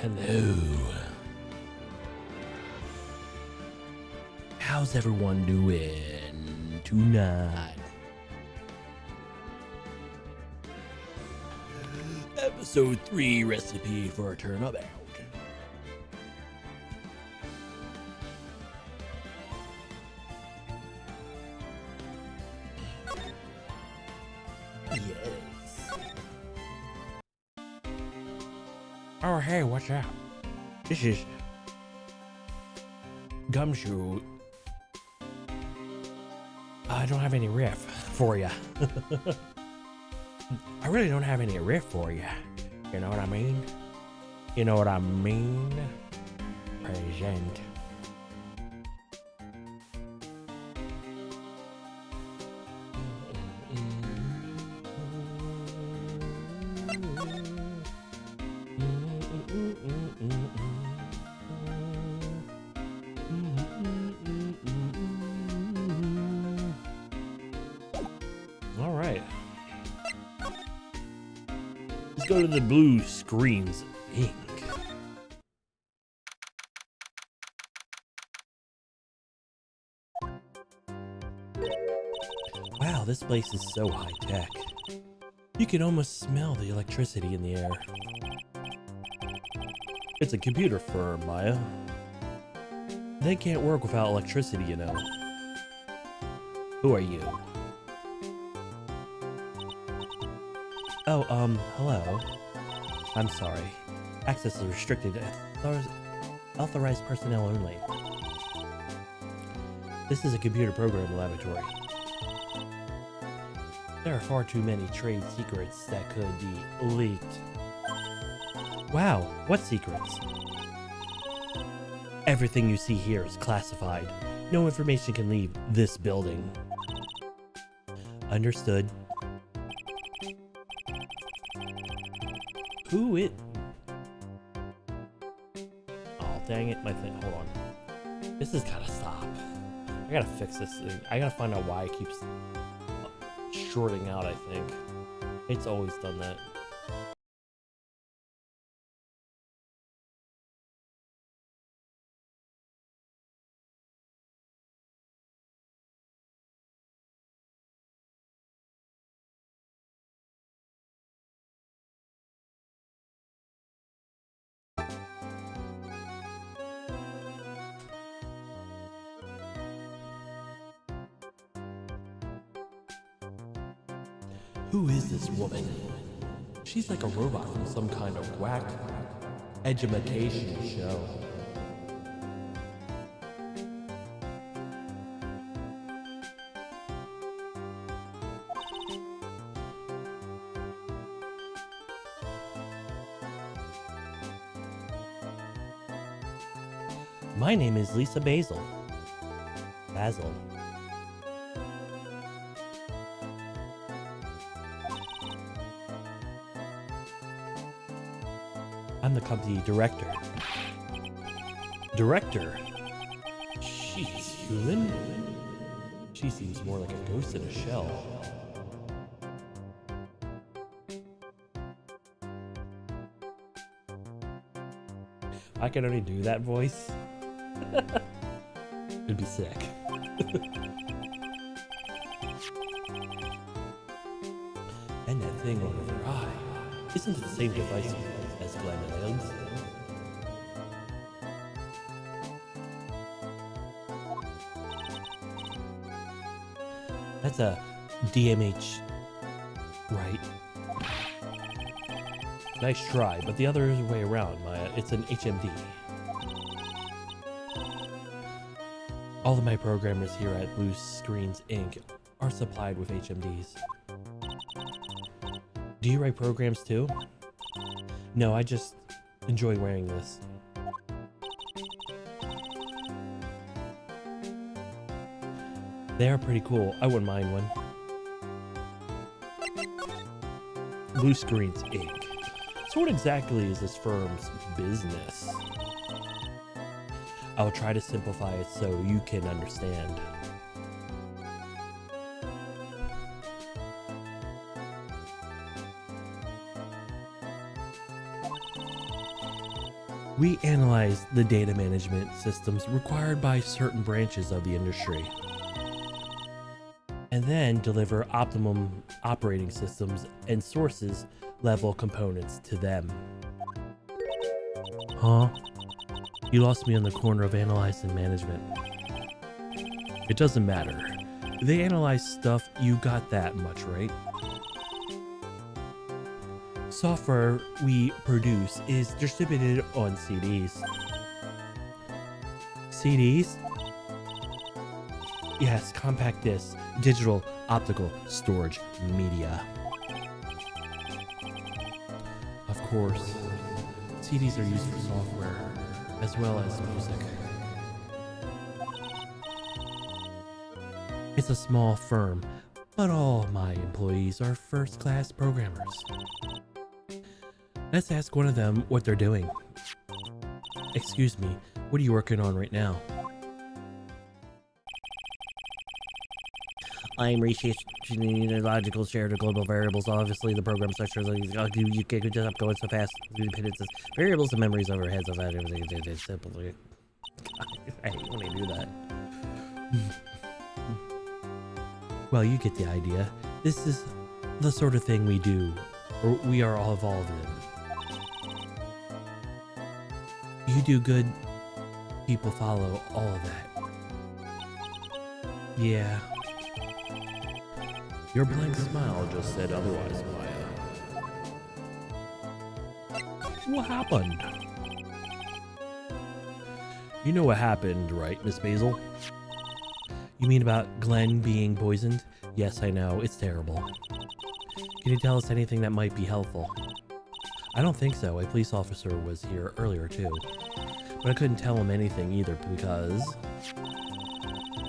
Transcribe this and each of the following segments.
Hello. How's everyone doing tonight? Episode 3 recipe for a turnabout. Yes. Oh, hey, what's up? This is Gumshoe. I don't have any riff for you. I really don't have any riff for you. You know what I mean? You know what I mean? Present. All right. Let's go to the blue screens ink. Wow, this place is so high tech. You can almost smell the electricity in the air. It's a computer firm, Maya. They can't work without electricity, you know. Who are you? Oh, hello. I'm sorry. Access is restricted. Authorized personnel only. This is a computer program laboratory. There are far too many trade secrets that could be leaked. Wow, what secrets? Everything you see here is classified. No information can leave this building. Understood. Who it? Oh, dang it, my thing. Hold on. This has gotta stop. I gotta fix this thing. I gotta find out why it keeps shorting out, I think. It's always done that. Who is this woman? She's like a robot from some kind of whack education show. My name is Lisa Basil. Basil. I'm the company director. Director? She's human? She seems more like a ghost in a shell. I can only do that voice. It'd be sick. And that thing over her eye. Isn't it the same device as Glenn? That's a DMH, right? Nice try, but the other way around, Maya. It's an HMD. All of my programmers here at Blue Screens Inc. are supplied with HMDs. Do you write programs too? No, I just enjoy wearing this. They are pretty cool. I wouldn't mind one. Blue Screens Inc. So what exactly is this firm's business? I'll try to simplify it so you can understand. We analyze the data management systems required by certain branches of the industry, and then deliver optimum operating systems and sources level components to them. Huh? You lost me on the corner of analyze and management. It doesn't matter. They analyze stuff, you got that much, right? Software we produce is distributed on CDs. CDs? Yes, compact discs, digital, optical, storage, media. Of course, CDs are used for software as well as music. It's a small firm, but all my employees are first-class programmers. Let's ask one of them what they're doing. Excuse me, what are you working on right now? I'm researching the logical shared of global variables. Obviously, the program structure you can't just going so fast. Dependencies, variables, and memories over heads of everything. Simply, I hate when I do that. Well, you get the idea. This is the sort of thing we do, or we are all involved in. You do good, people follow all of that. Yeah. Your blank smile just said otherwise, Maya. What happened? You know what happened, right, Miss Basil? You mean about Glenn being poisoned? Yes, I know. It's terrible. Can you tell us anything that might be helpful? I don't think so. A police officer was here earlier, too. But I couldn't tell him anything either because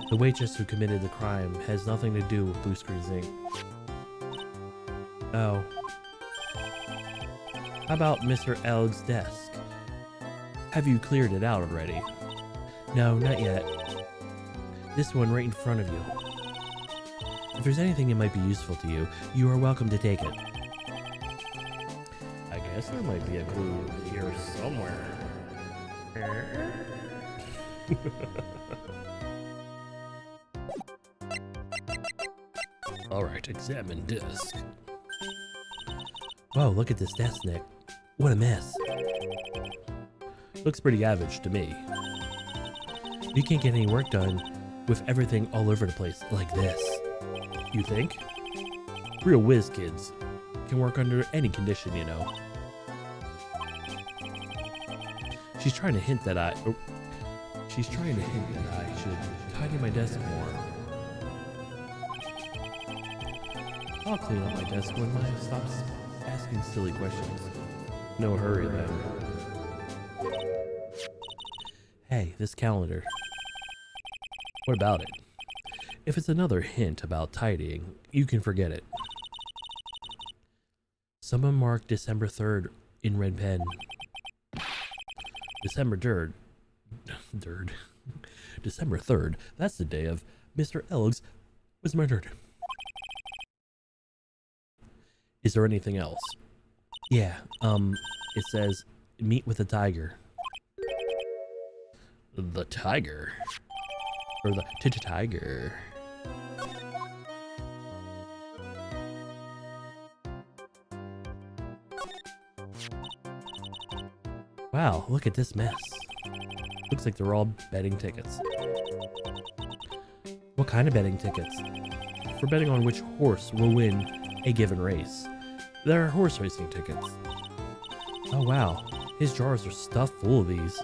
the waitress who committed the crime has nothing to do with Blue Screen Zinc. Oh. How about Mr. Elg's desk? Have you cleared it out already? No, not yet. This one right in front of you. If there's anything that might be useful to you, you are welcome to take it. I guess there might be a clue here somewhere. Alright, examine disk. Whoa, look at this desk, Nick. What a mess. Looks pretty average to me. You can't get any work done with everything all over the place like this. You think? Real whiz kids can work under any condition, you know. She's trying to hint that I should tidy my desk more. I'll clean up my desk when Maya stops asking silly questions. No hurry then. Hey, this calendar. What about it? If it's another hint about tidying, you can forget it. Someone marked December 3rd in red pen. December 3rd. December 3rd. That's the day of Mr. Elgs was murdered. Is there anything else? Yeah, it says, meet with the tiger. The tiger? Or the tiger. Wow, look at this mess. Looks like they're all betting tickets. What kind of betting tickets? For betting on which horse will win a given race. They're horse racing tickets. Oh wow, his jars are stuffed full of these.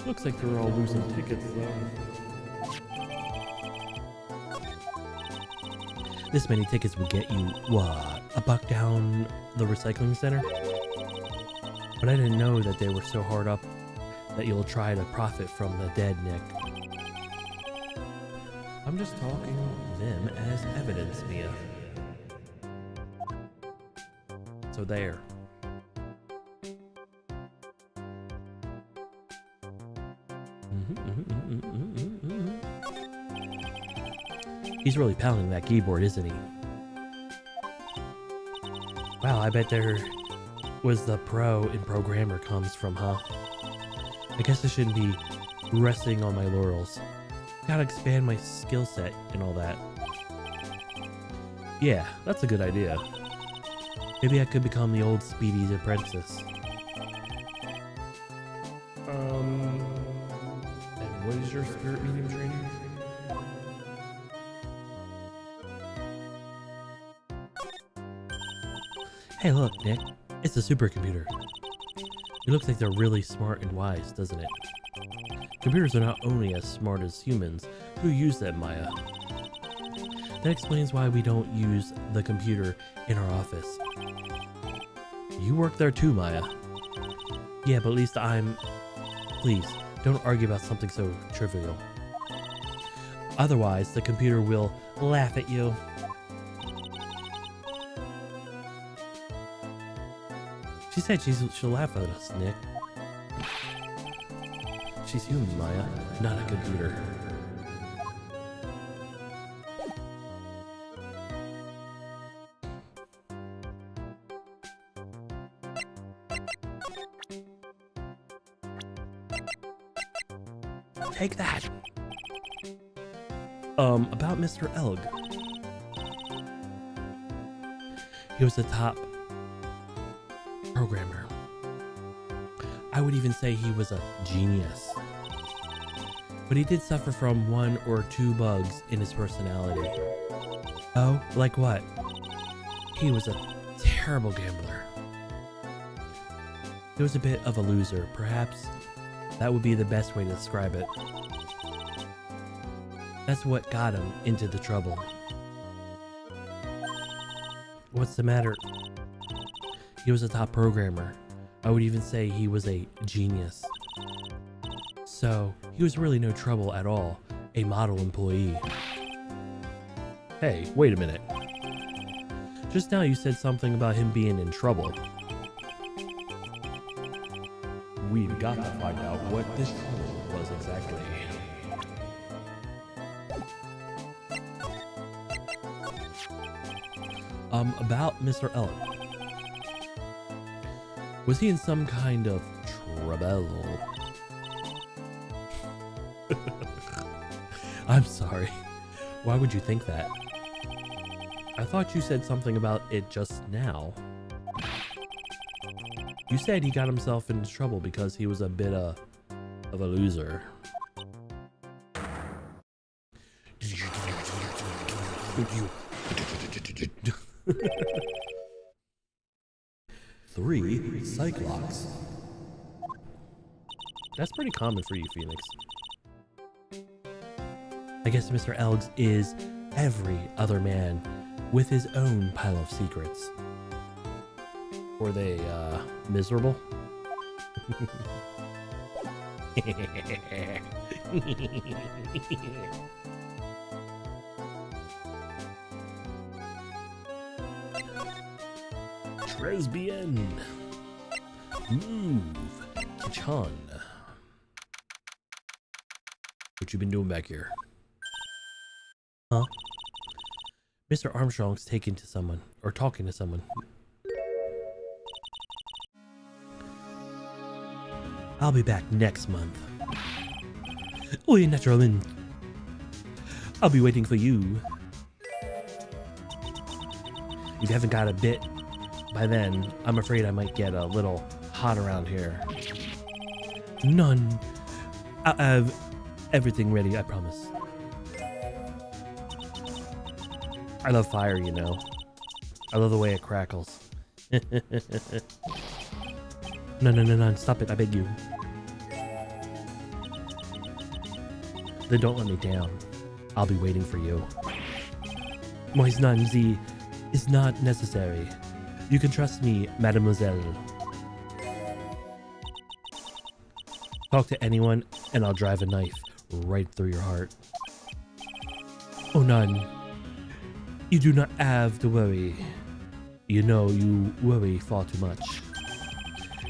Looks like they're all losing tickets though. This many tickets would get you, what, $1 down the recycling center? But I didn't know that they were so hard up that you'll try to profit from the dead, Nick. I'm just talking them as evidence, Mia. So there. He's really pounding that keyboard, isn't he? Wow, I bet they're was the pro in programmer comes from, huh? I guess I shouldn't be resting on my laurels. Gotta expand my skill set and all that. Yeah, that's a good idea. Maybe I could become the old Speedy's apprentice. And what is your spirit medium training? Hey look, Nick. It's a supercomputer. It looks like they're really smart and wise, doesn't it? Computers are not only as smart as humans who use them, Maya. That explains why we don't use the computer in our office. You work there too, Maya. Yeah, but at least I'm... Please, don't argue about something so trivial. Otherwise, the computer will laugh at you. She said she'll laugh at us, Nick. She's human, Maya, not a computer. Take that! About Mr. Elg. He was the top programmer. I would even say he was a genius. But he did suffer from 1 or 2 bugs in his personality. Oh, like what? He was a terrible gambler. He was a bit of a loser, perhaps. That would be the best way to describe it. That's what got him into the trouble. What's the matter? He was a top programmer. I would even say he was a genius. So, he was really no trouble at all. A model employee. Hey, wait a minute. Just now you said something about him being in trouble. We've got to find out what this trouble was exactly. About Mr. Elk. Was he in some kind of trouble? I'm sorry. Why would you think that? I thought you said something about it just now. You said he got himself into trouble because he was a bit of a loser. 3 Cyclops. That's pretty common for you, Phoenix. I guess Mr. Elgs is every other man with his own pile of secrets. Were they, miserable? Tresbien. Move. Kichan. What you been doing back here? Huh? Mr. Armstrong's taking to someone, or talking to someone. I'll be back next month. Oi, Naturalin. I'll be waiting for you. If you haven't got a bit by then, I'm afraid I might get a little hot around here. None. I'll have everything ready, I promise. I love fire, you know. I love the way it crackles. No, stop it, I beg you. Then don't let me down. I'll be waiting for you. Mois Nanzi is not necessary. You can trust me, mademoiselle. Talk to anyone and I'll drive a knife right through your heart. Oh, none. You do not have to worry. You know you worry far too much.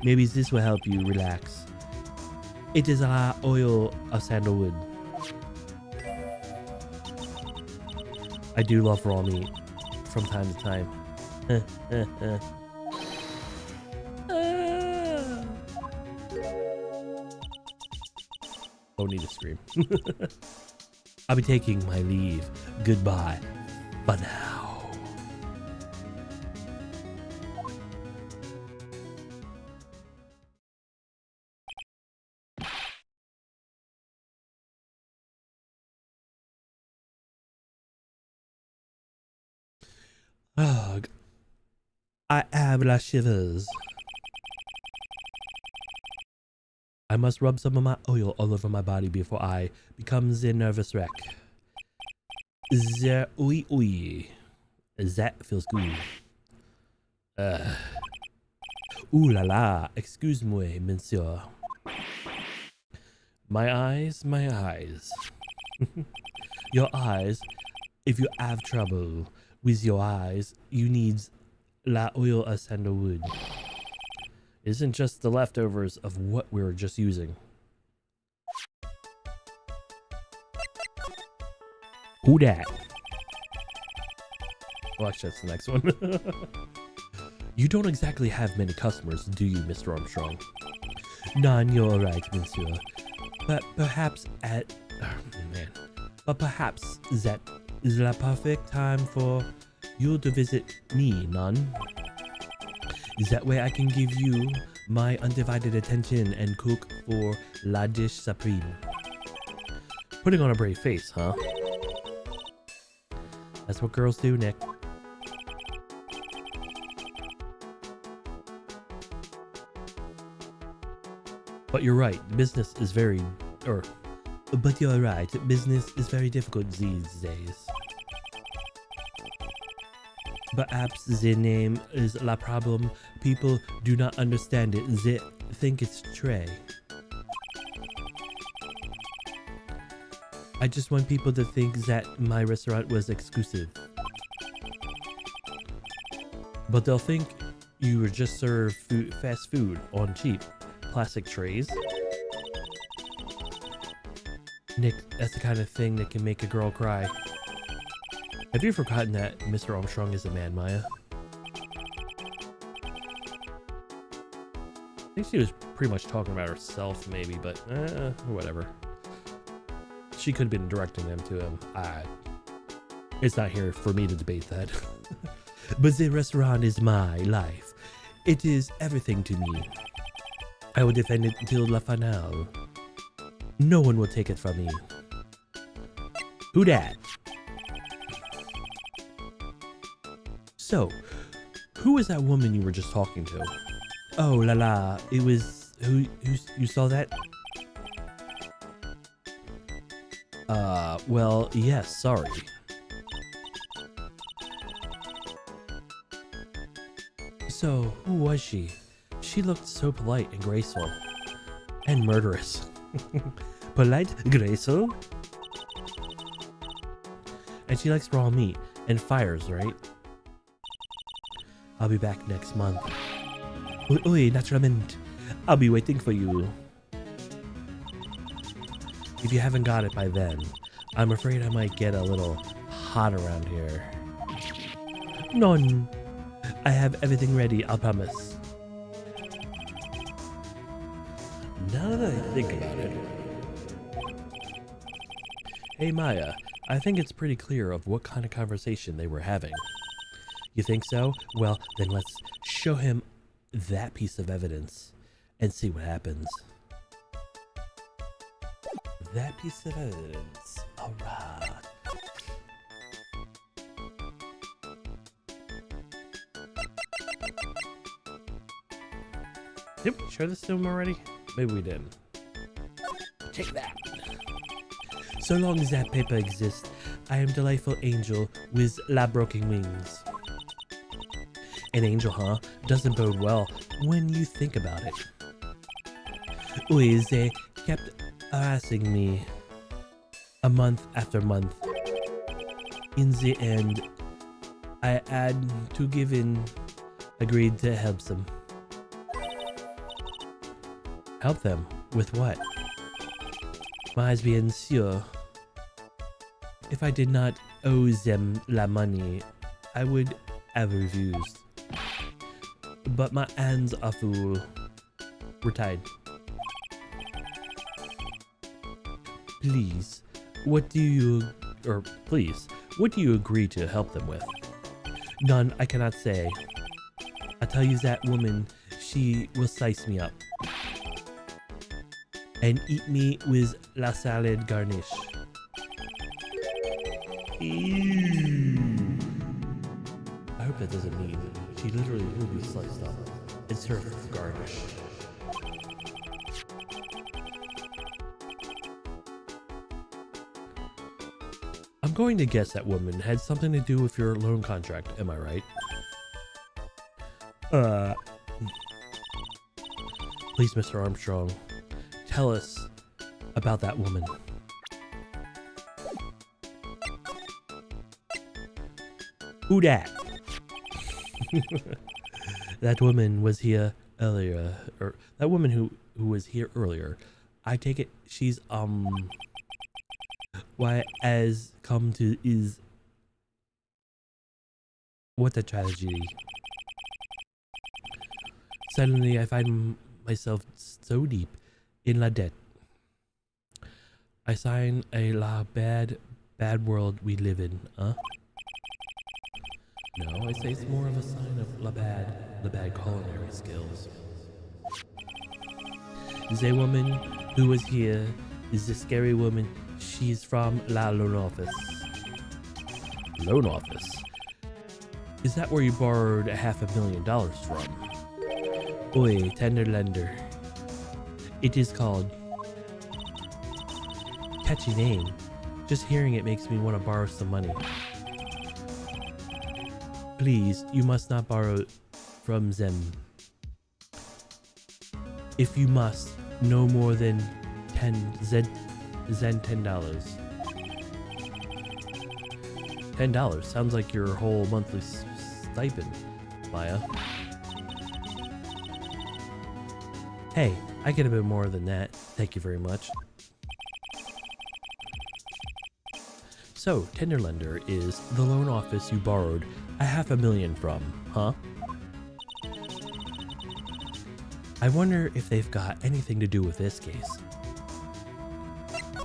Maybe this will help you relax. It is our oil of sandalwood. I do love raw meat from time to time. Oh, need to scream. I'll be taking my leave. Goodbye. But now. Ugh. I have la shivers. I must rub some of my oil all over my body before I become a nervous wreck. Oui, oui. That feels good. Ooh la la, excuse-moi, monsieur. My eyes, my eyes. Your eyes, if you have trouble with your eyes, you need la oil of sandalwood. It isn't just the leftovers of what we were just using. Who dat? Well, actually, that's the next one. You don't exactly have many customers, do you, Mr. Armstrong? None, you're right, monsieur. But perhaps at... Oh, man. But perhaps that is the perfect time for you to visit me, none? That way I can give you my undivided attention and cook for la dish supreme. Putting on a brave face, huh? That's what girls do, Nick. But you're right, business is very... But you're right, business is very difficult these days. Perhaps the name is la problem. People do not understand it. They think it's tray. I just want people to think that my restaurant was exclusive. But they'll think you were just serve fast food on cheap plastic trays. Nick, that's the kind of thing that can make a girl cry. Have you forgotten that Mr. Armstrong is a man, Maya? I think she was pretty much talking about herself, maybe, but whatever. She could have been directing them to him. It's not here for me to debate that. But the restaurant is my life. It is everything to me. I will defend it until la finale. No one will take it from me. Who dat? So, who was that woman you were just talking to? Oh la la, it was... Who you saw that? Well, yes, sorry. So, who was she? She looked so polite and graceful. And murderous. Polite, graceful? And she likes raw meat and fires, right? I'll be back next month. Oi, naturalmente. I'll be waiting for you. If you haven't got it by then, I'm afraid I might get a little hot around here. None. I have everything ready, I'll promise. Now that I think about it... Hey Maya, I think it's pretty clear of what kind of conversation they were having. You think so? Well, then let's show him that piece of evidence and see what happens. That piece of evidence. Alright. Did we show this to him already? Maybe we didn't. Take that. So long as that paper exists, I am delightful angel with lab-broken wings. An angel, huh? Doesn't bode well when you think about it. They kept harassing me a month after month. In the end, I had to give in, agreed to help them. Help them? With what? Mais bien sûr. If I did not owe them la money, I would have refused. But my hands are full. We're tied. Please, what do you agree to help them with? None, I cannot say. I tell you that woman, she will slice me up and eat me with la salad garnish. Ew. I hope that doesn't mean she literally will be sliced up and served with garnish. I'm going to guess that woman had something to do with your loan contract, am I right? Please, Mr. Armstrong, tell us about that woman. Who dat? That woman was here earlier, or that woman who was here earlier. I take it she's why as come to is what a tragedy. Suddenly I find myself so deep in la debt. I sign a la bad world we live in, huh? No, I say it's more of a sign of la bad culinary skills. The woman who was here is the scary woman. She's from la loan office. Loan office? Is that where you borrowed $500,000 from? Oi, tender lender. It is called. Catchy name. Just hearing it makes me want to borrow some money. Please, you must not borrow from them. If you must, no more than $10. $10 sounds like your whole monthly stipend, Maya. Hey, I get a bit more than that. Thank you very much. So, tender lender is the loan office you borrowed $500,000 from, huh? I wonder if they've got anything to do with this case.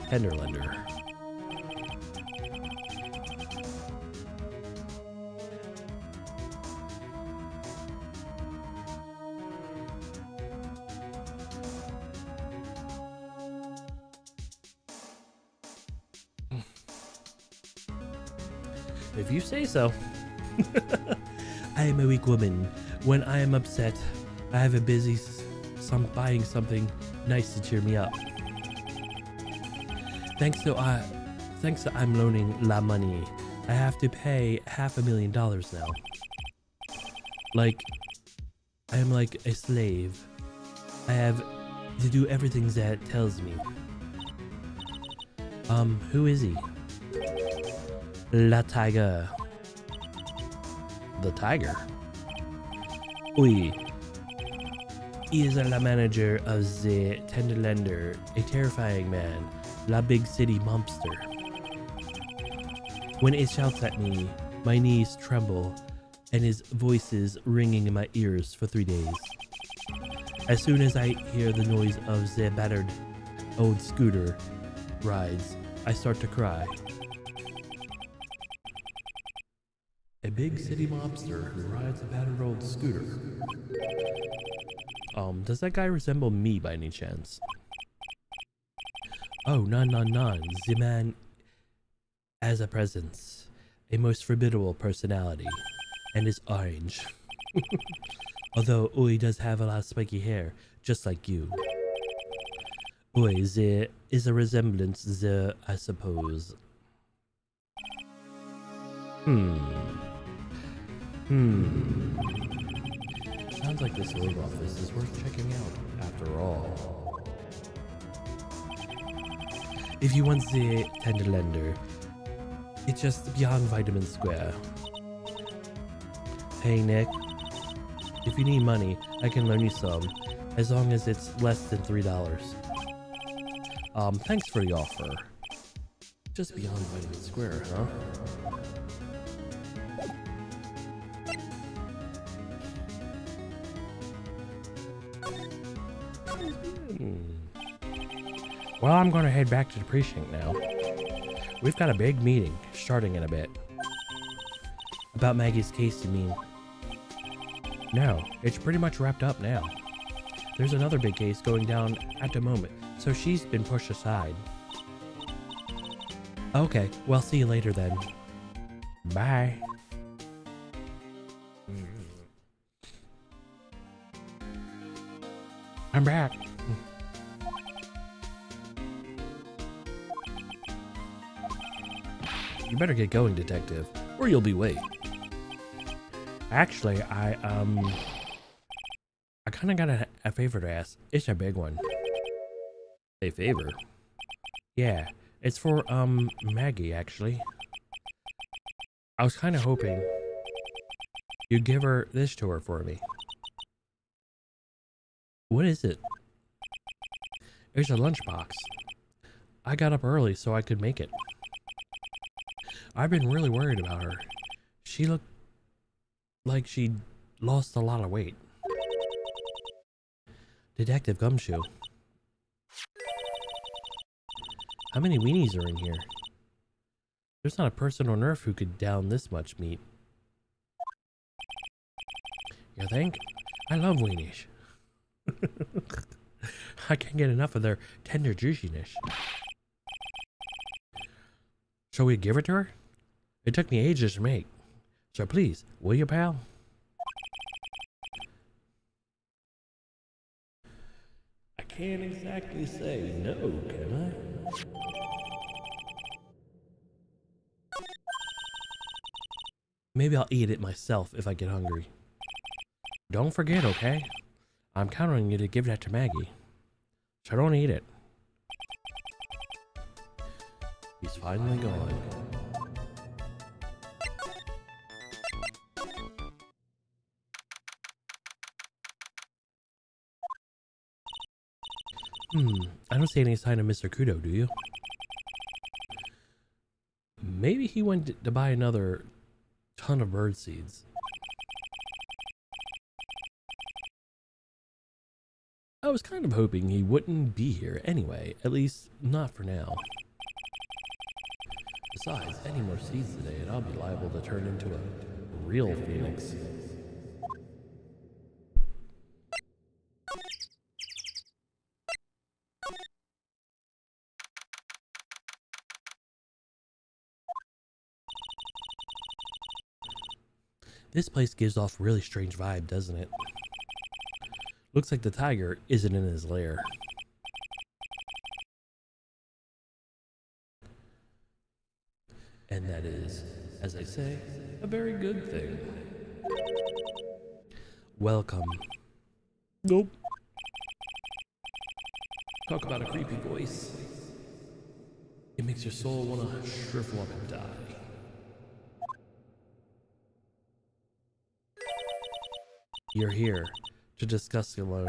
Tender lender. If you say so. I am a weak woman. When I am upset, I have a busy buying something nice to cheer me up. Thanks to I'm loaning la money, I have to pay $500,000 now. Like, I am like a slave. I have to do everything that tells me. Who is he? La Tiger. The Tiger? Oui. He is la manager of the tender lender, a terrifying man, la big city monster. When it shouts at me, my knees tremble, and his voice is ringing in my ears for 3 days. As soon as I hear the noise of the battered old scooter rides, I start to cry. A big city mobster who rides a battered old scooter. Does that guy resemble me by any chance? Oh, non. The man has a presence, a most formidable personality, and is orange. Although Oi does have a lot of spiky hair, just like you. Oi, there is a resemblance there, I suppose. Sounds like this loan office is worth checking out, after all. If you want the tender lender, it's just beyond Vitamin Square. Hey Nick, if you need money, I can loan you some, as long as it's less than $3. Thanks for the offer. Just beyond Vitamin Square, huh? Well, I'm going to head back to the precinct now. We've got a big meeting starting in a bit. About Maggie's case, you mean? No, it's pretty much wrapped up now. There's another big case going down at the moment, so she's been pushed aside. Okay, well, see you later then. Bye. I'm back. You better get going, detective, or you'll be late. Actually, I kind of got a favor to ask. It's a big one. A favor? Yeah, it's for, Maggie, actually. I was kind of hoping you'd give her this to her for me. What is it? It's a lunchbox. I got up early so I could make it. I've been really worried about her. She looked like she'd lost a lot of weight. Detective Gumshoe. How many weenies are in here? There's not a person on earth who could down this much meat. You think? I love weenies. I can't get enough of their tender juiciness. Shall we give it to her? It took me ages to make. So please, will you, pal? I can't exactly say no, can I? Maybe I'll eat it myself if I get hungry. Don't forget, okay? I'm counting on you to give that to Maggie. So don't eat it. He's finally gone. I don't see any sign of Mr. Kudo, do you? Maybe he went to buy another ton of bird seeds. I was kind of hoping he wouldn't be here anyway, at least not for now. Besides, any more seeds today and I'll be liable to turn into a real phoenix. This place gives off really strange vibe, doesn't it? Looks like the tiger isn't in his lair. And that is, as I say, a very good thing. Welcome. Nope. Talk about a creepy voice. It makes your soul want to shrivel up and die. You're here to discuss the loan?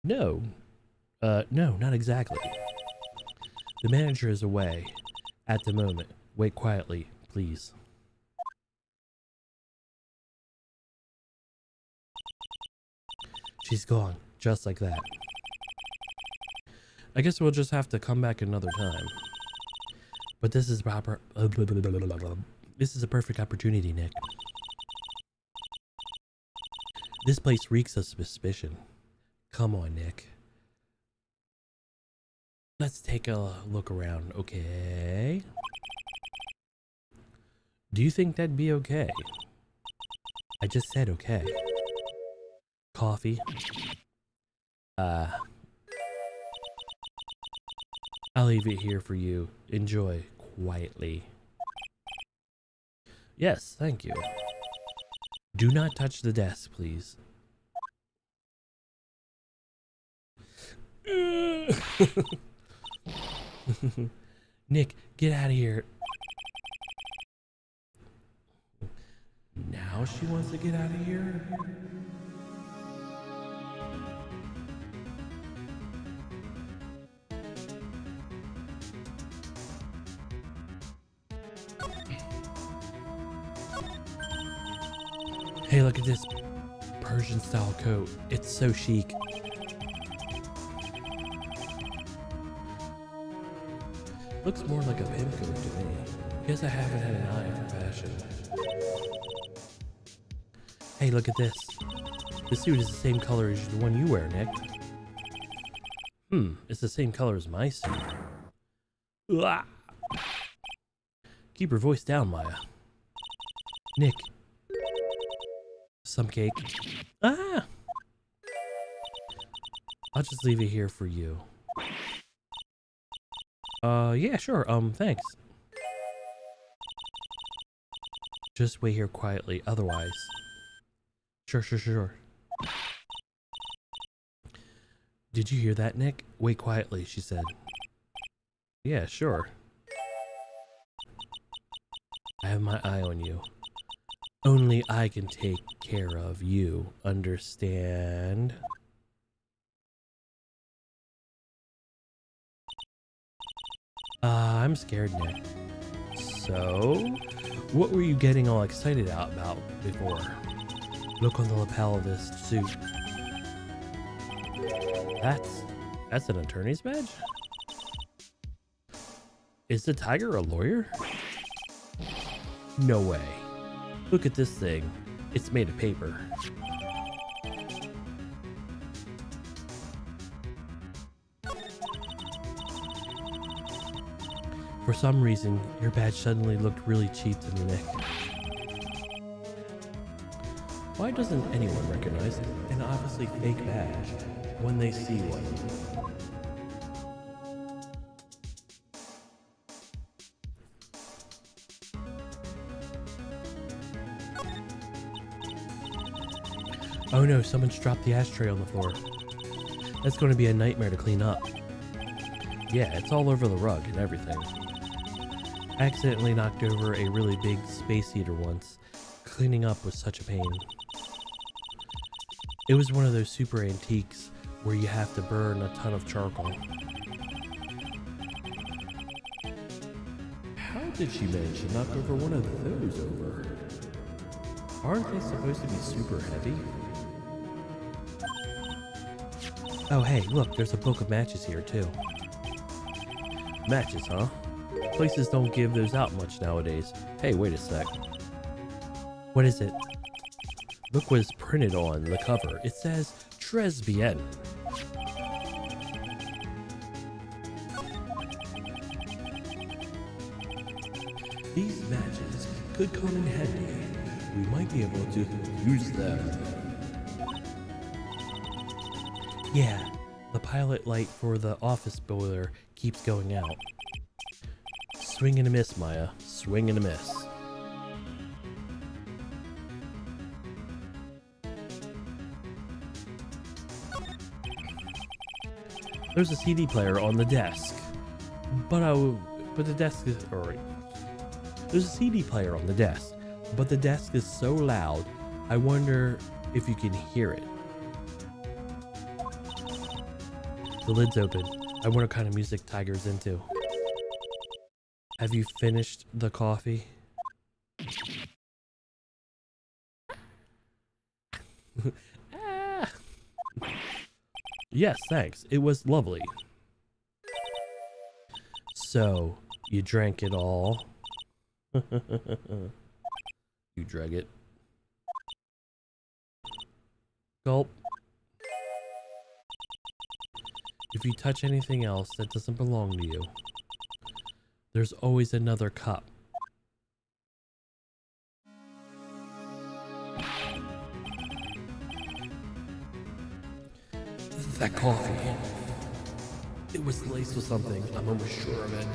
No. No, not exactly. The manager is away at the moment. Wait quietly, please. She's gone, just like that. I guess we'll just have to come back another time. But this is proper. This is a perfect opportunity, Nick. This place reeks of suspicion. Come on, Nick. Let's take a look around, okay? Do you think that'd be okay? I just said okay. Coffee. I'll leave it here for you. Enjoy quietly. Yes, thank you. Do not touch the desk, please. Nick, get out of here. Now she wants to get out of here? Hey, look at this Persian style coat. It's so chic. Looks more like a pimp coat to me. Guess I haven't had an eye for fashion. Hey, look at this. The suit is the same color as the one you wear, Nick. It's the same color as my suit. Uah! Keep your voice down, Maya. Nick. Some cake. Ah! I'll just leave it here for you. Yeah, sure. Thanks. Just wait here quietly, otherwise. Sure. Did you hear that, Nick? Wait quietly, she said. Yeah, sure. I have my eye on you. Only I can take care of you, understand? I'm scared, Nick. So, what were you getting all excited about before? Look on the lapel of this suit. That's an attorney's badge? Is the tiger a lawyer? No way. Look at this thing. It's made of paper. For some reason, your badge suddenly looked really cheap to me, Nick. Why doesn't anyone recognize an obviously fake badge when they see one? Oh no, someone's dropped the ashtray on the floor. That's going to be a nightmare to clean up. Yeah, it's all over the rug and everything. I accidentally knocked over a really big space heater once. Cleaning up was such a pain. It was one of those super antiques where you have to burn a ton of charcoal. How did she manage to knock over one of those over? Aren't they supposed to be super heavy? Oh hey, look, there's a book of matches here too. Matches, huh? Places don't give those out much nowadays. Hey, wait a sec. What is it? Look what is printed on the cover. It says Tribulations. These matches could come in handy. We might be able to use them. Yeah, the pilot light for the office boiler keeps going out. Swing and a miss, Maya. Swing and a miss. There's a CD player on the desk. But the desk is alright. There's a CD player on the desk, but the desk is so loud, I wonder if you can hear it. The lid's open. I wonder what kind of music Tiger's into. Have you finished the coffee? Ah. Yes, thanks. It was lovely. So, you drank it all? You drank it. Gulp. If you touch anything else that doesn't belong to you, there's always another cup. That coffee. It was laced with something. I'm almost sure of it.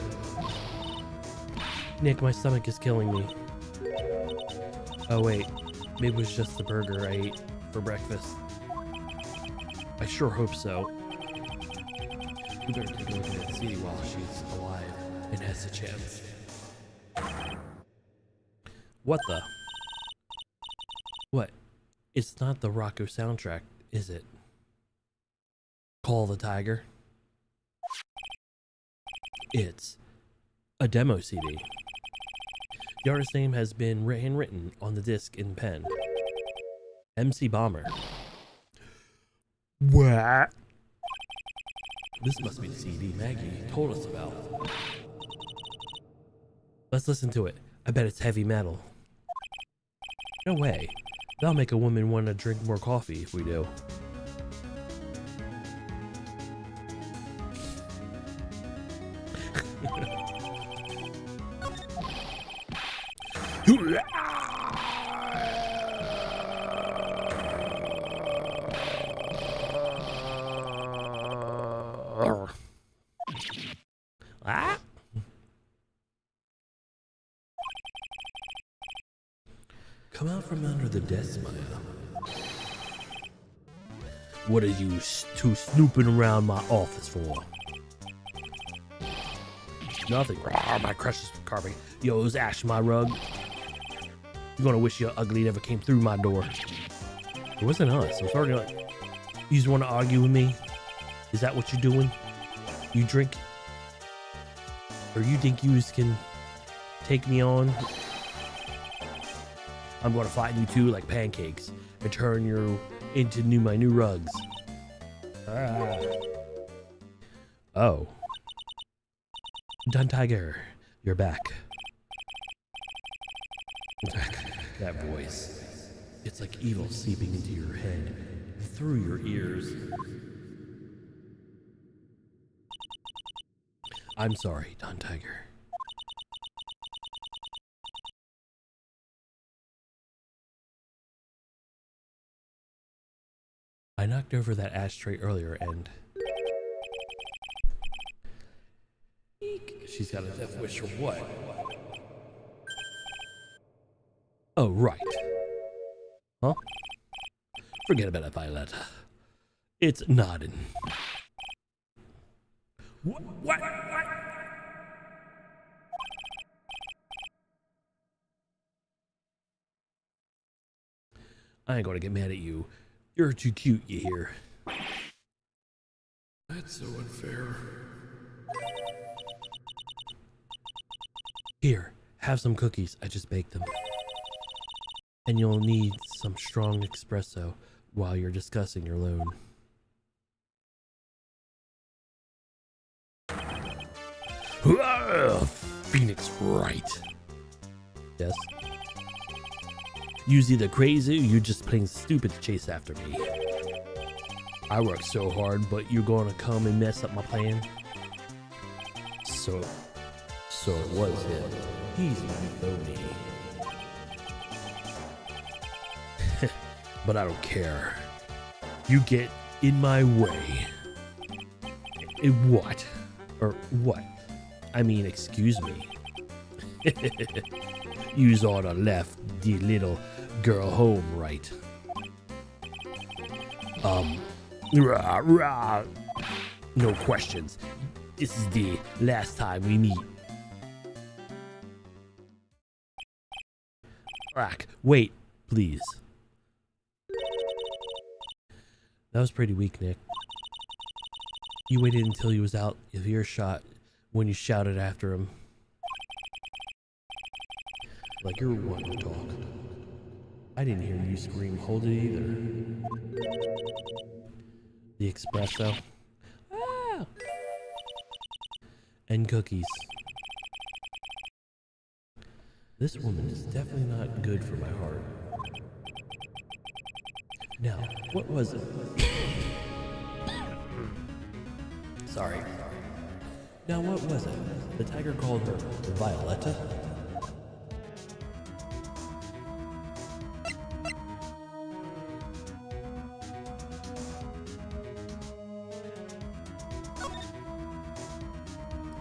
Nick, my stomach is killing me. Oh wait, maybe it was just the burger I ate for breakfast. I sure hope so. We better take a look at that CD while she's alive and has a chance. What the? What? It's not the Rocco soundtrack, is it? Call the Tiger. It's a demo CD. The artist's name has been handwritten on the disc in pen. MC Bomber. What? This must be the CD Maggie told us about. Let's listen to it. I bet it's heavy metal. No way. That'll make a woman want to drink more coffee if we do. Ah. Come out from under the desk, Maya. What are you two snooping around my office for? Nothing. My precious carpet. Yo, it was Ash, my rug. You're gonna wish your ugly never came through my door. It wasn't us. I'm sorry. You just want to argue with me? Is that what you're doing? You drink? Or you think you can take me on? I'm gonna flatten you two like pancakes and turn you into my new rugs. Ah. Oh. Dun Tiger, you're back. That voice. It's like evil seeping into your head, through your ears. I'm sorry, Don Tiger. I knocked over that ashtray earlier and... She's got a death wish or what? Oh, right. Huh? Forget about it, Violetta. It's nodding. What? I ain't gonna get mad at you. You're too cute, you hear? That's so unfair. Here, have some cookies. I just baked them. And you'll need some strong espresso while you're discussing your loan. Phoenix Wright. Yes. You's either crazy or you just plain stupid to chase after me. I worked so hard, but you're gonna come and mess up my plan? So it was him. He's my phony. But I don't care. You get in my way. What? Or what? I mean, excuse me. You's oughta left the little girl home, right? No questions. This is the last time we meet. Wait, please. That was pretty weak, Nick. You waited until he was out of earshot when you shouted after him. Like you're wanting to talk. I didn't hear you scream, hold it either. The espresso. Ah! And cookies. This woman is definitely not good for my heart. Now, what was it? Sorry. Now, what was it? The tiger called her Violetta?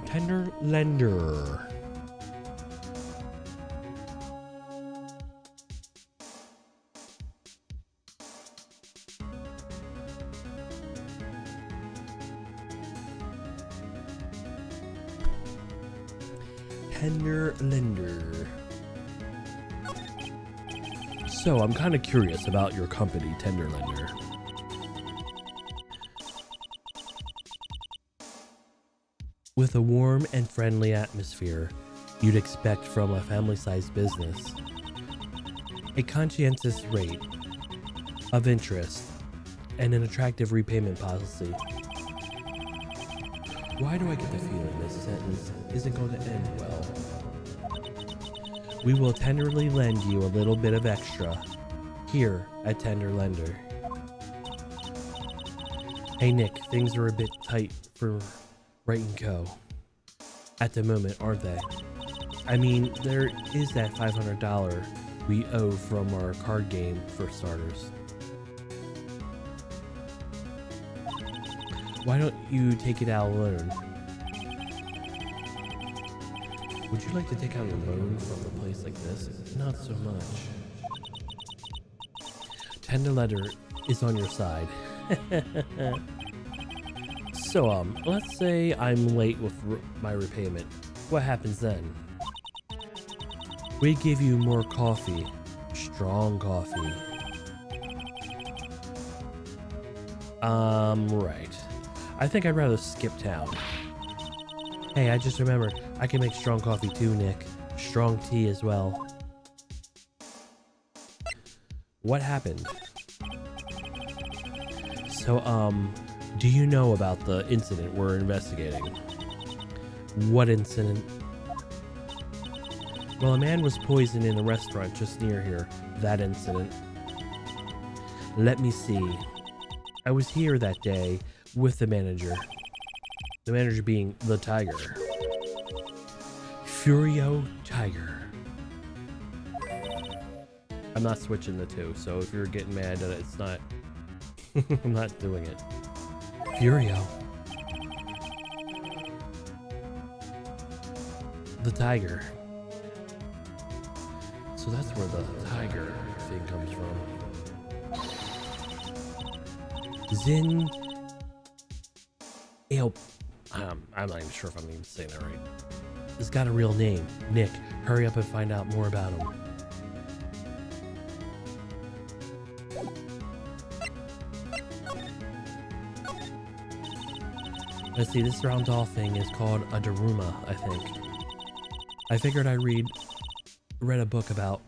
Tender lender. Tender lender. So I'm kind of curious about your company, Tender Lender. With a warm and friendly atmosphere you'd expect from a family-sized business, a conscientious rate of interest, and an attractive repayment policy. Why do I get the feeling this sentence isn't going to end well? We will tenderly lend you a little bit of extra. Here at Tender Lender. Hey Nick, things are a bit tight for Wright & Co. at the moment, aren't they? I mean, there is that $500 we owe from our card game, for starters. Why don't you take it out alone? Would you like to take out a loan from a place like this? Not so much. Tender Letter is on your side. So, let's say I'm late with my repayment. What happens then? We give you more coffee. Strong coffee. Right. I think I'd rather skip town. Hey, I just remembered, I can make strong coffee too, Nick. Strong tea as well. What happened? So, do you know about the incident we're investigating? What incident? Well, a man was poisoned in a restaurant just near here. That incident. Let me see. I was here that day with the manager. The manager being the Tiger. Furio Tiger. I'm not switching the two, so if you're getting mad that it's not... I'm not doing it. Furio. The Tiger. So that's where the Tiger thing comes from. Zin... I'm not even sure if I'm even saying that right. It's got a real name. Nick, hurry up and find out more about him. Let's see, this round doll thing is called a Daruma, I think. I figured I'd read a book about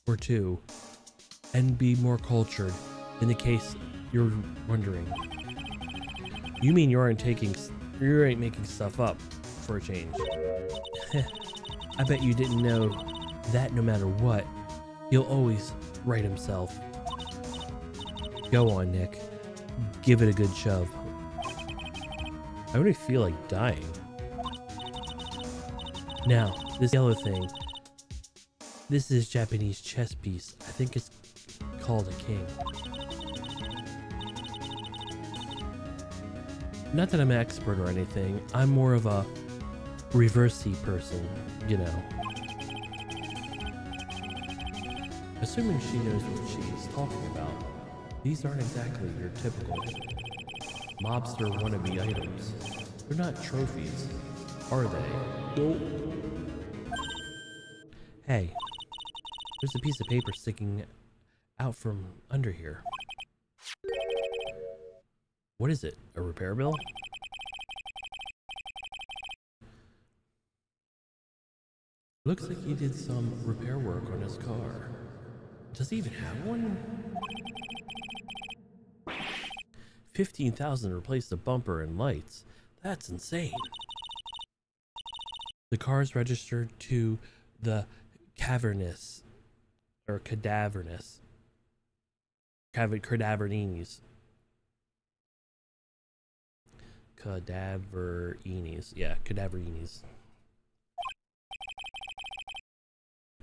or two and be more cultured in the case you're wondering. You mean you ain't making stuff up for a change? I bet you didn't know that no matter what, he'll always right himself. Go on, Nick. Give it a good shove. I really feel like dying. Now, this yellow thing. This is Japanese chess piece. I think it's called a king. Not that I'm an expert or anything. I'm more of a reversey person, you know. Assuming she knows what she's talking about, these aren't exactly your typical mobster wannabe items. They're not trophies, are they? Nope. Hey, there's a piece of paper sticking out from under here. What is it? A repair bill? Looks like he did some repair work on his car. Does he even have one? 15,000 to replace the bumper and lights. That's insane. The car's registered to the Cadaverninis. Yeah, Cadaverinis.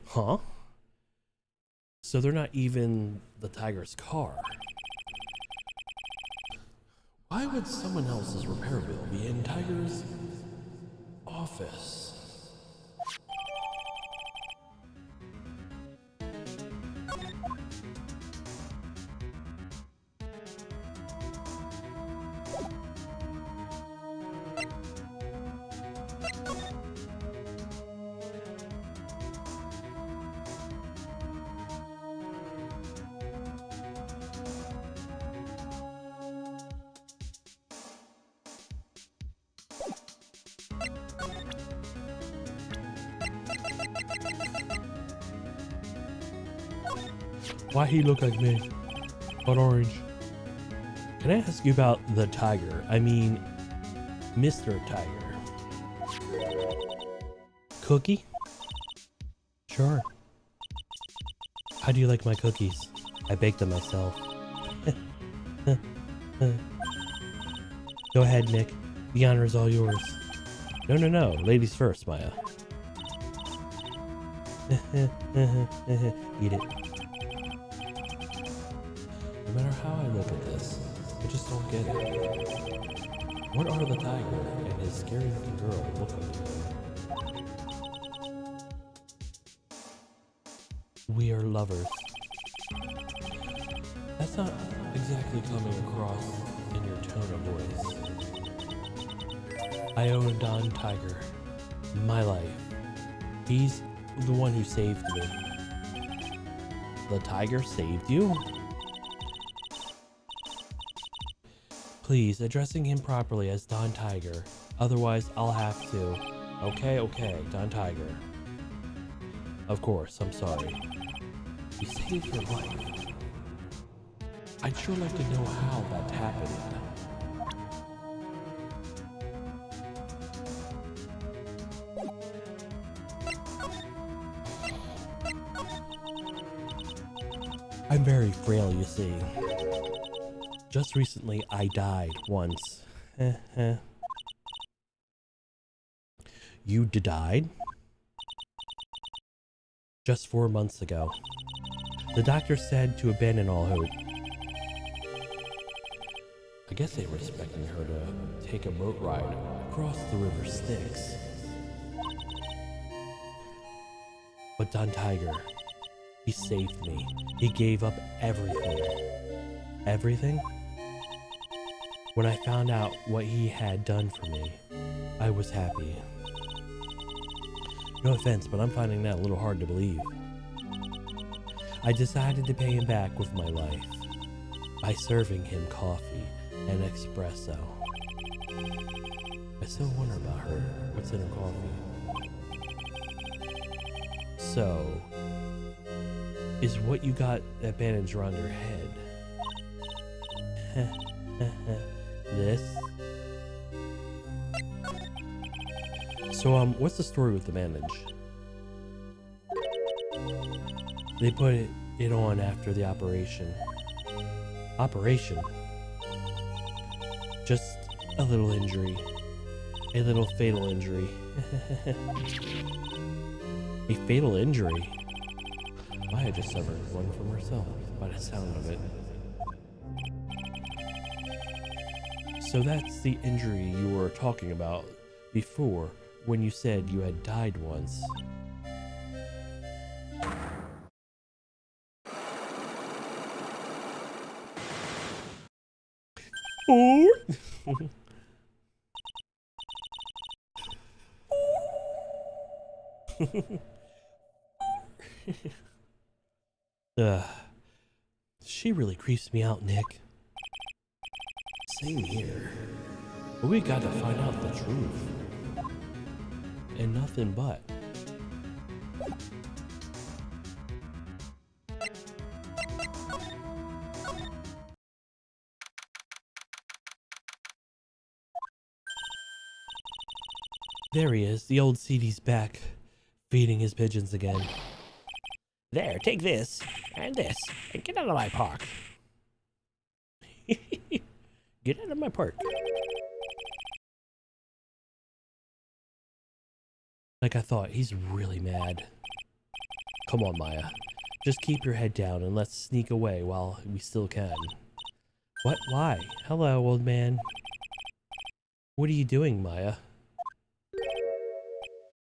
Huh? So they're not even the Tiger's car. Why would someone else's repair bill be in Tiger's office? Why he look like me? But orange. Can I ask you about the Tiger? I mean, Mr. Tiger. Cookie? Sure. How do you like my cookies? I baked them myself. Go ahead, Nick. The honor is all yours. No, no, no. Ladies first, Maya. Eat it. No matter how I look at this, I just don't get it. What are the tiger and his scary looking girl looking at? We are lovers. That's not exactly coming across in your tone of voice. I own a Don Tiger. My life. He's the one who saved me. The tiger saved you? Please, addressing him properly as Don Tiger. Otherwise, I'll have to. Okay, Don Tiger. Of course, I'm sorry. You saved your life. I'd sure like to know how that happened. I'm very frail, you see. Just recently, I died once. You died? Just 4 months ago. The doctor said to abandon all hope. I guess they were expecting her to take a boat ride across the river Styx. But Don Tiger, he saved me. He gave up everything. Everything? When I found out what he had done for me, I was happy. No offense, but I'm finding that a little hard to believe. I decided to pay him back with my life by serving him coffee and espresso. I still wonder about her. What's in her coffee? So, is what you got that bandage around your head? This? So, what's the story with the bandage? They put it on after the operation. Operation? Just a little injury. A little fatal injury. A fatal injury? Maya just suffered one from herself, by the sound of it. So that's the injury you were talking about before, when you said you had died once. Oh! She really creeps me out, Nick. Same here. But we got to find out the truth. And nothing but. There he is. The old CD's back, feeding his pigeons again. There, take this, and get out of my park. Get out of my park. Like I thought, he's really mad. Come on, Maya. Just keep your head down and let's sneak away while we still can. What? Why? Hello, old man. What are you doing, Maya?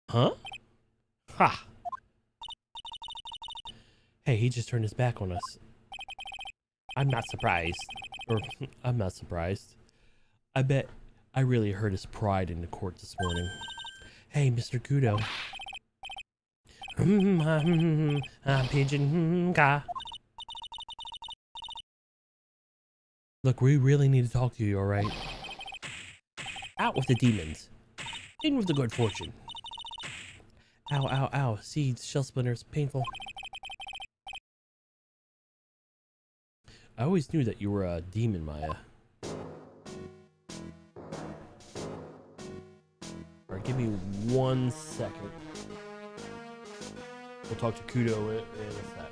Huh? Ha! Hey, he just turned his back on us. I'm not surprised. Or, I'm not surprised. I bet I really hurt his pride in the court this morning. Hey, Mr. Kudo. Pigeon. Look, we really need to talk to you, alright? Out with the demons. In with the good fortune. Ow, ow, ow. Seeds, shell splinters, painful. I always knew that you were a demon, Maya. Alright, give me 1 second. We'll talk to Kudo in a sec.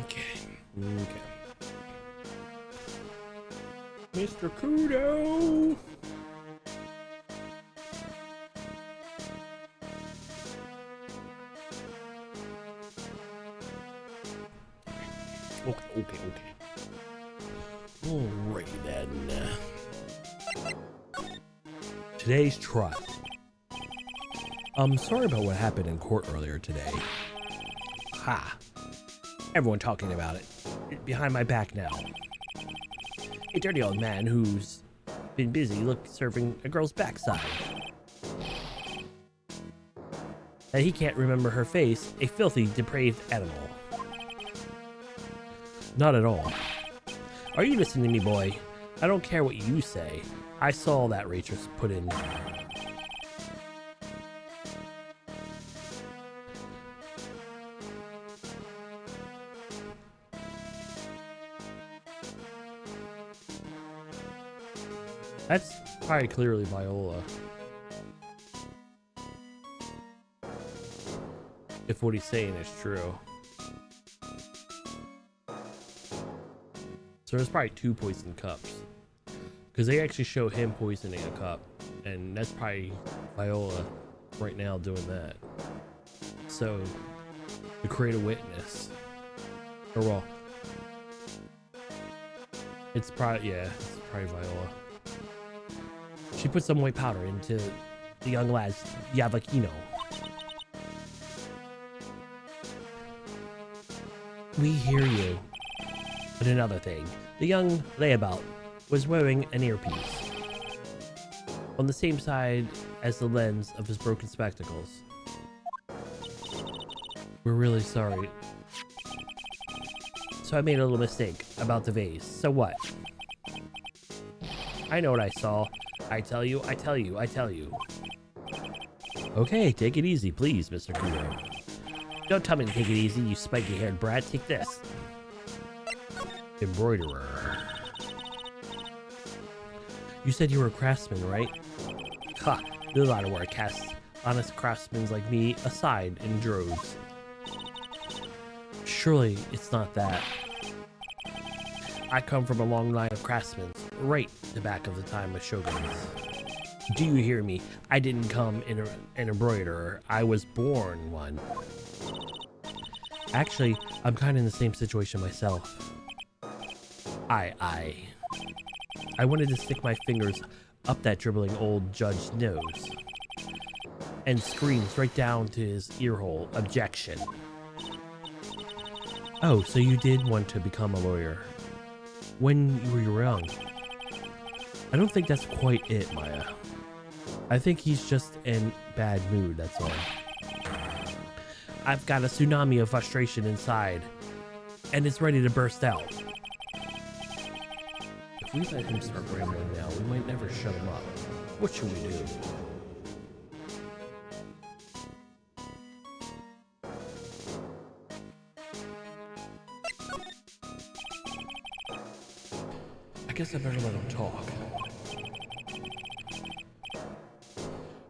Okay. Mr. Kudo! Okay. Alrighty then. Today's trial. I'm sorry about what happened in court earlier today. Ha! Everyone talking about it. Behind my back now. A dirty old man who's been busy serving a girl's backside. That he can't remember her face, a filthy, depraved animal. Not at all. Are you listening to me, boy? I don't care what you say. I saw that waitress put in. That's probably clearly Viola. If what he's saying is true. So there's probably 2 poisoned cups. Because they actually show him poisoning a cup. And that's probably Viola right now doing that. So, to create a witness. Or well. It's probably Viola. She put some white powder into the young lad's Yavakino. We hear you. But another thing, the young layabout was wearing an earpiece on the same side as the lens of his broken spectacles. We're really sorry. So I made a little mistake about the vase. So what? I know what I saw. I tell you. Okay, take it easy, please, Mr. Kudo. Don't tell me to take it easy, you spiky-haired brat. Take this. Embroiderer. You said you were a craftsman, right? Ha! There's a lot of work casts honest craftsmen like me aside in droves. Surely it's not that. I come from a long line of craftsmen, right the back of the time of shoguns. Do you hear me? I didn't come in an embroiderer. I was born one. Actually, I'm kind of in the same situation myself. I wanted to stick my fingers up that dribbling old judge's nose and screams right down to his earhole. Objection. Oh, so you did want to become a lawyer when you were young. I don't think that's quite it, Maya. I think he's just in bad mood, that's all. I've got a tsunami of frustration inside, and it's ready to burst out. If we let him start rambling now, we might never shut him up. What should we do? guess I better let him talk.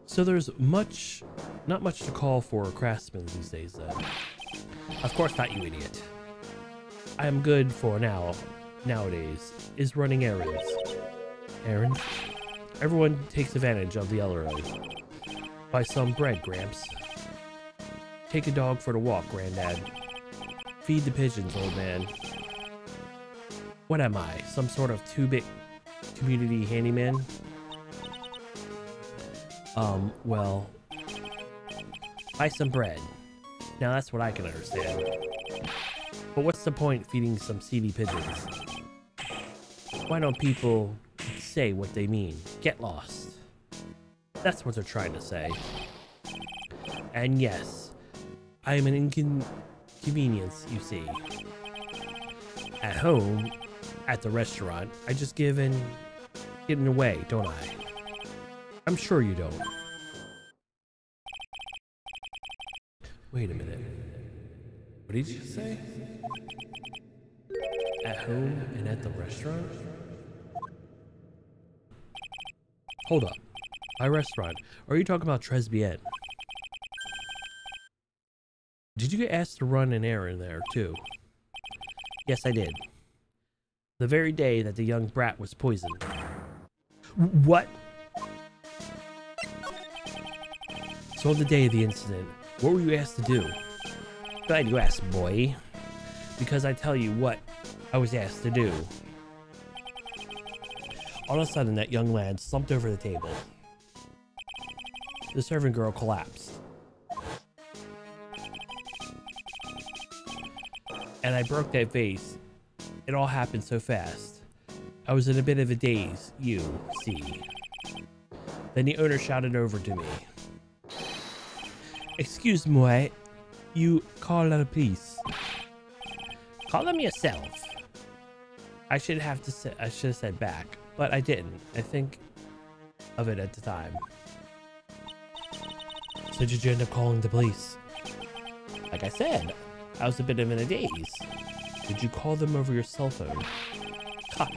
So there's not much to call for craftsmen these days then. Of course not, you idiot. I am good for nowadays, is running errands. Errands? Everyone takes advantage of the elderly. Buy some bread, Gramps. Take a dog for the walk, Granddad. Feed the pigeons, old man. What am I? Some sort of two-bit community handyman? Well, buy some bread. Now that's what I can understand. But what's the point feeding some seedy pigeons? Why don't people say what they mean? Get lost. That's what they're trying to say. And yes, I am an inconvenience, you see. At home, at the restaurant, I just give in away, don't I? I'm sure you don't. Wait a minute. What did you say? At home and at the restaurant? Hold up. My restaurant. Or are you talking about Tribulations? Did you get asked to run an errand there too? Yes, I did. The very day that the young brat was poisoned. What? So on the day of the incident, what were you asked to do? Glad you asked, boy. Because I tell you what I was asked to do. All of a sudden, that young lad slumped over the table. The servant girl collapsed. And I broke that vase. It all happened so fast. I was in a bit of a daze, you see. Then the owner shouted over to me. Excuse me, you call the police. Call them yourself. I should have said back, but I didn't. I think of it at the time. So did you end up calling the police? Like I said, I was a bit of in a daze. Did you call them over your cell phone? Ha!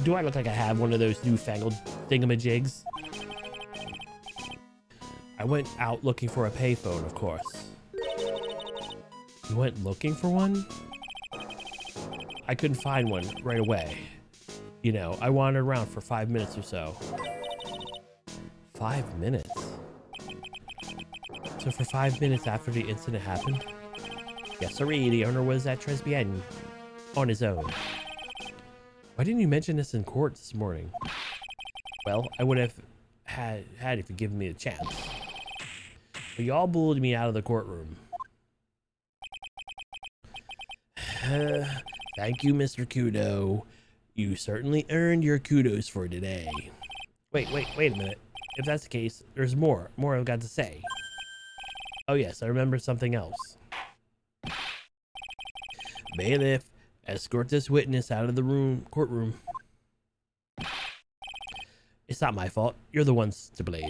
Do I look like I have one of those newfangled thingamajigs? I went out looking for a payphone, of course. You went looking for one? I couldn't find one right away. You know, I wandered around for 5 minutes or so. 5 minutes? So for 5 minutes after the incident happened? Yes, sirree, the owner was at Tribulations on his own. Why didn't you mention this in court this morning? Well, I would have had if you given me the chance. But y'all bullied me out of the courtroom. Thank you, Mr. Kudo. You certainly earned your kudos for today. Wait a minute. If that's the case, there's more I've got to say. Oh yes, I remember something else. Bailiff, escort this witness out of the courtroom. It's not my fault. You're the ones to blame.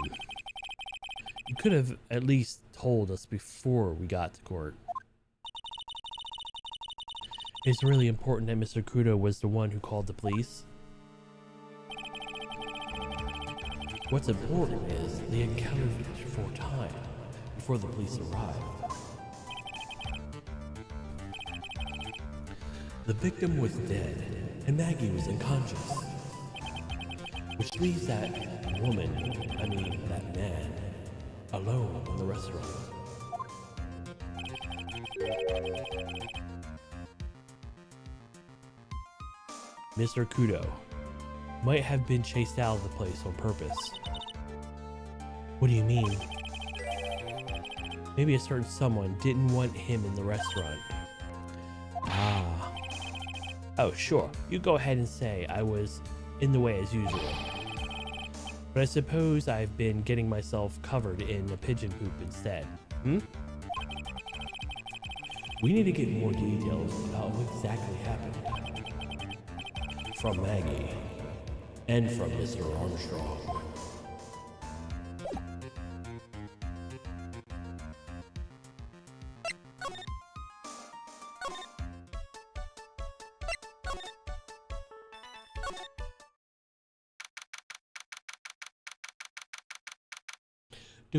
You could have at least told us before we got to court. It's really important that Mr. Kudo was the one who called the police. What's important is they accounted for time before the police arrived. The victim was dead, and Maggie was unconscious. Which leaves that man, alone in the restaurant. Mr. Kudo might have been chased out of the place on purpose. What do you mean? Maybe a certain someone didn't want him in the restaurant. Ah. Oh, sure. You go ahead and say I was in the way as usual. But I suppose I've been getting myself covered in a pigeon poop instead. We need to get more details about what exactly happened. From Maggie. And from Mr. Armstrong. Oh,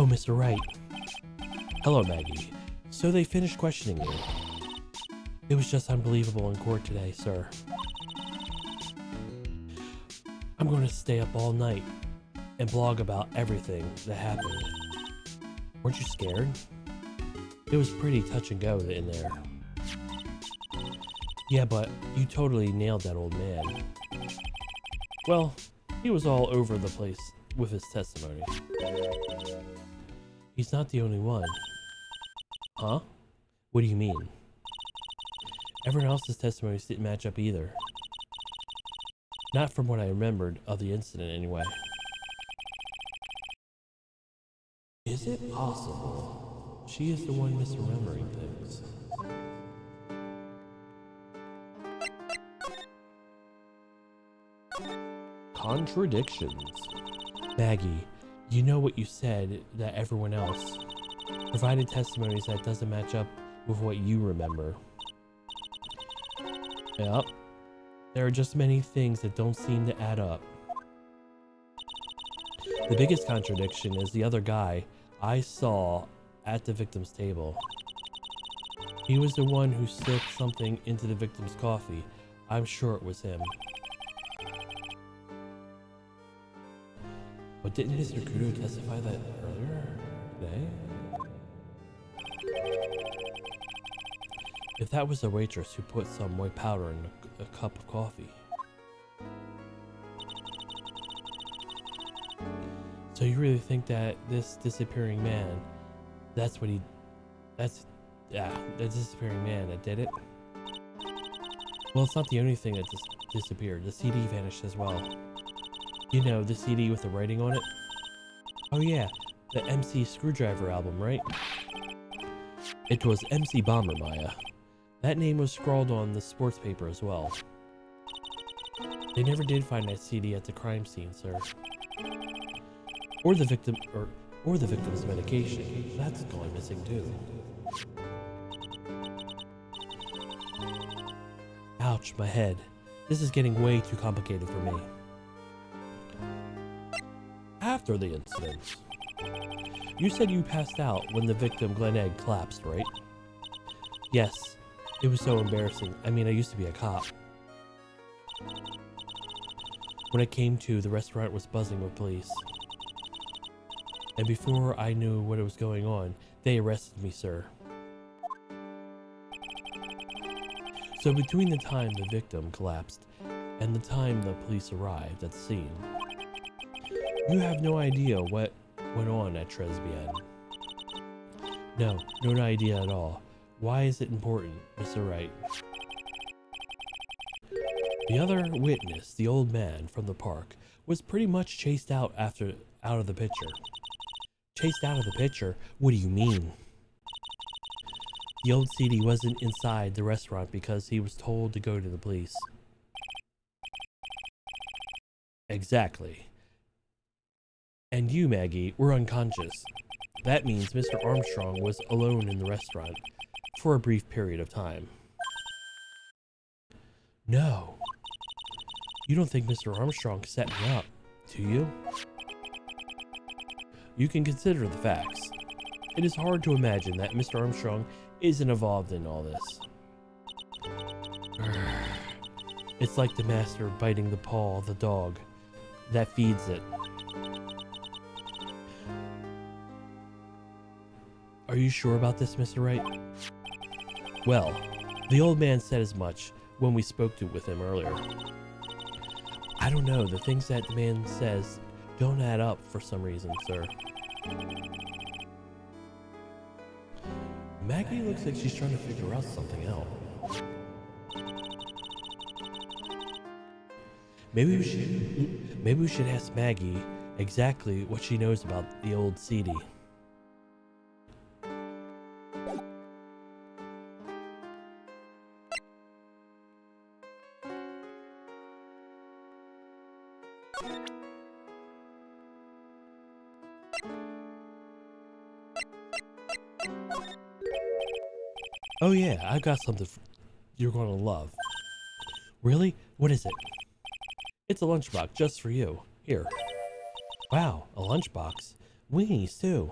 Mr. Wright. Hello, Maggie. So they finished questioning you. It was just unbelievable in court today, sir. I'm going to stay up all night and blog about everything that happened. Weren't you scared? It was pretty touch and go in there. Yeah, but you totally nailed that old man. Well, he was all over the place with his testimony. He's not the only one. Huh? What do you mean? Everyone else's testimonies didn't match up either. Not from what I remembered of the incident anyway. Is it possible she is the one misremembering things? Contradictions. Maggie, you know what you said, that everyone else provided testimonies that doesn't match up with what you remember. Yep. There are just many things that don't seem to add up. The biggest contradiction is the other guy I saw at the victim's table. He was the one who slipped something into the victim's coffee. I'm sure it was him. But didn't Mr. Kudo testify that earlier today? If that was the waitress who put some white powder in a cup of coffee. So you really think that this disappearing man, the disappearing man that did it? Well, it's not the only thing that disappeared. The CD vanished as well. You know, the CD with the writing on it? Oh yeah, the MC Screwdriver album, right? It was MC Bomber Maya. That name was scrawled on the sports paper as well. They never did find that CD at the crime scene, sir. Or the victim, or the victim's medication. That's gone missing too. Ouch, my head. This is getting way too complicated for me. After the incident, you said you passed out when the victim Glen Egg collapsed, right? Yes, it was so embarrassing. I mean, I used to be a cop. When I came to, the restaurant was buzzing with police. And before I knew what was going on, they arrested me, sir. So between the time the victim collapsed and the time the police arrived at the scene, you have no idea what went on at Tribulations. No idea at all. Why is it important, Mr. Wright? The other witness, the old man from the park, was pretty much chased out of the picture. Chased out of the picture? What do you mean? The old CD wasn't inside the restaurant because he was told to go to the police. Exactly. And you, Maggie, were unconscious. That means Mr. Armstrong was alone in the restaurant for a brief period of time. No. You don't think Mr. Armstrong set me up, do you? You can consider the facts. It is hard to imagine that Mr. Armstrong isn't involved in all this. It's like the master biting the paw of the dog that feeds it. Are you sure about this, Mr. Wright? Well, the old man said as much when we spoke with him earlier. I don't know, the things that the man says don't add up for some reason, sir. Maggie looks like she's trying to figure out something out. Maybe we should ask Maggie exactly what she knows about the old CD. Oh yeah, I've got something you're going to love. Really? What is it? It's a lunchbox just for you. Here. Wow, a lunchbox. Weenies, too.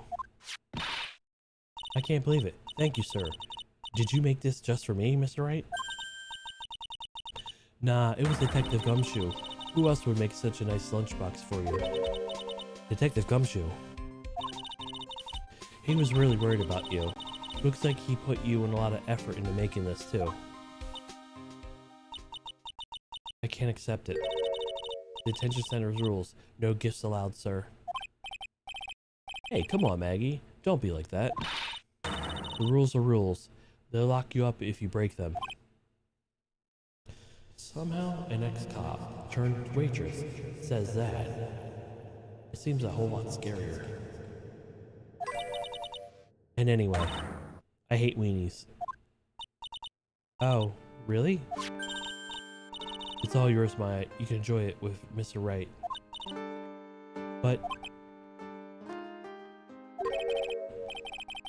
I can't believe it. Thank you, sir. Did you make this just for me, Mr. Wright? Nah, it was Detective Gumshoe. Who else would make such a nice lunchbox for you? Detective Gumshoe. He was really worried about you. Looks like he put you in a lot of effort into making this, too. I can't accept it. Detention center's rules. No gifts allowed, sir. Hey, come on, Maggie. Don't be like that. The rules are rules. They'll lock you up if you break them. Somehow an ex-cop turned waitress says that. It seems a whole lot scarier. And anyway, I hate weenies. Oh, really? It's all yours, Maya. You can enjoy it with Mr. Wright. But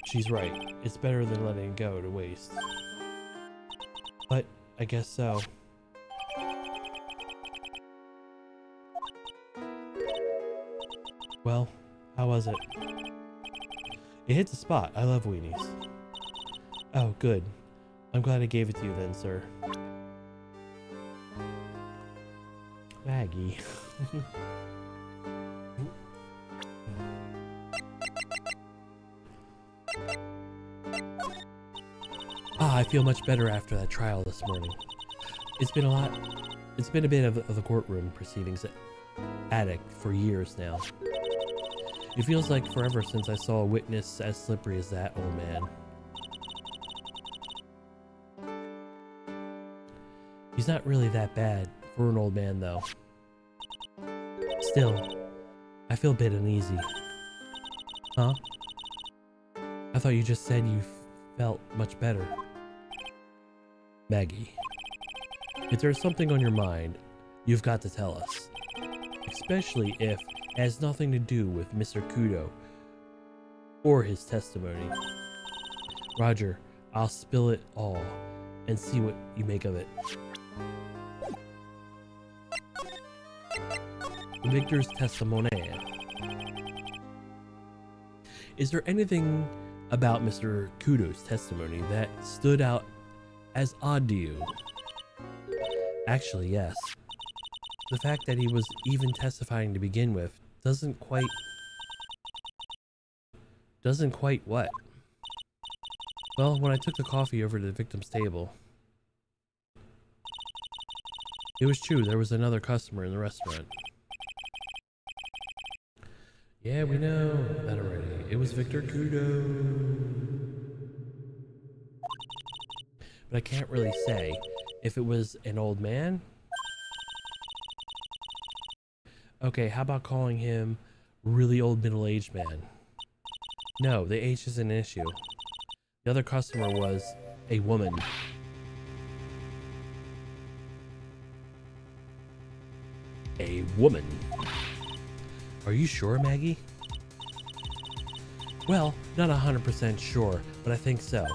she's right. It's better than letting it go to waste. But I guess so. Well, how was it? It hits the spot. I love weenies. Oh, good. I'm glad I gave it to you then, sir. Maggie. I feel much better after that trial this morning. It's been a bit of the courtroom proceedings attic for years now. It feels like forever since I saw a witness as slippery as that old man. He's not really that bad for an old man, though. Still, I feel a bit uneasy. Huh? I thought you just said you felt much better. Maggie, if there's something on your mind, you've got to tell us. Especially if it has nothing to do with Mr. Kudo or his testimony. Roger, I'll spill it all and see what you make of it. Victor's testimony. Is there anything about Mr. Kudo's testimony that stood out as odd to you? Actually, yes. The fact that he was even testifying to begin with doesn't quite what? Well, when I took the coffee over to the victim's table, it was true, there was another customer in the restaurant. Yeah, we know that already. It was Victor Kudo. But I can't really say if it was an old man. Okay, how about calling him really old middle-aged man? No, the age isn't an issue. The other customer was a woman. A woman. Are you sure, Maggie? Well, not 100% sure, but I think so.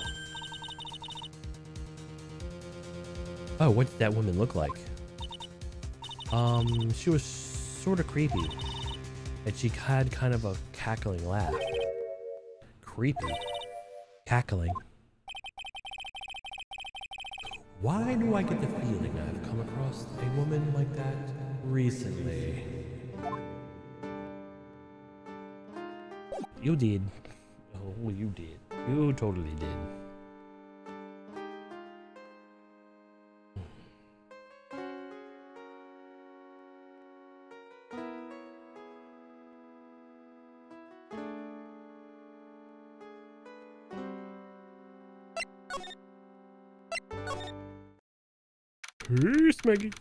Oh, what did that woman look like? She was sort of creepy. And she had kind of a cackling laugh. Creepy. Cackling. Why do I get the feeling I've come across a woman like that recently? You did. Oh, you did. You totally did. Peace, Maggie.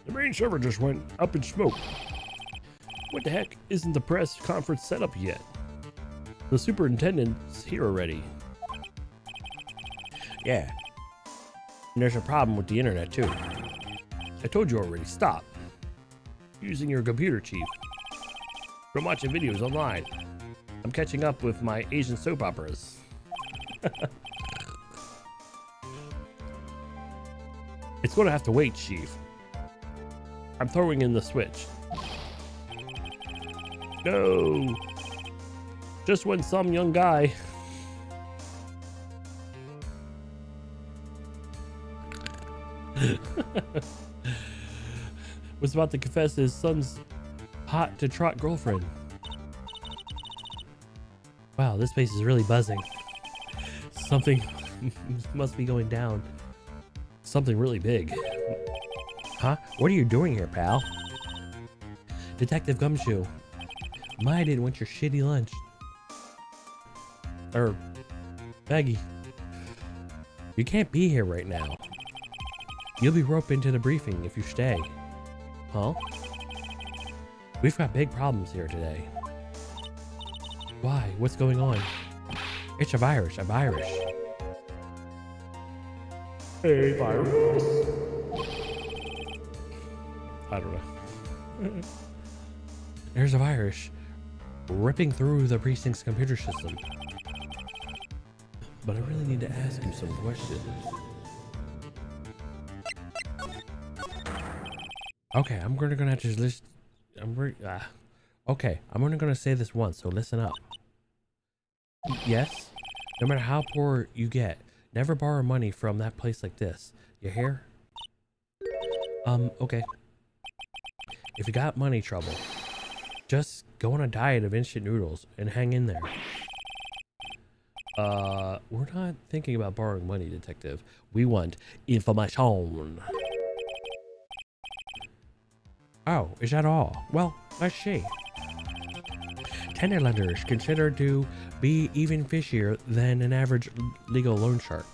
The main server just went up in smoke. What the heck isn't the press conference set up yet? The superintendent's here already. Yeah. And there's a problem with the internet too. I told you already, stop using your computer, Chief. I'm watching videos online. I'm catching up with my Asian soap operas. It's gonna have to wait, Chief. I'm throwing in the switch. No! Just when some young guy was about to confess his son's hot to trot girlfriend. Wow, this place is really buzzing. Something must be going down. Something really big. Huh? What are you doing here, pal? Detective Gumshoe. I didn't want your shitty lunch. Maggie. You can't be here right now. You'll be roped into the briefing if you stay. Huh? We've got big problems here today. Why? What's going on? It's a virus, a virus. A virus? I don't know. There's a virus ripping through the precinct's computer system. But I really need to ask you some questions. Okay, I'm gonna have to list. Okay, I'm only gonna say this once, so listen up. Yes, no matter how poor you get, never borrow money from that place like this. You hear? Okay. If you got money trouble, just go on a diet of instant noodles and hang in there. We're not thinking about borrowing money, Detective. We want information. Oh, is that all? Well, let's see. Tender lenders considered to be even fishier than an average legal loan shark.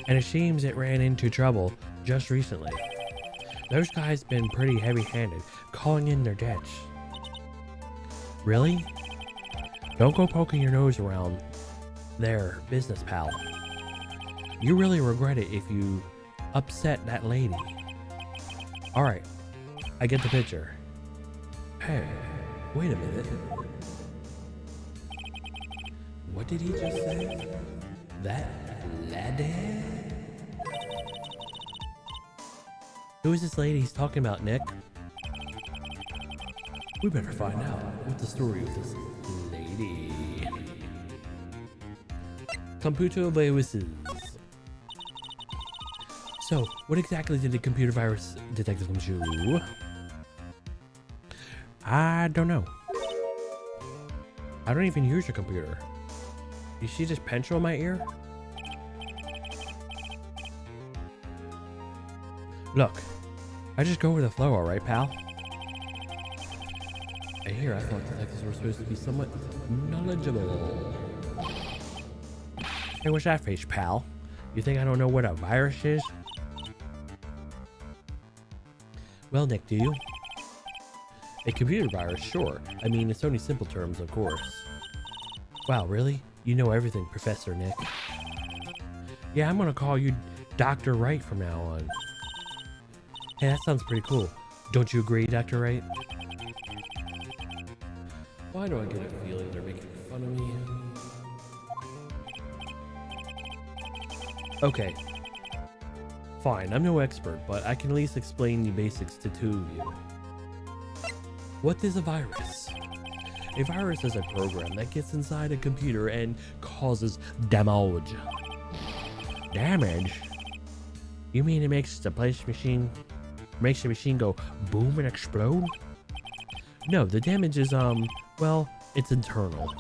And it seems it ran into trouble just recently. Those guys been pretty heavy-handed, calling in their debts. Really? Don't go poking your nose around their business, pal. You really regret it if you upset that lady. Alright, I get the picture. Hey, wait a minute. What did he just say? That lady? Who is this lady he's talking about, Nick? We better find out what the story of this lady. Computer viruses. So, what exactly did the computer virus detective do? I don't know. I don't even use your computer. You see this pencil in my ear? Look, I just go with the flow, alright, pal? I hear I thought detectives were supposed to be somewhat knowledgeable. Hey, what's that face, pal? You think I don't know what a virus is? Well, Nick, do you? A computer virus, sure. I mean, it's only simple terms, of course. Wow, really? You know everything, Professor Nick. Yeah, I'm gonna call you Dr. Wright from now on. Hey, that sounds pretty cool. Don't you agree, Dr. Wright? Why do I get a feeling they're making fun of me? Okay. Fine, I'm no expert, but I can at least explain the basics to two of you. What is a virus? A virus is a program that gets inside a computer and causes damage. Damage? You mean it makes the machine go boom and explode? No, the damage is, well, it's internal.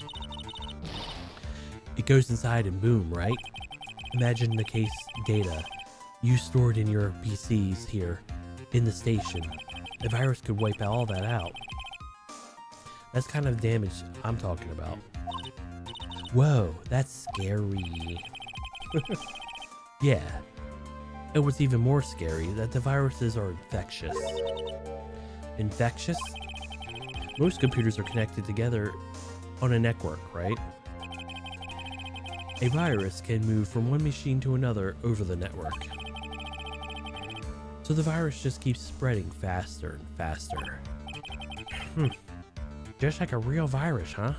It goes inside and boom, right? Imagine the case data you stored in your PCs here in the station. The virus could wipe all that out. That's kind of damage I'm talking about. Whoa, that's scary. Yeah. And what's even more scary, that the viruses are infectious. Infectious? Most computers are connected together on a network, right? A virus can move from one machine to another over the network. So the virus just keeps spreading faster and faster. Just like a real virus, huh?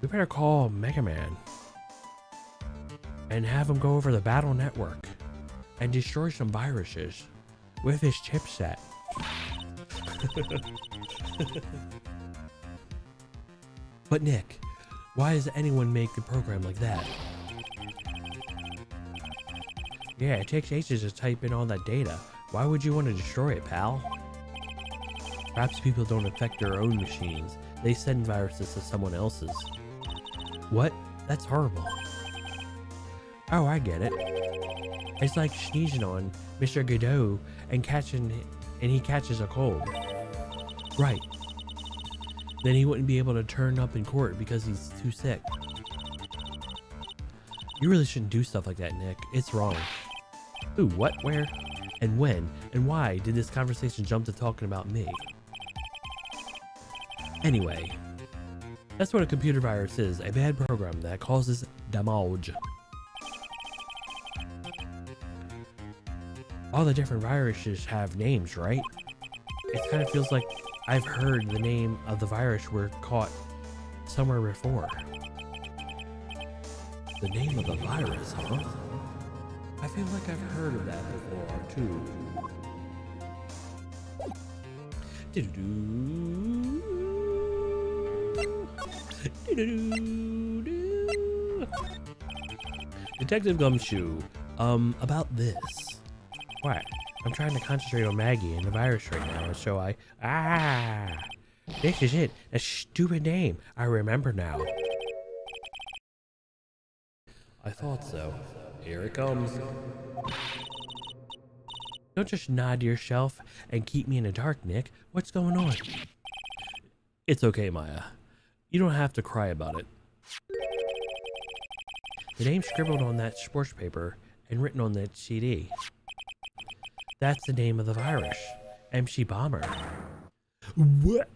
We better call Mega Man. and have him go over the battle network and destroy some viruses with his chipset. But Nick, why does anyone make a program like that? Yeah, it takes ages to type in all that data. Why would you want to destroy it, pal? Perhaps people don't infect their own machines. They send viruses to someone else's. What? That's horrible. Oh, I get it. It's like sneezing on Mr. Godot and he catches a cold. Right. Then he wouldn't be able to turn up in court because he's too sick. You really shouldn't do stuff like that, Nick. It's wrong. Who, what, where, and when, and why did this conversation jump to talking about me? Anyway, that's what a computer virus is, a bad program that causes damage. All the different viruses have names, right? It kind of feels like I've heard the name of the virus we're caught somewhere before. The name of the virus, huh? I feel like I've heard of that before, too. Detective Gumshoe, about this. What? I'm trying to concentrate on Maggie and the virus right now, so this is it. A stupid name. I remember now. I thought so. Here it comes. Don't just nod to yourself and keep me in the dark, Nick. What's going on? It's okay, Maya. You don't have to cry about it. The name scribbled on that sports paper and written on that CD. That's the name of the virus. MC Bomber. What?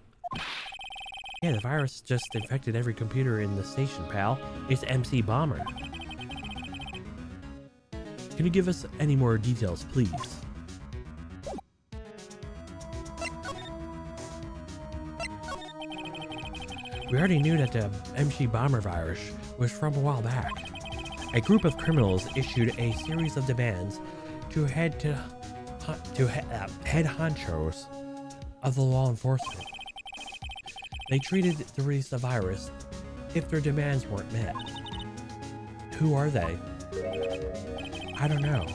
Yeah, the virus just infected every computer in the station, pal. It's MC Bomber. Can you give us any more details, please? We already knew that the MC Bomber virus was from a while back. A group of criminals issued a series of demands to head honchos of the law enforcement. They treated to release the virus if their demands weren't met. Who are they? I don't know.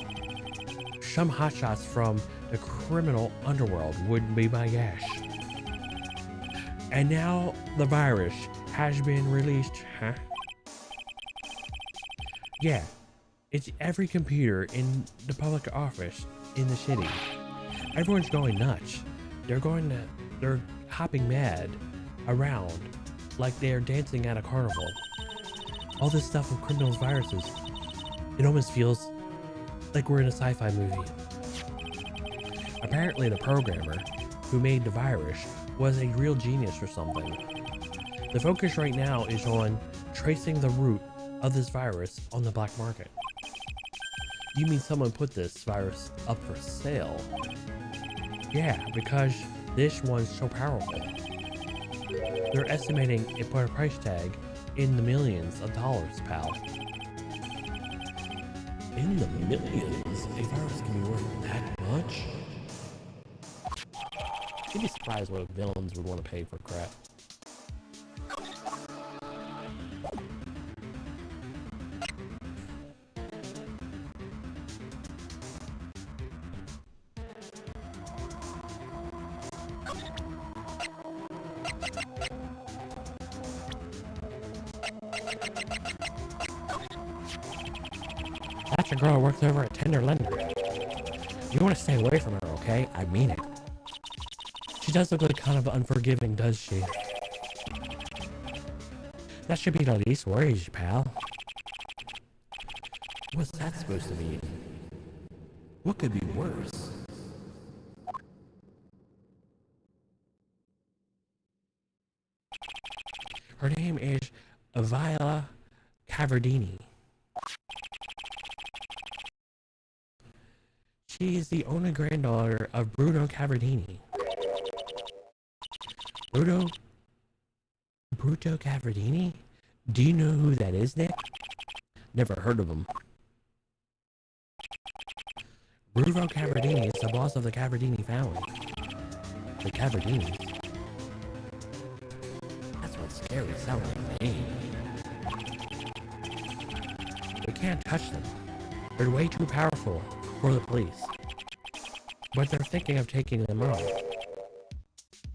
Some hotshots from the criminal underworld would be my guess. And now the virus has been released, huh? Yeah, it's every computer in the public office in the city. Everyone's going nuts. They're hopping mad around like they're dancing at a carnival. All this stuff with criminals, viruses, it almost feels like we're in a sci-fi movie. Apparently the programmer who made the virus was a real genius or something. The focus right now is on tracing the root of this virus on the black market. You mean someone put this virus up for sale? Yeah, because this one's so powerful. They're estimating it put a price tag in the millions of dollars, pal. In the millions? A virus can be worth that much? You'd be surprised what villains would want to pay for crap. That's a girl who works over at Tender Lender. You want to stay away from her, okay? I mean it. She does look like kind of unforgiving, does she? That should be the least worries, pal. What's that supposed to mean? What could be worse? Her name is Viola Cavardini. She is the only granddaughter of Bruno Cavardini. Bruto Cavardini? Do you know who that is, Nick? Never heard of him. Bruno Cavardini is the boss of the Cavardini family. The Cavardinis. That's what scary sounds like to me. We can't touch them. They're way too powerful for the police. But they're thinking of taking them on.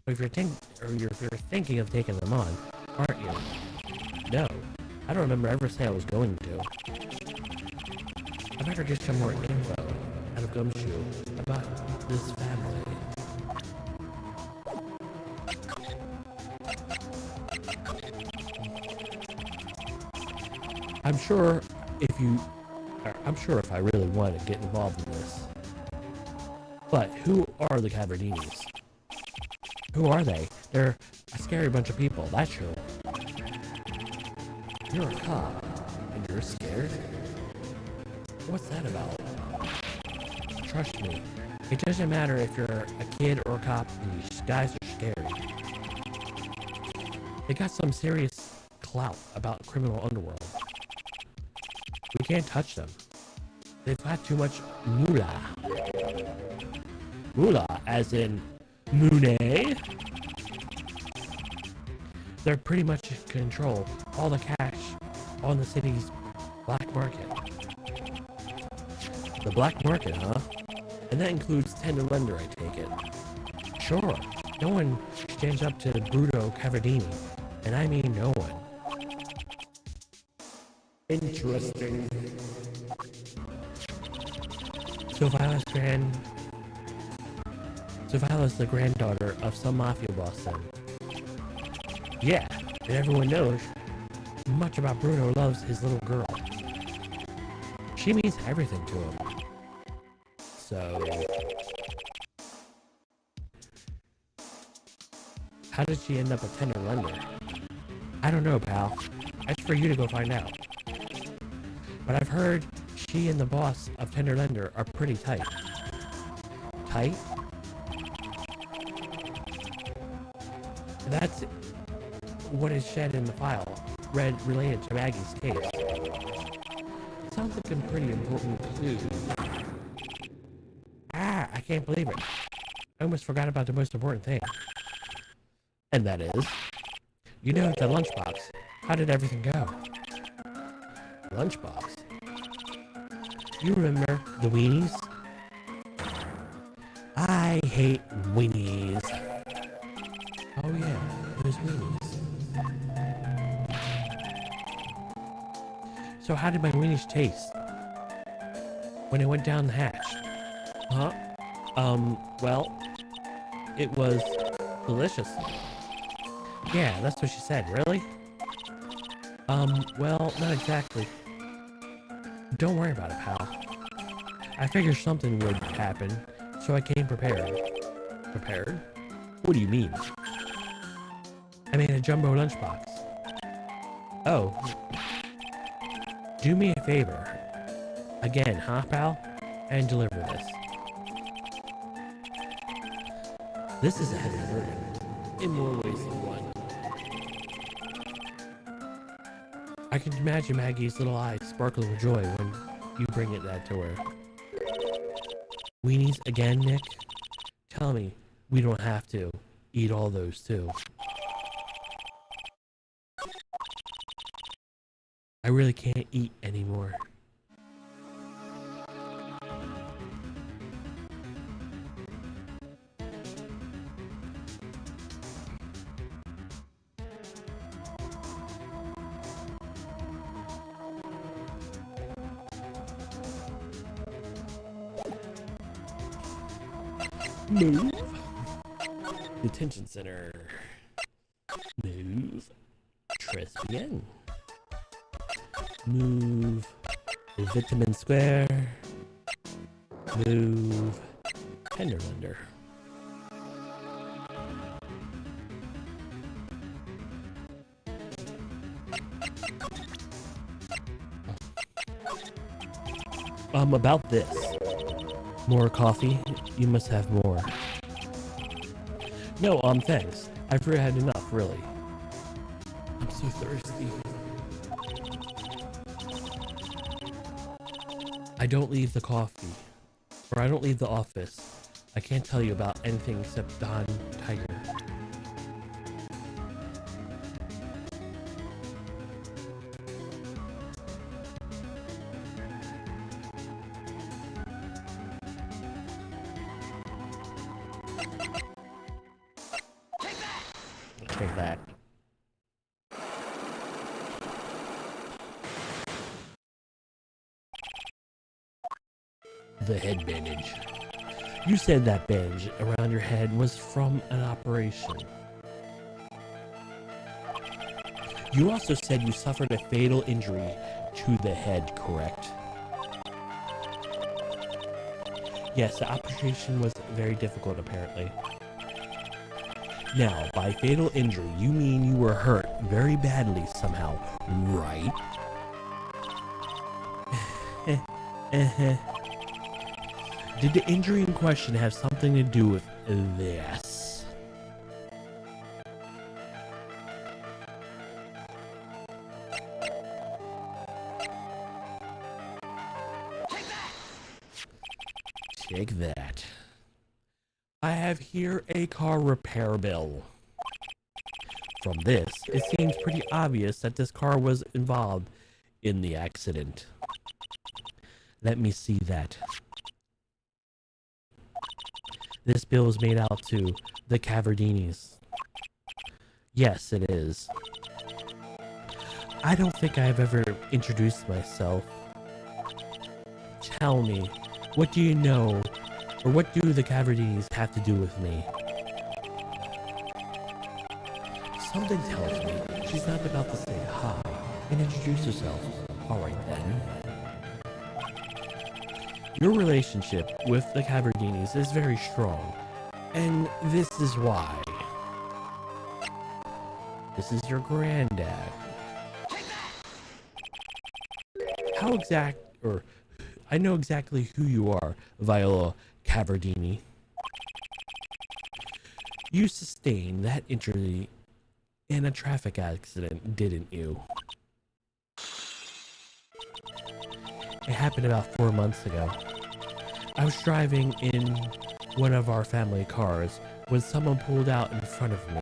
If you're thinking of taking them on, aren't you? No. I don't remember ever saying I was going to. I better get some more info out of Gumshoe about this family. I'm sure if I really want to get involved in this. But who are the Cavardinis? Who are they? They're a scary bunch of people, that's true. You're a cop, and you're scared? What's that about? Trust me, it doesn't matter if you're a kid or a cop, these guys are scary. They got some serious clout about criminal underworld. We can't touch them. They've got too much moolah. Moolah, as in Mooney. They're pretty much in control all the cash on the city's black market. The black market, huh? And that includes tender lender, I take it. Sure, no one stands up to Bruno Cavardini, and I mean no one. Interesting. Sophala's the granddaughter of some mafia boss then. Yeah, and everyone knows much about Bruno loves his little girl. She means everything to him. So... how did she end up a tender lender? I don't know, pal. That's for you to go find out. But I've heard she and the boss of Tender Lender are pretty tight. Tight? That's what is shed in the file, related to Maggie's case. Sounds like a pretty important clue. Ah, I can't believe it. I almost forgot about the most important thing. And that is, you know, the lunchbox. How did everything go? Lunchbox? You remember the weenies? I hate weenies. Oh yeah, those weenies. So how did my weenies taste? When it went down the hatch? Huh? Well, it was delicious. Yeah, that's what she said, really? Well, not exactly. Don't worry about it, pal. I figured something would happen, so I came prepared. Prepared? What do you mean? I made a jumbo lunchbox. Oh. Do me a favor. Again, huh, pal? And deliver this. This is a heavy burden. In more ways than one. I can imagine Maggie's little eyes sparkling with joy when you bring that to her. Weenies again, Nick? Tell me we don't have to eat all those too. I really can't eat anymore. Move. Detention center. Move. Press begin. Move. Vitamin square. Move. Tender lender. About this. More coffee? You must have more. No, thanks. I've had enough, really. I'm so thirsty. I don't leave the coffee or I don't leave the office. I can't tell you about anything except Don Tiger. Take that. The head bandage. You said that bandage around your head was from an operation. You also said you suffered a fatal injury to the head, correct? Yes, the operation was very difficult, apparently. Now, by fatal injury, you mean you were hurt very badly somehow, right? Did the injury in question have something to do with this? Take that. I have here a car repair bill. From this, it seems pretty obvious that this car was involved in the accident. Let me see that. This bill is made out to the Cavardinis. Yes, it is. I don't think I've ever introduced myself. Tell me, what do you know, or what do the Cavardinis have to do with me? Something tells me she's not about to say hi and introduce herself. Alright then. Your relationship with the Cavardinis is very strong, and this is why. This is your granddad. I know exactly who you are, Viola Cavardini. You sustained that injury in a traffic accident, didn't you? It happened about 4 months ago. I was driving in one of our family cars when someone pulled out in front of me.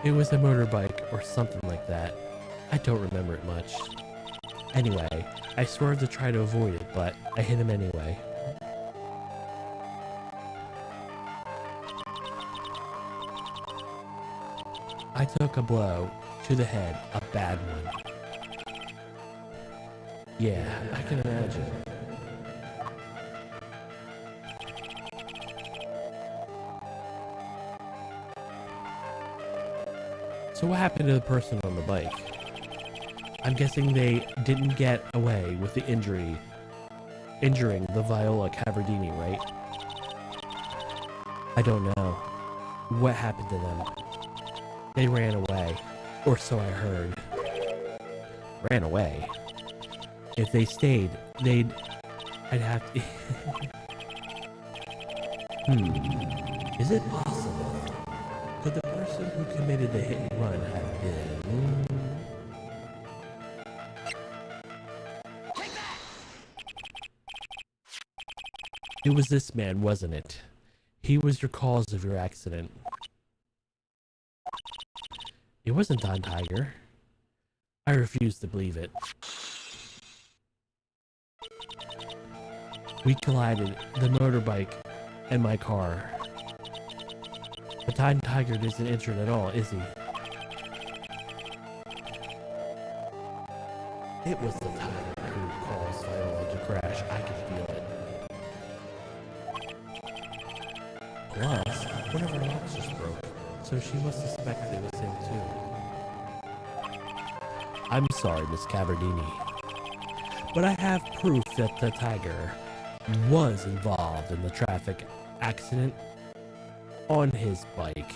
It was a motorbike or something like that. I don't remember it much. Anyway, I swerved to try to avoid it, but I hit him anyway. I took a blow to the head, a bad one. Yeah, I can imagine. So what happened to the person on the bike? I'm guessing they didn't get away with the injuring the Viola Cavardini, right? I don't know. What happened to them? They ran away, or so I heard. Ran away? If they stayed, I'd have to... Is it possible? Could the person who committed the hit and run have been... It was this man, wasn't it? He was your cause of your accident. It wasn't Don Tiger. I refuse to believe it. We collided, the motorbike and my car. But Don Tiger isn't injured at all, is he? It was the Tiger who caused Viola to crash. I could feel it. Plus, one of her locks just broke, so she must suspect it was him too. I'm sorry, Miss Cavardini, but I have proof that the Tiger was involved in the traffic accident on his bike.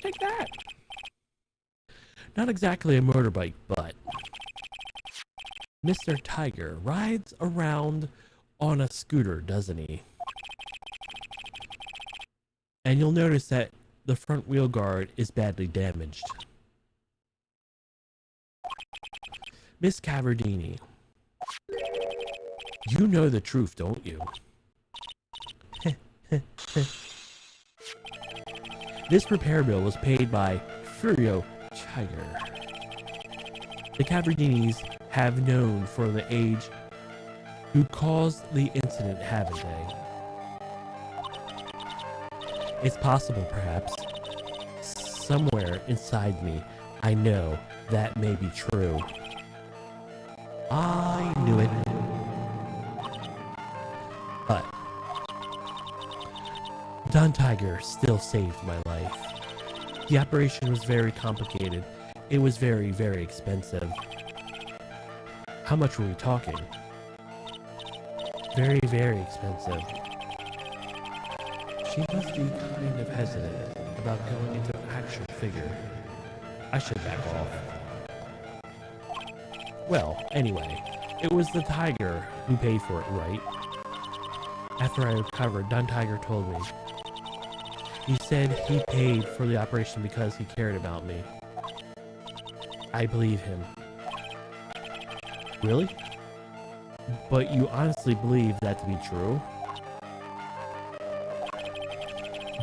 Take that! Not exactly a motorbike, but Mr. Tiger rides around on a scooter, doesn't he? And you'll notice that the front wheel guard is badly damaged. Miss Cavardini, you know the truth, don't you? This repair bill was paid by Furio Tiger. The Cavardinis have known for the age who caused the incident, haven't they? It's possible, perhaps. Somewhere inside me, I know that may be true. I knew it. But Don Tiger still saved my life. The operation was very complicated. It was very, very expensive. How much were we talking? Very, very expensive. She must be kind of hesitant about going into an actual figure. I should back off. Well, anyway, it was the Tiger who paid for it, right? After I recovered, Don Tiger told me. He said he paid for the operation because he cared about me. I believe him. Really? But you honestly believe that to be true?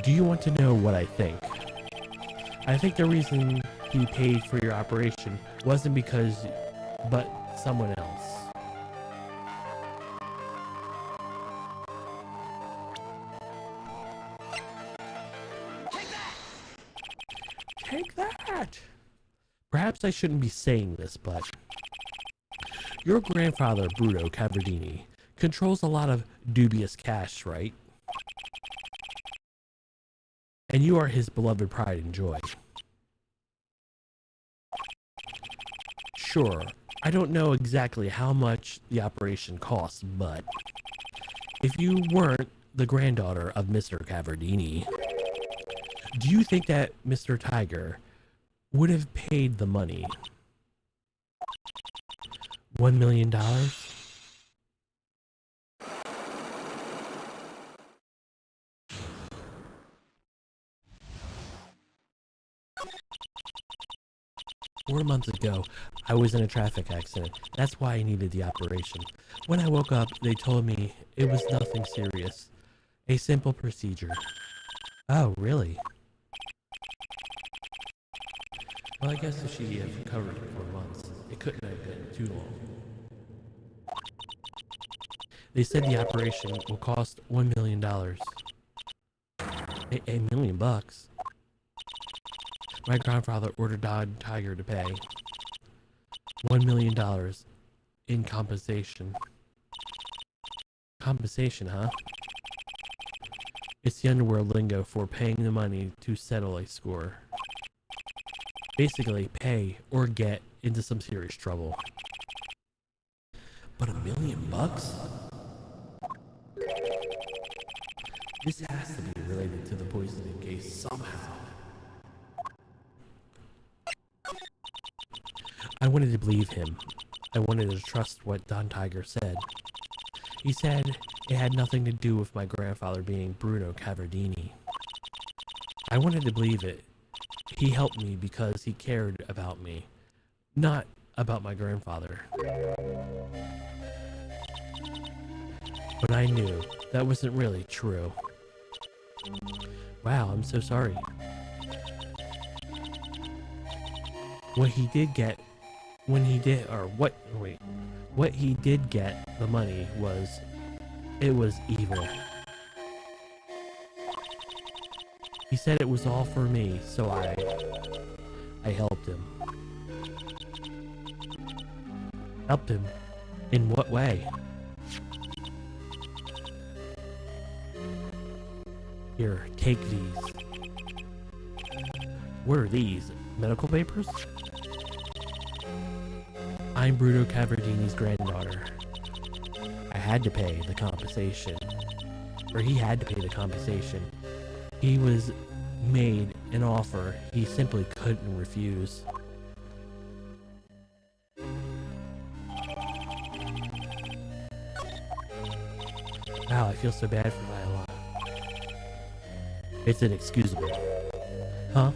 Do you want to know what I think? I think the reason he paid for your operation wasn't because, but someone else. Take that! Perhaps I shouldn't be saying this, but your grandfather, Bruno Cavardini, controls a lot of dubious cash, right? And you are his beloved pride and joy. Sure, I don't know exactly how much the operation costs, but if you weren't the granddaughter of Mr. Cavardini, do you think that Mr. Tiger would have paid the money? $1 million? 4 months ago, I was in a traffic accident. That's why I needed the operation. When I woke up, they told me it was nothing serious. A simple procedure. Oh, really? Well, I guess if she had recovered in 4 months, it couldn't have been too long. They said the operation will cost $1 million. A million bucks? My grandfather ordered Don Tiger to pay $1 million in compensation. Compensation, huh? It's the underworld lingo for paying the money to settle a score. Basically, pay or get into some serious trouble. But $1 million bucks? This has to be related to the poisoning case somehow. I wanted to believe him. I wanted to trust what Don Tiger said. He said it had nothing to do with my grandfather being Bruno Cavardini. I wanted to believe it. He helped me because he cared about me, not about my grandfather. But I knew that wasn't really true. Wow, I'm so sorry. What he did get the money was, it was evil. He said it was all for me, so I helped him. Helped him? In what way? Here, take these. What are these? Medical papers? I'm Bruno Cavardini's granddaughter. I had to pay the compensation. Or he had to pay the compensation. He was made an offer he simply couldn't refuse. Wow, I feel so bad for Viola. It's inexcusable. Huh?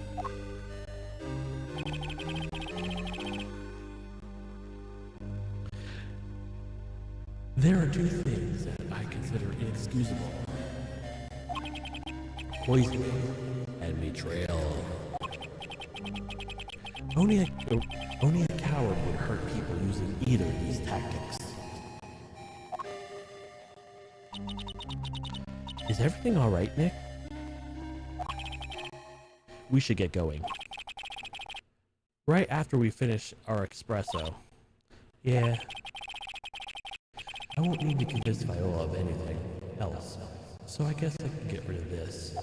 There are two things that I consider inexcusable. Poisoning and betrayal. Only a coward would hurt people using either of these tactics. Is everything alright, Nick? We should get going. Right after we finish our espresso. Yeah. I won't need to convince Viola of anything else, so I guess I can get rid of this.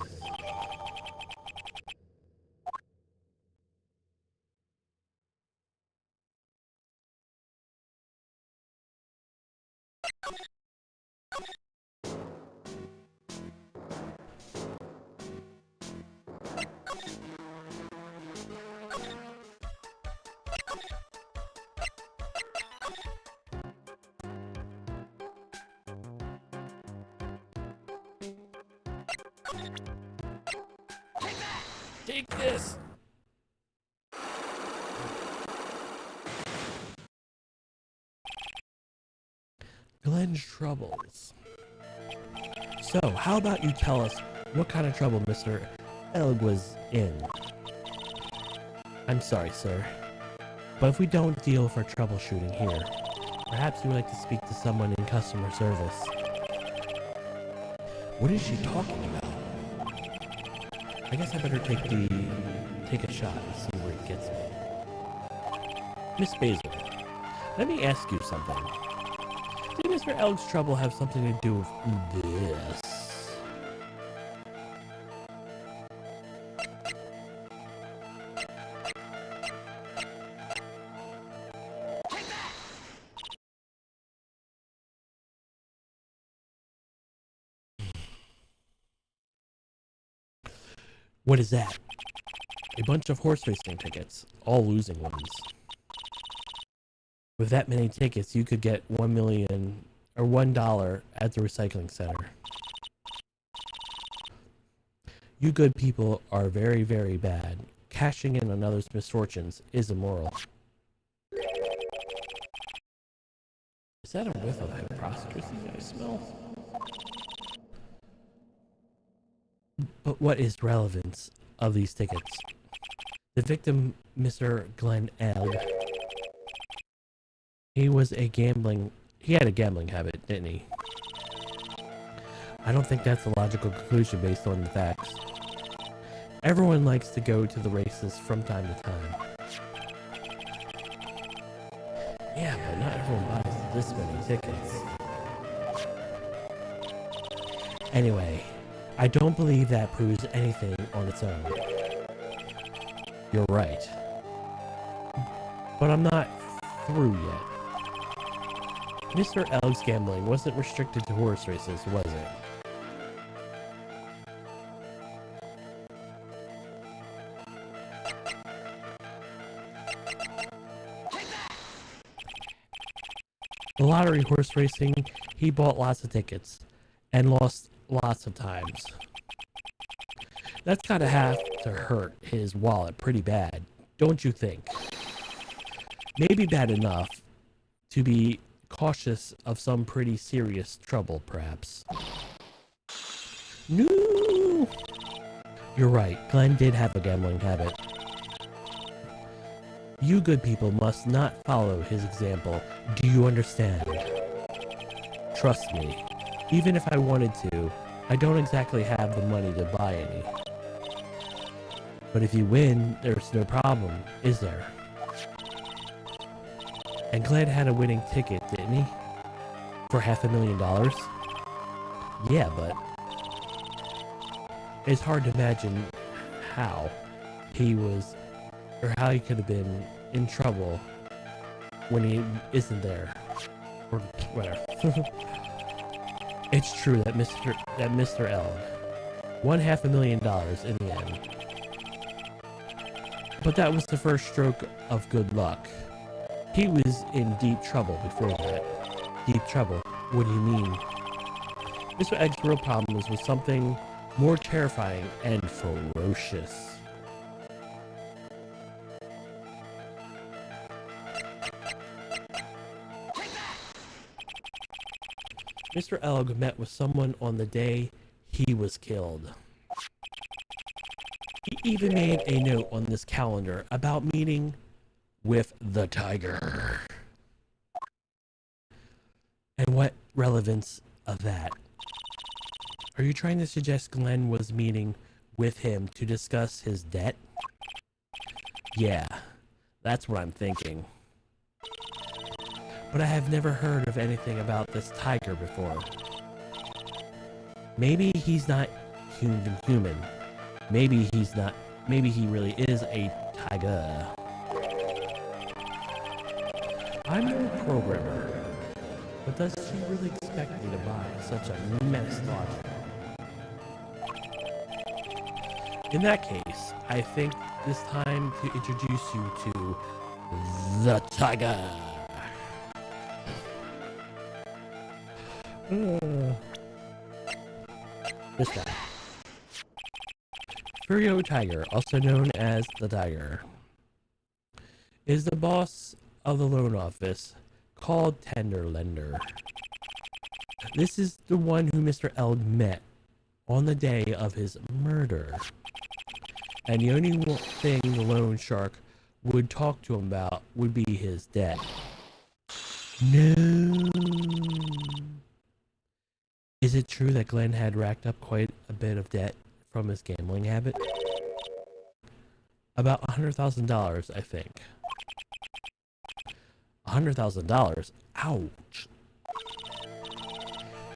Take this! Glenn's troubles. So, how about you tell us what kind of trouble Mr. Elg was in? I'm sorry, sir, but if we don't deal for troubleshooting here, perhaps you would like to speak to someone in customer service. What is she talking about? I guess I better take a shot and see where it gets me. Miss Basil, let me ask you something. Did Mr. Elg's trouble have something to do with this? What is that? A bunch of horse racing tickets, all losing ones. With that many tickets, you could get 1 million or $1 at the recycling center. You good people are very, very bad. Cashing in on others' misfortunes is immoral. Is that a whiff of hypocrisy I smell? But what is relevance of these tickets? The victim, Mr. Glenn Elg, he had a gambling habit, didn't he? I don't think that's a logical conclusion based on the facts. Everyone likes to go to the races from time to time. Yeah, but not everyone buys this many tickets. Anyway, I don't believe that proves anything on its own. You're right. But I'm not through yet. Mr. Elg's gambling wasn't restricted to horse races, was it? The lottery horse racing, he bought lots of tickets and lost lots of times. That's gotta have to hurt his wallet pretty bad, don't you think? Maybe bad enough to be cautious of some pretty serious trouble, perhaps. No! You're right, Glenn did have a gambling habit. You good people must not follow his example. Do you understand? Trust me, even if I wanted to, I don't exactly have the money to buy any. But if you win, there's no problem, is there? And Glenn had a winning ticket, didn't he? For $500,000? Yeah, but it's hard to imagine how he could have been in trouble when he isn't there. Or whatever. It's true that Mr. Elg won $500,000 in the end. But that was the first stroke of good luck. He was in deep trouble before that. Deep trouble? What do you mean? Mr. Egg's real problem was something more terrifying and ferocious. Mr. Egg met with someone on the day he was killed. He even made a note on this calendar about meeting with the tiger. And what relevance of that? Are you trying to suggest Glenn was meeting with him to discuss his debt? Yeah, that's what I'm thinking. But I have never heard of anything about this tiger before. Maybe he's not human. Maybe he really is a tiger. I'm no programmer, but does she really expect me to buy such a mess logic? In that case, I think it's time to introduce you to the tiger. This guy. Furio Tiger, also known as the Tiger, is the boss of the loan office called Tender Lender. This is the one who Mr. Elg met on the day of his murder. And the only thing the loan shark would talk to him about would be his debt. No. Is it true that Glenn had racked up quite a bit of debt from his gambling habit? About $100,000, I think. $100,000? Ouch.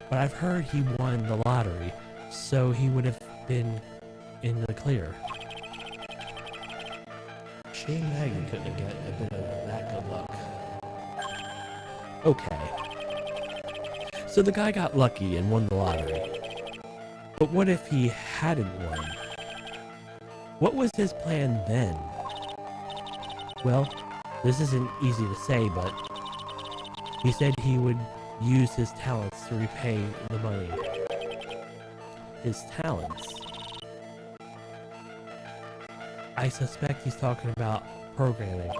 But I've heard he won the lottery, so he would have been in the clear. Shame Maggie couldn't get a bit of that good luck. Okay. So the guy got lucky and won the lottery. But what if he hadn't won? What was his plan then? Well, this isn't easy to say, but he said he would use his talents to repay the money. His talents? I suspect he's talking about programming.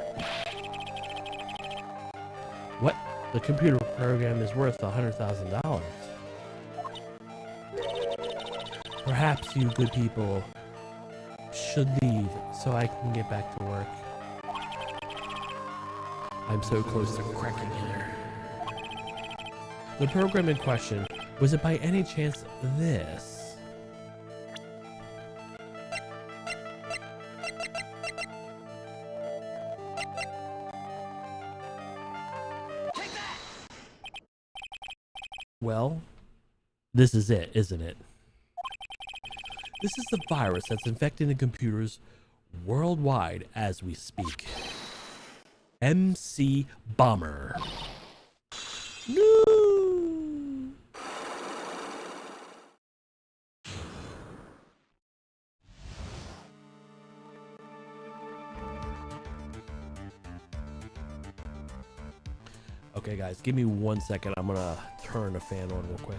What? The computer program is worth $100,000. Perhaps you good people should leave so I can get back to work. I'm so close to cracking here. The program in question, was it by any chance this? Well, this is it, isn't it? This is the virus that's infecting the computers worldwide as we speak. MC Bomber. No! Okay guys, give me 1 second. I'm gonna turn the fan on real quick.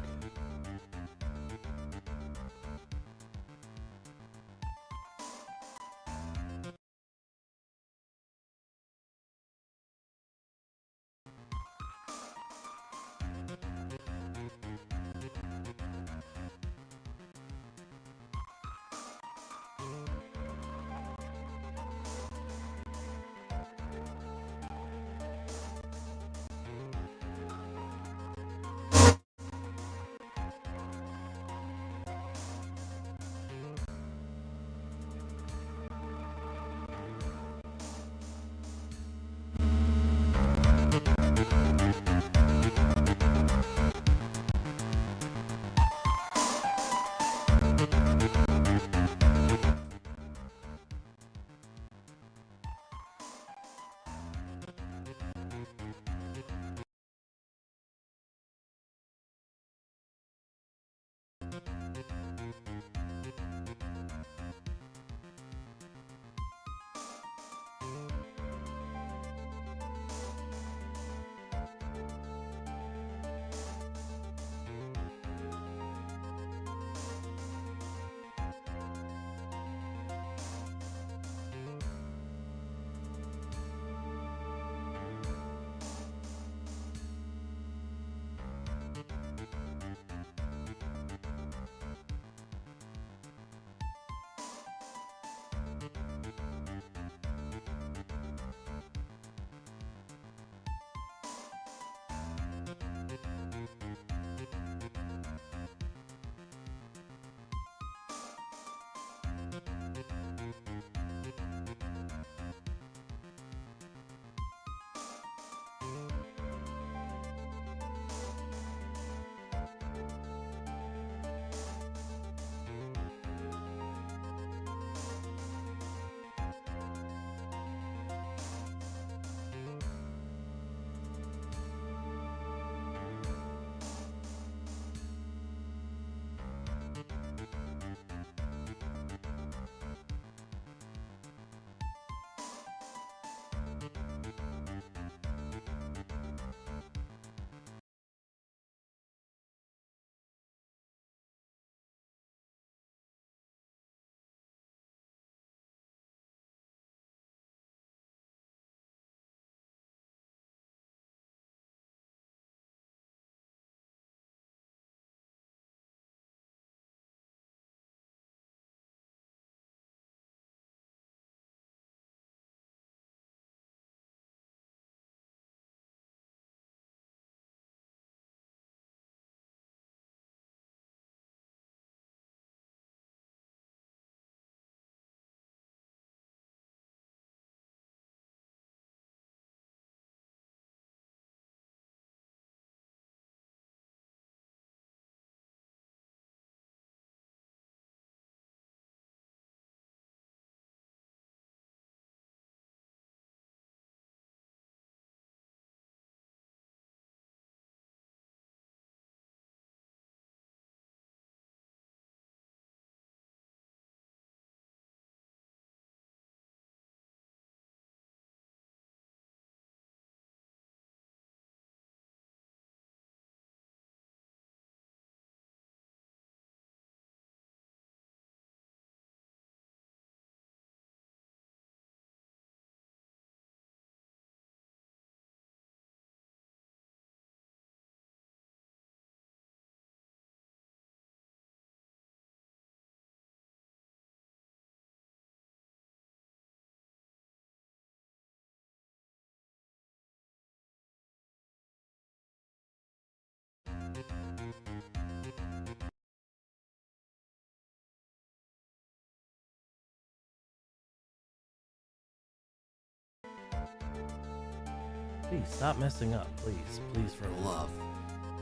Please stop messing up. Please, please, for the love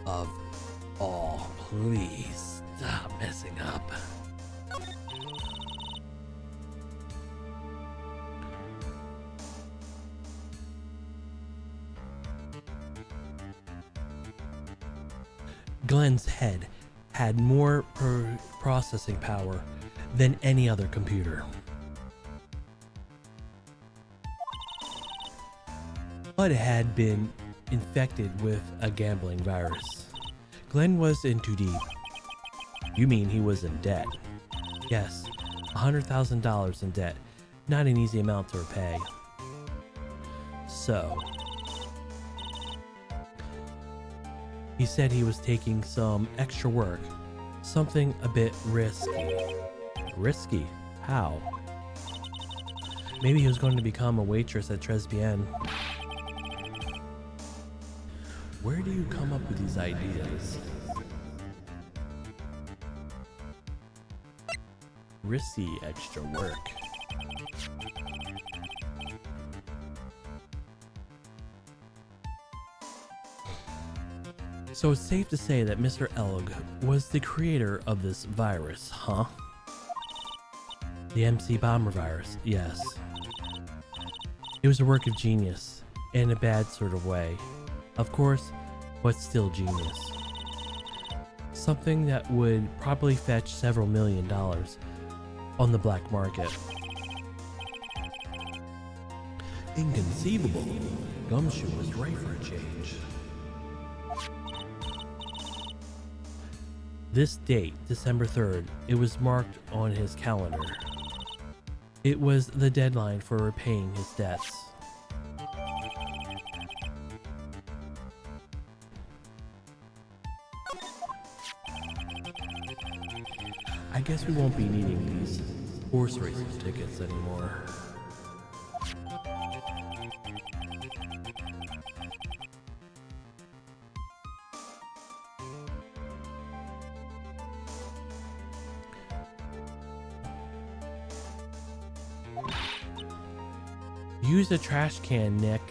of all, please stop messing up. Glenn's head had more processing power than any other computer. But had been infected with a gambling virus. Glenn was in too deep. You mean he was in debt? Yes, $100,000 in debt. Not an easy amount to repay. So, he said he was taking some extra work, something a bit risky. Risky? How? Maybe he was going to become a waitress at Tribulations. Where do you come up with these ideas? Risky extra work. So it's safe to say that Mr. Elg was the creator of this virus, huh? The MC Bomber virus, yes. It was a work of genius, in a bad sort of way. Of course, but still genius. Something that would probably fetch several $1 million on the black market. Inconceivable. Gumshoe was right for a change. This date, December 3rd, it was marked on his calendar. It was the deadline for repaying his debts. I guess we won't be needing these horse racing tickets anymore. Use a trash can, Nick.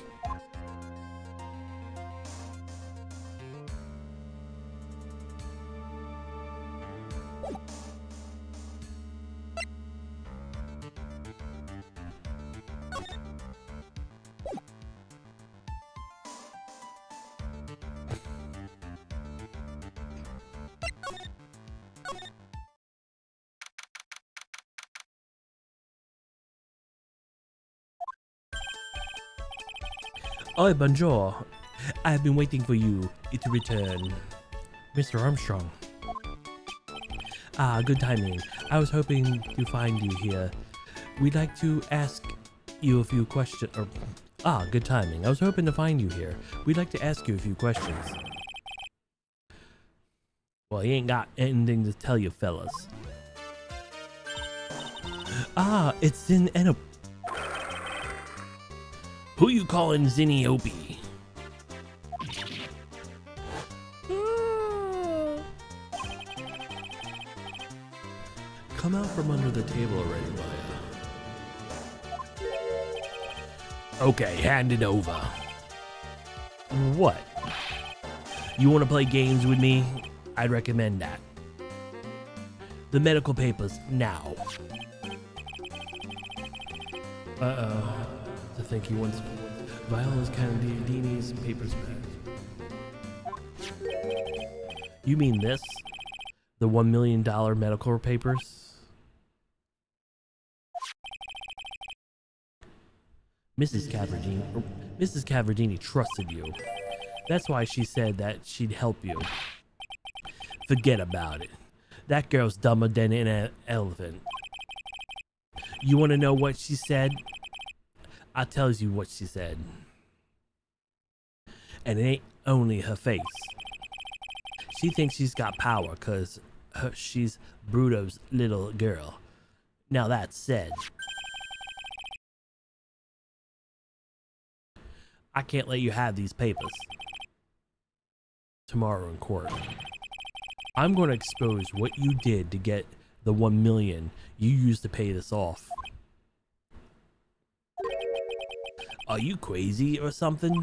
Oh, bonjour. I've been waiting for you to return. Mr. Armstrong. Ah, good timing. I was hoping to find you here. We'd like to ask you a few questions. Good timing. I was hoping to find you here. We'd like to ask you a few questions. Well, he ain't got anything to tell you, fellas. It's in Who you calling Ziniope? Come out from under the table already, Maya. Okay, hand it over. What? You want to play games with me? I'd recommend that. The medical papers now. To think he wants Viola's Candidini's papers back. You mean this? The $1 million medical papers? Mrs. Cavardini trusted you. That's why she said that she'd help you. Forget about it. That girl's dumber than an elephant. You want to know what she said? I'll tell you what she said. And it ain't only her face. She thinks she's got power because she's Bruto's little girl. Now that said, I can't let you have these papers. Tomorrow in court. I'm going to expose what you did to get the $1 million you used to pay this off. Are you crazy or something?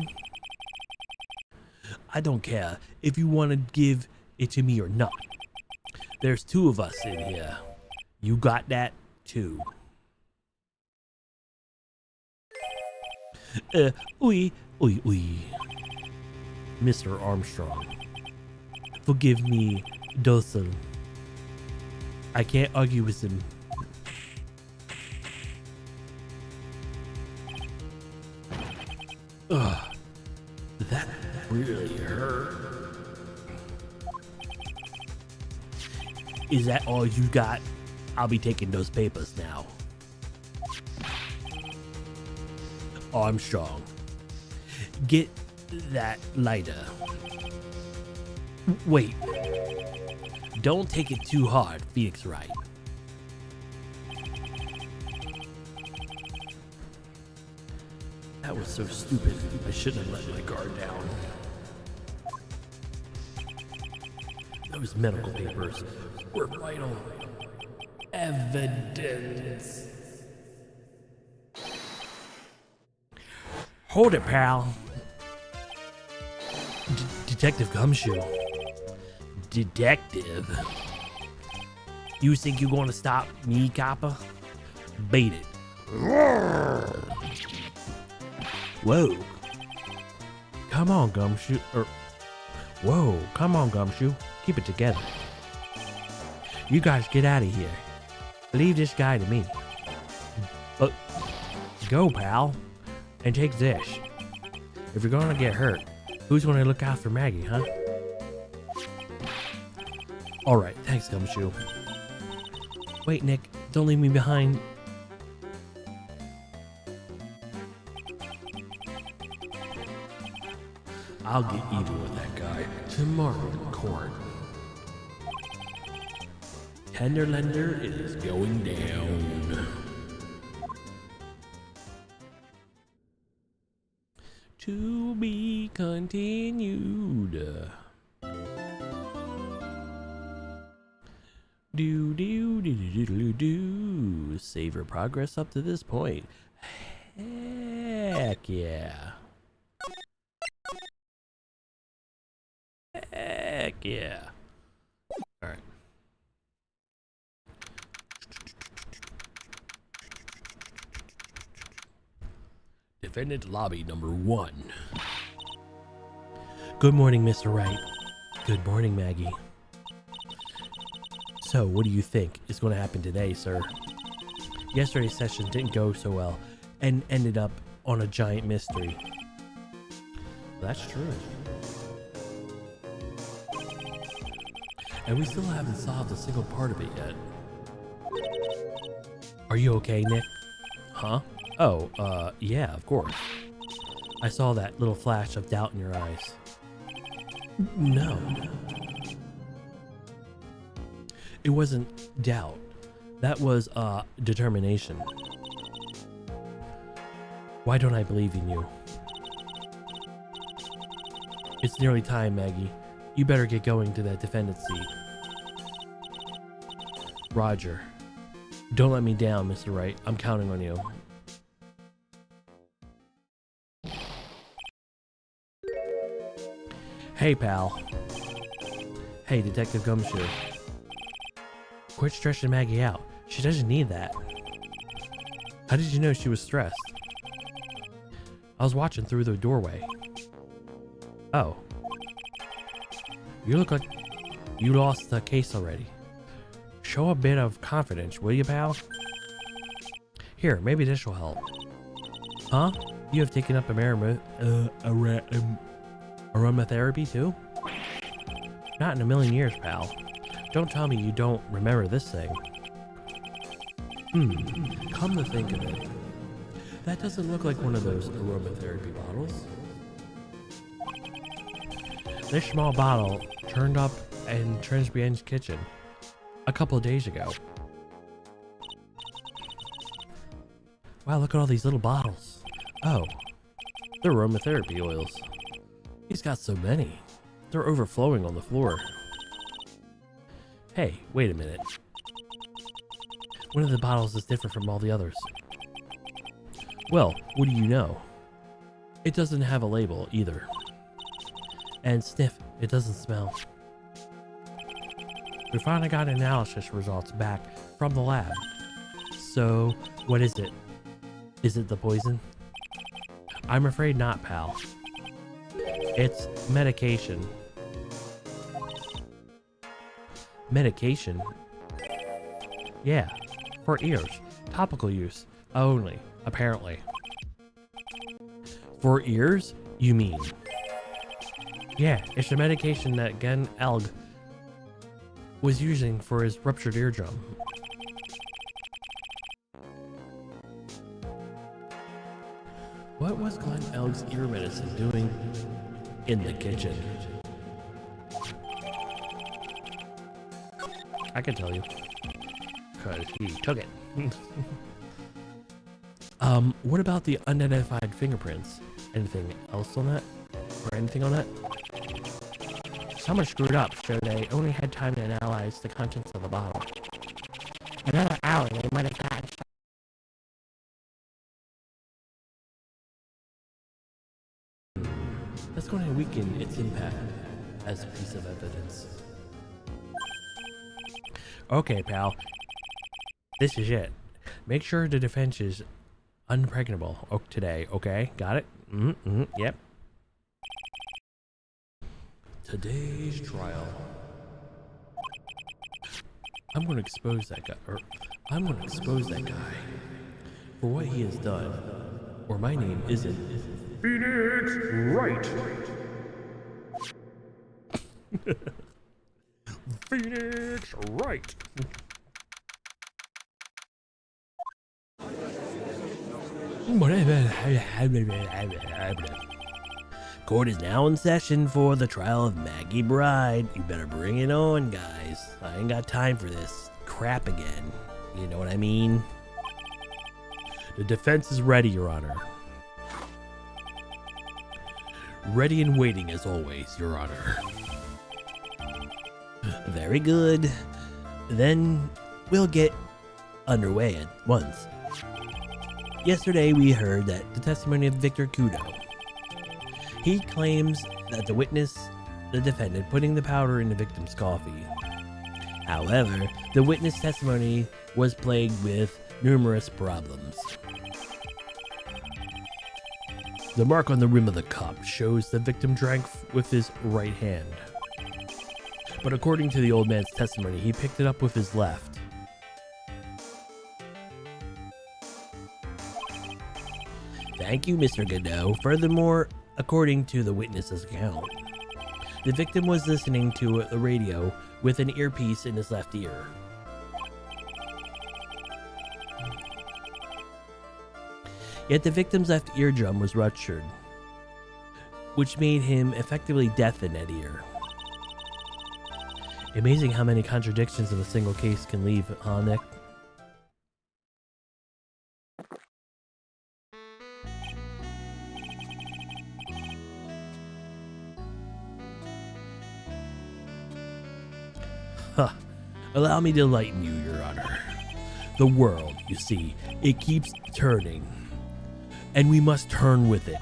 I don't care if you want to give it to me or not. There's two of us in here. You got that too. Oi. Mr. Armstrong. Forgive me, Dawson. I can't argue with him. Ugh. That really hurt. Is that all you got? I'll be taking those papers now. Armstrong, get that lighter. Wait. Don't take it too hard, Felix Wright. That was so stupid. I shouldn't have let my guard down. Those medical papers were vital evidence. Hold it, pal. Detective Gumshoe. Detective? You think you're gonna stop me, copper? Beat it. Whoa. Come on, Gumshoe. Whoa, come on, Gumshoe. Keep it together. You guys get out of here. Leave this guy to me. But go, pal, and take this. If you're gonna get hurt, who's gonna look out for Maggie, huh? Alright, thanks, Gumshoe. Wait, Nick, don't leave me behind. I'll get even with that guy tomorrow in court. Tenderlender is going down. To be continued. Do. Savor progress up to this point. Heck yeah. Heck yeah. Alright. Defendant lobby number 1. Good morning, Mr. Wright. Good morning, Maggie. So, what do you think is going to happen today, sir? Yesterday's session didn't go so well and ended up on a giant mystery. That's true. And we still haven't solved a single part of it yet. Are you okay, Nick? Huh? Oh, yeah, of course. I saw that little flash of doubt in your eyes. No. It wasn't doubt. That was, determination. Why don't I believe in you? It's nearly time, Maggie. You better get going to that defendant's seat. Roger. Don't let me down, Mr. Wright. I'm counting on you. Hey, pal. Hey, Detective Gumshoe. Quit stressing Maggie out. She doesn't need that. How did you know she was stressed? I was watching through the doorway. Oh. You look like you lost the case already. Show a bit of confidence, will you, pal? Here, maybe this will help. Huh? You have taken up aromatherapy too? Not in a million years, pal. Don't tell me you don't remember this thing. Come to think of it, that doesn't look like one of those aromatherapy bottles. This small bottle turned up in Tribulations' kitchen a couple of days ago. Wow, look at all these little bottles. Oh, they're aromatherapy oils. He's got so many. They're overflowing on the floor. Hey, wait a minute. One of the bottles is different from all the others. Well, what do you know? It doesn't have a label either. and sniff. It doesn't smell. We finally got analysis results back from the lab. So, what is it? Is it the poison? I'm afraid not, pal. It's medication. Medication? Yeah, for ears. Topical use only, apparently. For ears, you mean? Yeah, it's the medication that Gen Elg was using for his ruptured eardrum. What was Glenn Elg's ear medicine doing in the kitchen? I can tell you, because he took it. What about the unidentified fingerprints? Anything else on that? Or anything on that? Someone screwed up, so they only had time to analyze the contents of the bottle. Another hour, they might have gotten. That's going to weaken its impact as a piece of evidence. Okay, pal. This is it. Make sure the defense is unpregnable today, okay? Got it? Yep. Today's trial. I'm going to expose that guy, for what he has done, or my name isn't Phoenix Wright. Phoenix Wright. Court is now in session for the trial of Maggie Bride. You better bring it on, guys. I ain't got time for this crap again. You know what I mean? The defense is ready, Your Honor. Ready and waiting as always, Your Honor. Very good. Then we'll get underway at once. Yesterday we heard that the testimony of Victor Kudo. He claims that the witness, the defendant, putting the powder in the victim's coffee. However, the witness testimony was plagued with numerous problems. The mark on the rim of the cup shows the victim drank with his right hand. But according to the old man's testimony, he picked it up with his left. Thank you, Mr. Godot. Furthermore, according to the witness's account, the victim was listening to the radio with an earpiece in his left ear. Yet the victim's left eardrum was ruptured, which made him effectively deaf in that ear. Amazing how many contradictions in a single case can leave, huh, Nick? Huh. Allow me to enlighten you, Your Honor. The world, you see, it keeps turning, and we must turn with it.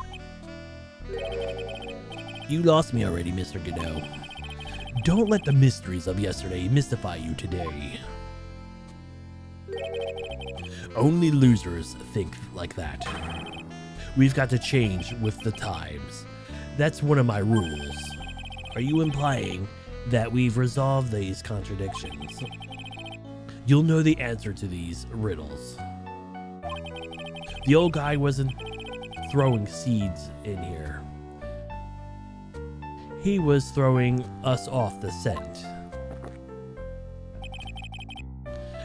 You lost me already, Mr. Godot. Don't let the mysteries of yesterday mystify you today. Only losers think like that. We've got to change with the times. That's one of my rules. Are you implying that we've resolved these contradictions? You'll know the answer to these riddles. The old guy wasn't throwing seeds in here. He was throwing us off the scent.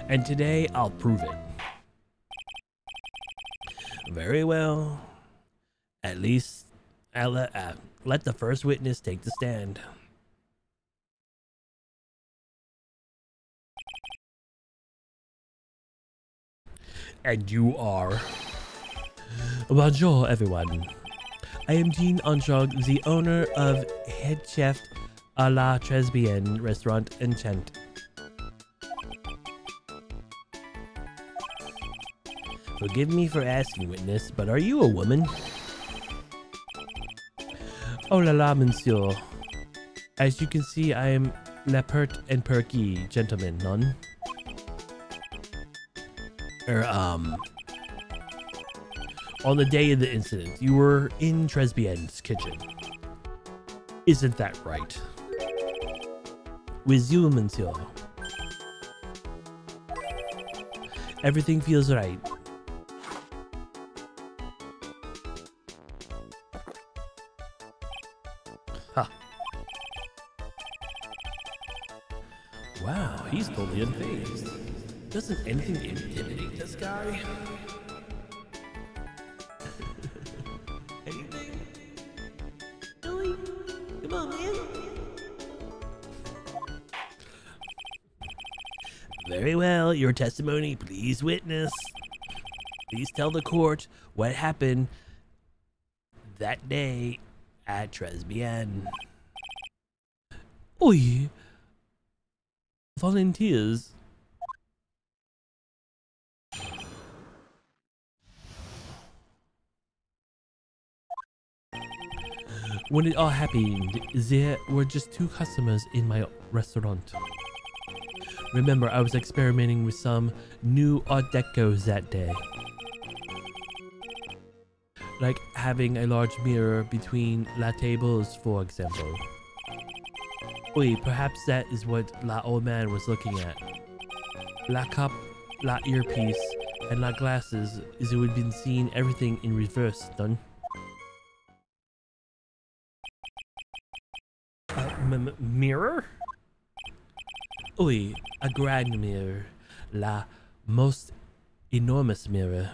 And today I'll prove it. Very well. At least I'll let the first witness take the stand. And you are? Bonjour, everyone. I am Jean Anchog, the owner of Head Chef à la Tribulations Restaurant Enchant. Forgive me for asking, witness, but are you a woman? Oh la la, monsieur. As you can see, I am la pert and perky gentleman, none. On the day of the incident, you were in Tribulations' kitchen. Isn't that right? With you, monsieur. Everything feels right. Huh. Wow, he's totally unfazed. Doesn't anything intimidate this guy? Anything? Really? Come on, man. Very well, your testimony, please witness. Please tell the court what happened that day at Tribulations. Oi! Volunteers. When it all happened, there were just 2 customers in my restaurant. Remember, I was experimenting with some new Art Decos that day. Like having a large mirror between la tables, for example. Oi, perhaps that is what la old man was looking at. La cup, la earpiece, and la glasses is it would been seeing everything in reverse, done. Mirror? Oi, a grand mirror. La most enormous mirror.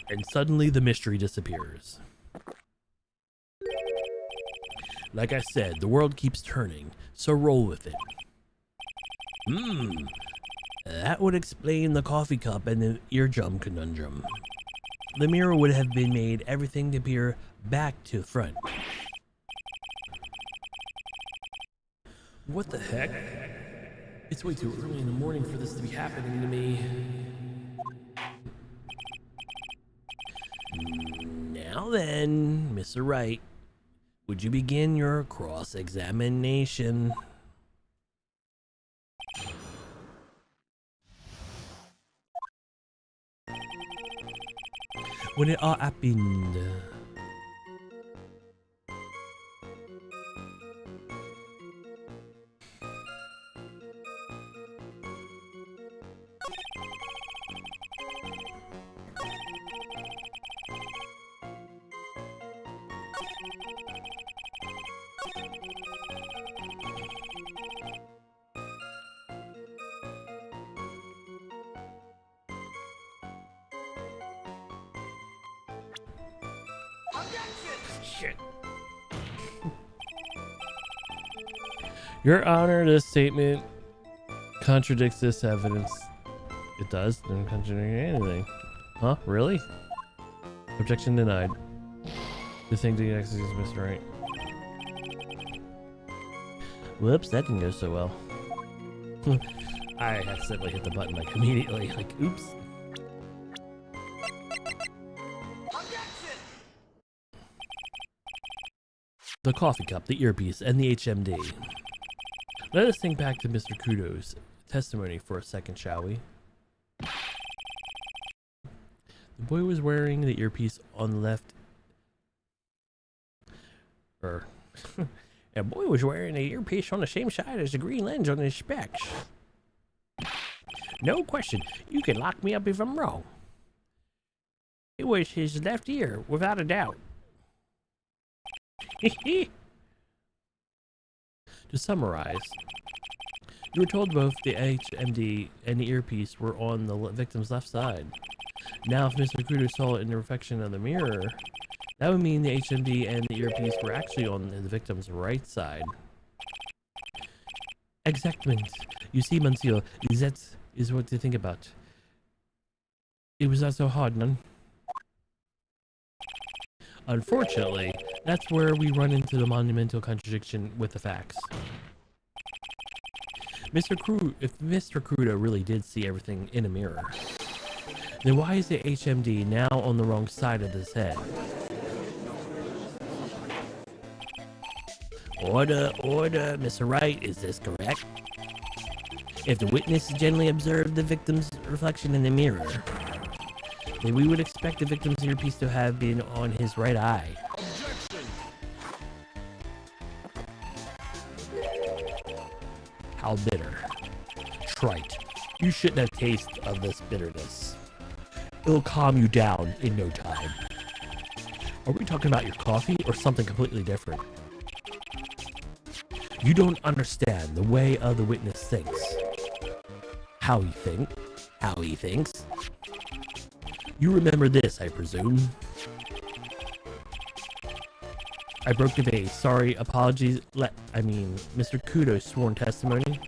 And suddenly the mystery disappears. Like I said, the world keeps turning, so roll with it. That would explain the coffee cup and the eardrum conundrum. The mirror would have been made everything to appear back to front. What the heck? It's way too early in the morning for this to be happening to me. Now then, Mr. Wright, would you begin your cross-examination? When it all happened, shit. Your Honor, this statement contradicts this evidence. It does? Doesn't contradict anything. Huh? Really? Objection denied. The thing to get access is Mr. Wright. Whoops, that didn't go so well. I accidentally hit the button like immediately. Like, oops. The coffee cup, the earpiece, and the HMD. Let us think back to Mr. Kudo's testimony for a second, shall we? The boy was wearing the earpiece on the left. A boy was wearing the earpiece on the same side as the green lens on his specs. No question, you can lock me up if I'm wrong. It was his left ear, without a doubt. To summarize, you were told both the HMD and the earpiece were on the victim's left side. Now, if Mr. Kudo saw it in the reflection of the mirror, that would mean the HMD and the earpiece were actually on the victim's right side. Exactamente. You see, monsieur, that is what to think about. It was not so hard, none. Unfortunately, that's where we run into the monumental contradiction with the facts. If Mr. Kudo really did see everything in a mirror, Then why is the HMD now on the wrong side of his head? Order, order, Mr. Wright, is this correct? If the witness generally observed the victim's reflection in the mirror, then we would expect the victim's earpiece to have been on his right eye. How bitter. Trite. You shouldn't have taste of this bitterness. It'll calm you down in no time. Are we talking about your coffee or something completely different? You don't understand the way the witness thinks. How he thinks. You remember this, I presume. I broke the vase. Sorry, apologies. Mr. Kudo's sworn testimony.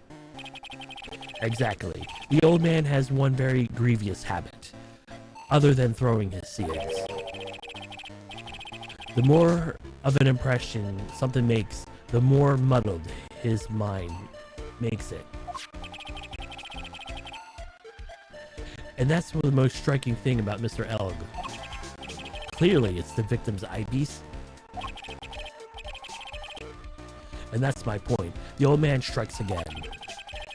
Exactly. The old man has one very grievous habit, other than throwing his seeds. The more of an impression something makes, the more muddled his mind makes it. And that's the most striking thing about Mr. Elg. Clearly, it's the victim's eyepiece. And that's my point. The old man strikes again.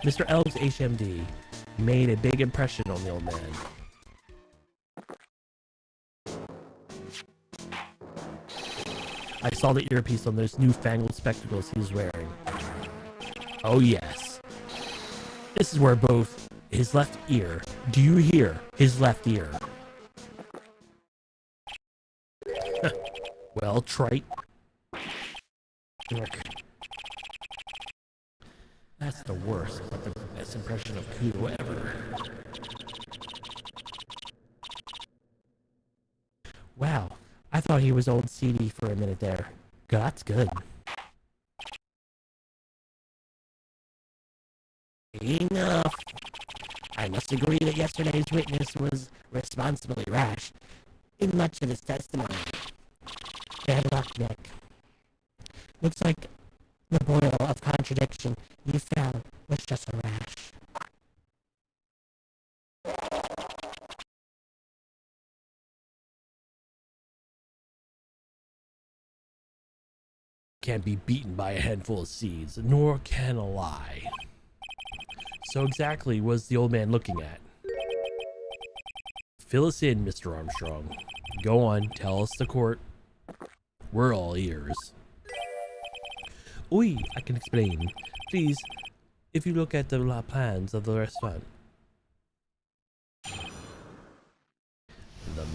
Mr. Elg's HMD made a big impression on the old man. I saw the earpiece on those newfangled spectacles he was wearing. Oh yes. This is where both his left ear, do you hear? His left ear. Well, trite. That's the worst, but the best impression of Kudo ever. Wow, I thought he was old CD for a minute there. That's good. Enough. I must agree that yesterday's witness was responsibly rash in much of his testimony. Bad luck, Nick. Looks like the boil of contradiction you fell was just a rash. Can't be beaten by a handful of seeds, nor can a lie. So exactly was the old man looking at? Fill us in, Mr. Armstrong. Go on, tell us the court. We're all ears. Oui, I can explain. Please, if you look at the plans of the restaurant. The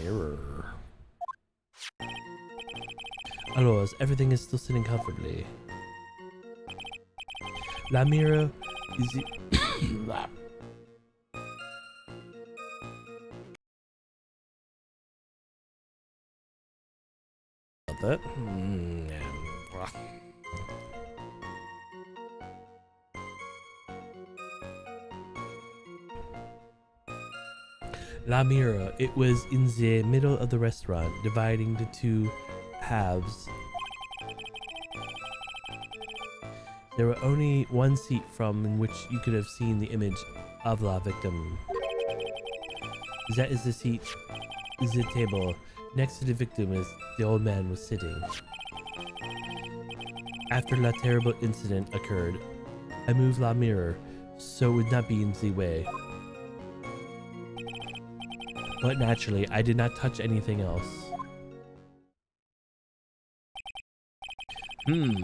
mirror. Alors, everything is still sitting comfortably. La mirror is the that. La mirror. It was in the middle of the restaurant, dividing the two halves. There were only one seat from which you could have seen the image of the victim. That is the seat, is the table. Next to the victim is the old man was sitting. After the terrible incident occurred, I moved la mirror so it would not be in the way. But naturally, I did not touch anything else.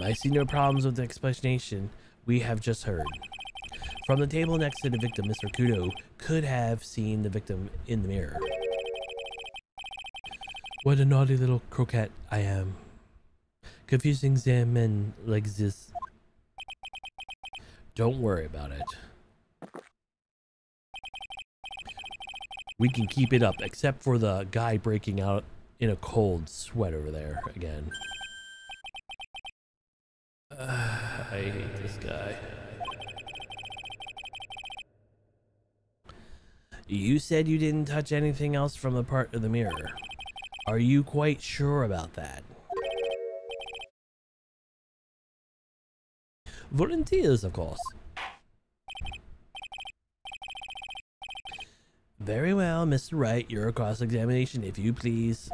I see no problems with the explanation we have just heard. From the table next to the victim, Mr. Kudo could have seen the victim in the mirror. What a naughty little croquette I am. Confusing them men like this. Don't worry about it. We can keep it up, except for the guy breaking out in a cold sweat over there again. I hate this guy. You said you didn't touch anything else from the part of the mirror. Are you quite sure about that? Volunteers, of course. Very well, Mr. Wright, your cross-examination, if you please.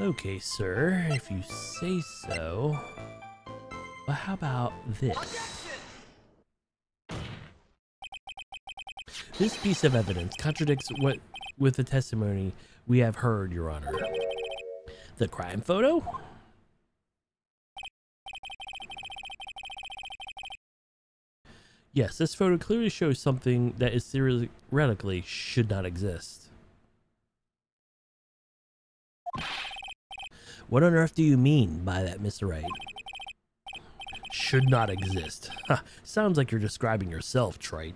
Okay, sir, if you say so. But how about this? This piece of evidence contradicts what with the testimony we have heard, Your Honor. The crime photo? Yes, this photo clearly shows something that is theoretically should not exist. What on earth do you mean by that, Mr. Wright? Should not exist. Ha, sounds like you're describing yourself, Trite.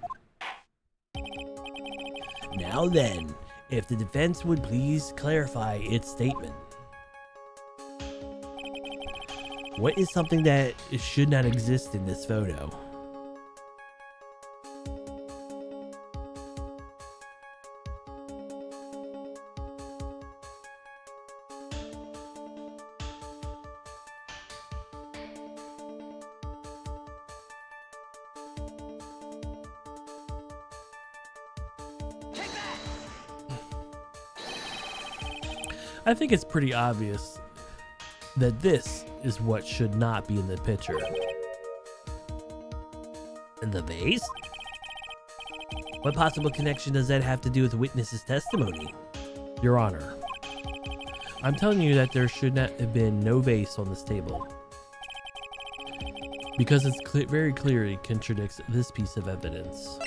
Now then, if the defense would please clarify its statement. What is something that should not exist in this photo? I think it's pretty obvious that this is what should not be in the picture. And the vase? What possible connection does that have to do with the witness's testimony? Your Honor, I'm telling you that there should not have been no vase on this table. Because it's very clearly contradicts this piece of evidence.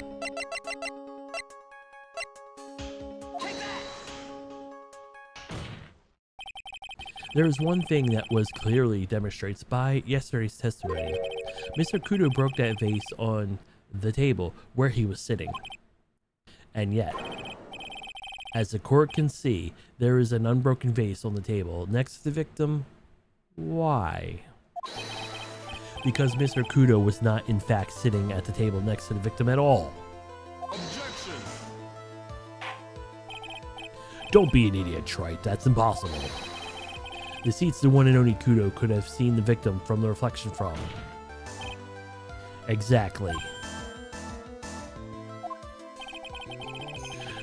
There is one thing that was clearly demonstrates by yesterday's testimony. Mr. Kudo broke that vase on the table where he was sitting. And yet, as the court can see, there is an unbroken vase on the table next to the victim. Why? Because Mr. Kudo was not in fact sitting at the table next to the victim at all. Objection! Don't be an idiot, Trite. That's impossible. The seat's the one and only Kudo could have seen the victim from the reflection from. Exactly.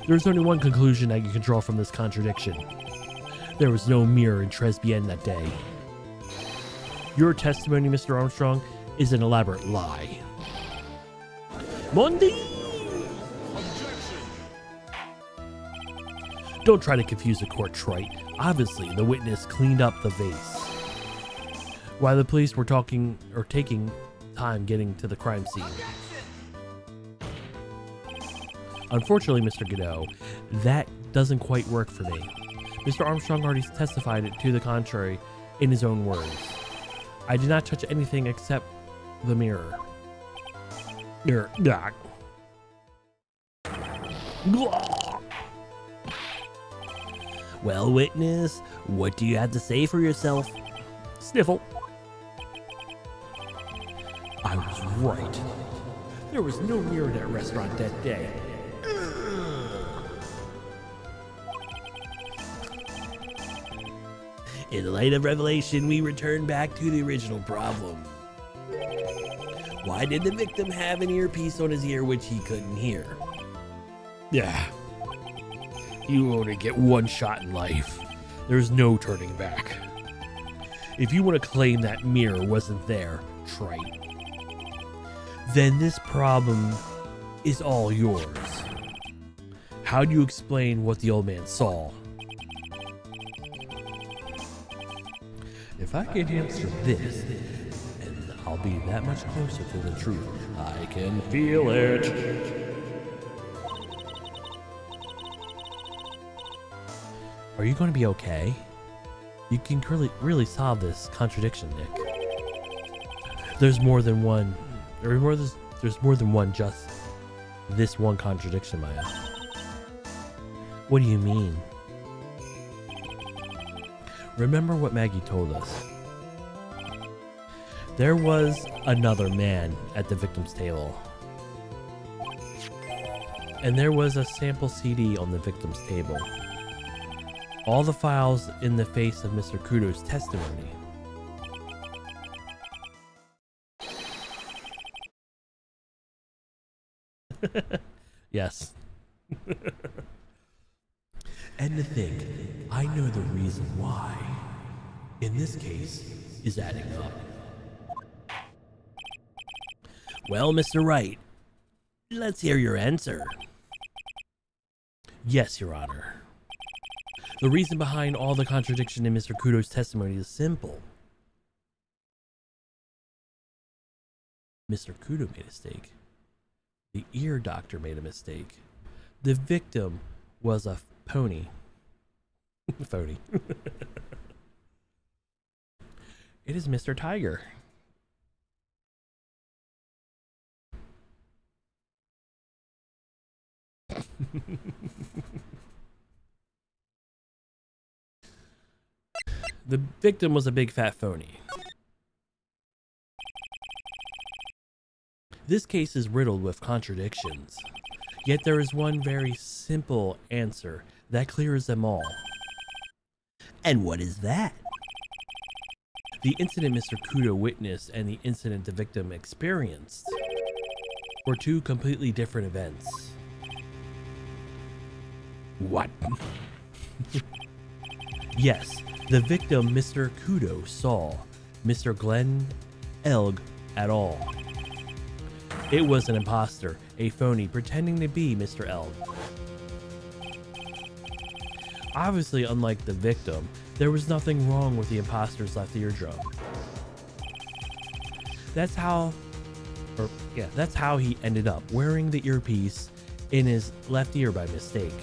There's only one conclusion I can draw from this contradiction. There was no mirror in Tribulations that day. Your testimony, Mr. Armstrong, is an elaborate lie. Monday! Don't try to confuse the court, Trite. Obviously, the witness cleaned up the vase while the police were taking time getting to the crime scene. Unfortunately, Mr. Godot, that doesn't quite work for me. Mr. Armstrong already testified it to the contrary in his own words. I did not touch anything except the mirror. Well, witness, what do you have to say for yourself? Sniffle. I was right. There was no mirror in that restaurant that day. In the light of revelation, we return back to the original problem. Why did the victim have an earpiece on his ear which he couldn't hear? Yeah. You only get one shot in life. There's no turning back. If you want to claim that mirror wasn't there, Trite, then this problem is all yours. How do you explain what the old man saw? If I can answer this, and I'll be that much closer to the truth. I can feel it. Are you going to be okay? You can really solve this contradiction, Nick. There's more than one. There's more than one just this one contradiction, Maya. What do you mean? Remember what Maggie told us. There was another man at the victim's table. And there was a sample CD on the victim's table. All the files in the face of Mr. Kudo's testimony. Yes. And to think, I know the reason why, in this case, is adding up. Well, Mr. Wright, let's hear your answer. Yes, Your Honor. The reason behind all the contradiction in Mr. Kudo's testimony is simple. Mr. Kudo made a mistake. The ear doctor made a mistake. The victim was a pony. Phony. It is Mr. Tiger. The victim was a big fat phony. This case is riddled with contradictions, yet there is one very simple answer that clears them all. And what is that? The incident Mr. Kudo witnessed and the incident the victim experienced were two completely different events. What? Yes, the victim Mr. Kudo saw Mr. Glenn Elg at all. It was an imposter, a phony pretending to be Mr. Elg. Obviously, unlike the victim, there was nothing wrong with the imposter's left eardrum. That's how he ended up wearing the earpiece in his left ear by mistake.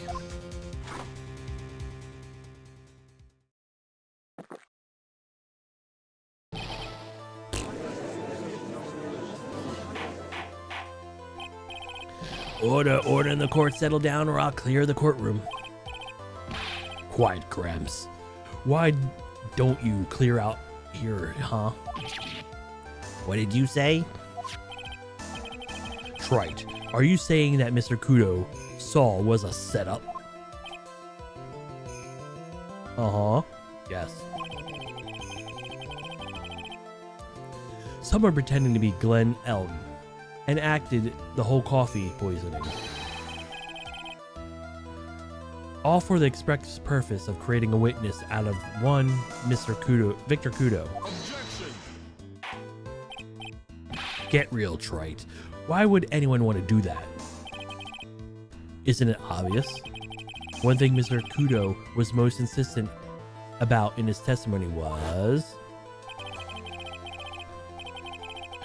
Order in the court, settle down or I'll clear the courtroom. Quiet, Gramps. Why don't you clear out here, huh? What did you say? Trite, are you saying that Mr. Kudo saw was a setup? Uh-huh. Yes. Someone pretending to be Glenn Elton and acted the whole coffee poisoning. All for the express purpose of creating a witness out of one Mr. Kudo, Victor Kudo. Objection. Get real, Trite. Why would anyone want to do that? Isn't it obvious? One thing Mr. Kudo was most insistent about in his testimony was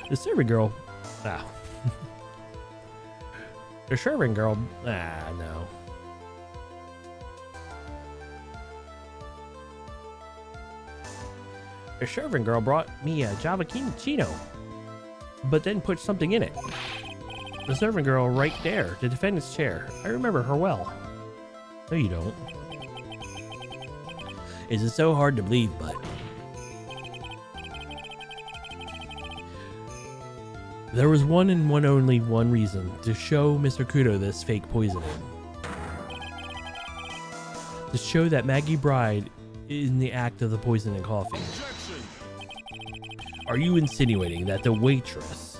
the serving girl. The serving girl. No. The serving girl brought me a Java Chino, but then put something in it. The serving girl right there, the defendant's chair. I remember her well. No, you don't. Is it so hard to believe, but there was one and one only one reason to show Mr. Kudo this fake poisoning. To show that Maggie Bride is in the act of the poisoning coffee. Are you insinuating that the waitress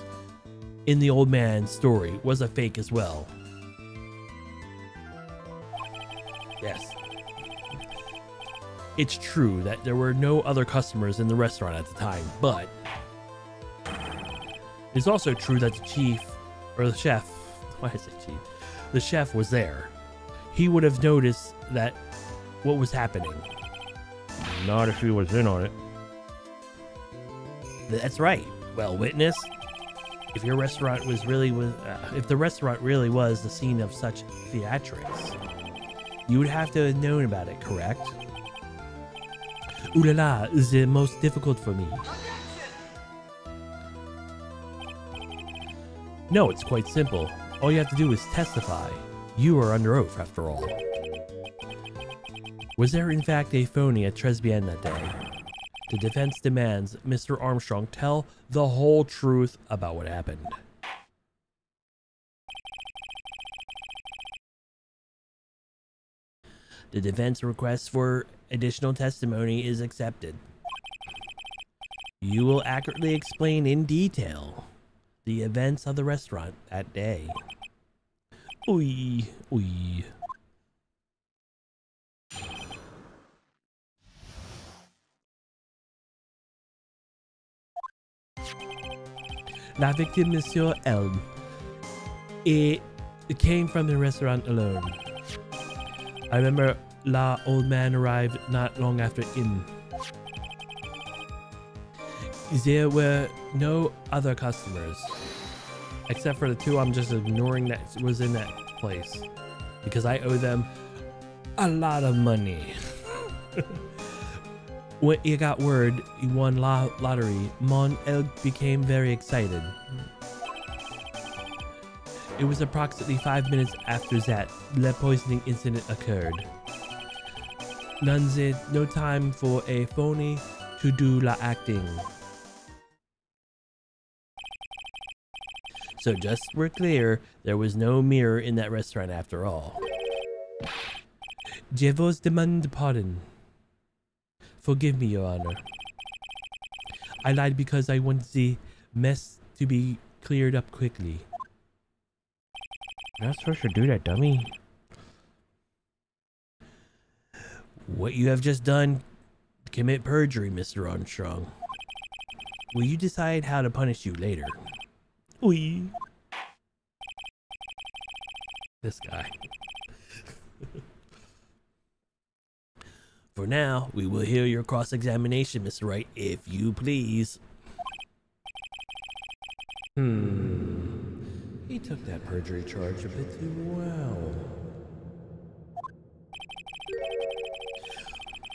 in the old man's story was a fake as well? Yes. It's true that there were no other customers in the restaurant at the time, but it's also true that the chef, why is it chief? The chef was there. He would have noticed that what was happening. Not if he was in on it. That's right. Well, witness, if your restaurant was really if the restaurant really was the scene of such theatrics, you would have to have known about it, correct? Ooh la la is the most difficult for me. No, it's quite simple. All you have to do is testify. You are under oath, after all. Was there in fact a phony at Tribulations that day? The defense demands Mr. Armstrong tell the whole truth about what happened. The defense request for additional testimony is accepted. You will accurately explain in detail the events of the restaurant that day. Oy, oy. La victime, Monsieur Elm. It came from the restaurant alone. I remember la old man arrived not long after him. There were no other customers. Except for the two I'm just ignoring that was in that place. Because I owe them a lot of money. When he got word he won lottery, Mon El became very excited. It was approximately 5 minutes after that lead poisoning incident occurred. No time for a phony to do la acting. So just we're clear, there was no mirror in that restaurant after all. Je vous demande pardon. Forgive me, Your Honor. I lied because I wanted the mess to be cleared up quickly. You're not supposed to do that, dummy. What you have just done, commit perjury, Mr. Armstrong. Will you decide how to punish you later? Oy. This guy. For now, we will hear your cross-examination, Mr. Wright, if you please. He took that perjury charge a bit too well.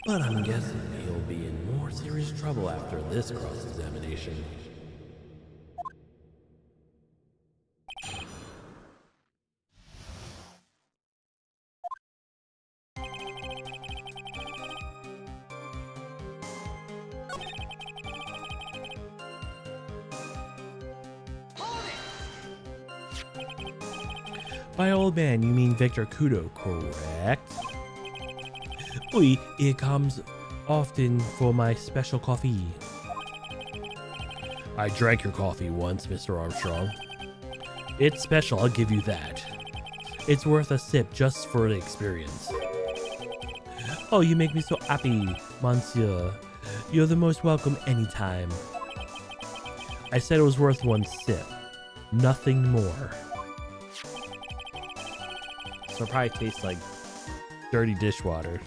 But I'm guessing he'll be in more serious trouble after this cross-examination. By old man, you mean Victor Kudo, correct? Oui, it comes often for my special coffee. I drank your coffee once, Mr. Armstrong. It's special, I'll give you that. It's worth a sip just for the experience. Oh, you make me so happy, monsieur. You're the most welcome anytime. I said it was worth one sip, nothing more. So it probably tastes like dirty dishwater.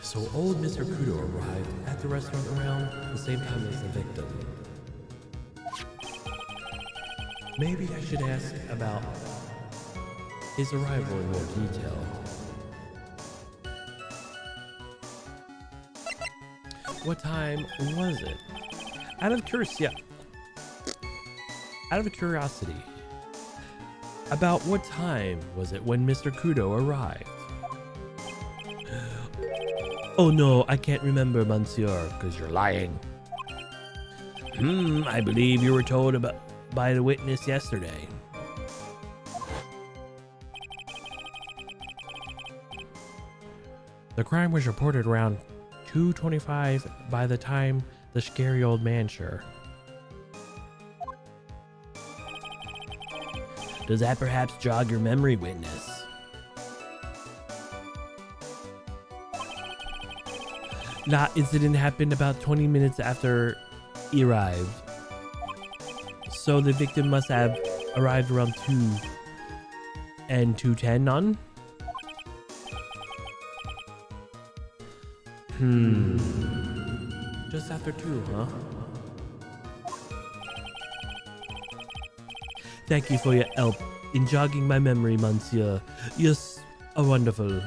So old Mr. Kudo arrived at the restaurant around the same time as the victim. Maybe I should ask about his arrival in more detail. What time was it? Out of curiosity, about what time was it when Mr. Kudo arrived? Oh no, I can't remember, monsieur, because you're lying. I believe you were told by the witness yesterday. The crime was reported around 2:25 by the time the scary old man sure. Does that perhaps jog your memory, witness? That incident happened about 20 minutes after he arrived. So the victim must have arrived around 2 and 2:10 on? Just after 2, huh? Thank you for your help in jogging my memory, monsieur. You're wonderful.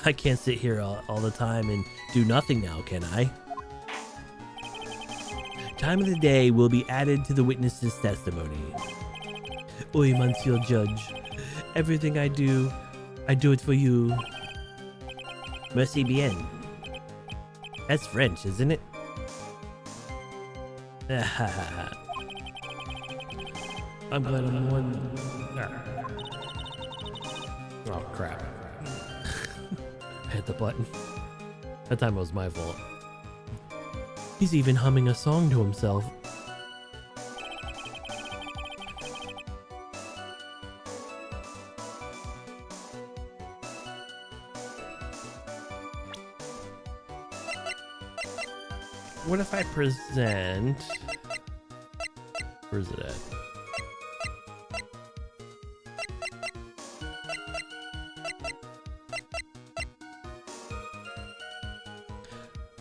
I can't sit here all the time and do nothing now, can I? Time of the day will be added to the witness's testimony. Oui, monsieur judge. Everything I do it for you. Merci bien. That's French, isn't it? I'm glad I'm one. Oh crap. I hit the button. That time it was my fault. He's even humming a song to himself. What if I present... Where's it at?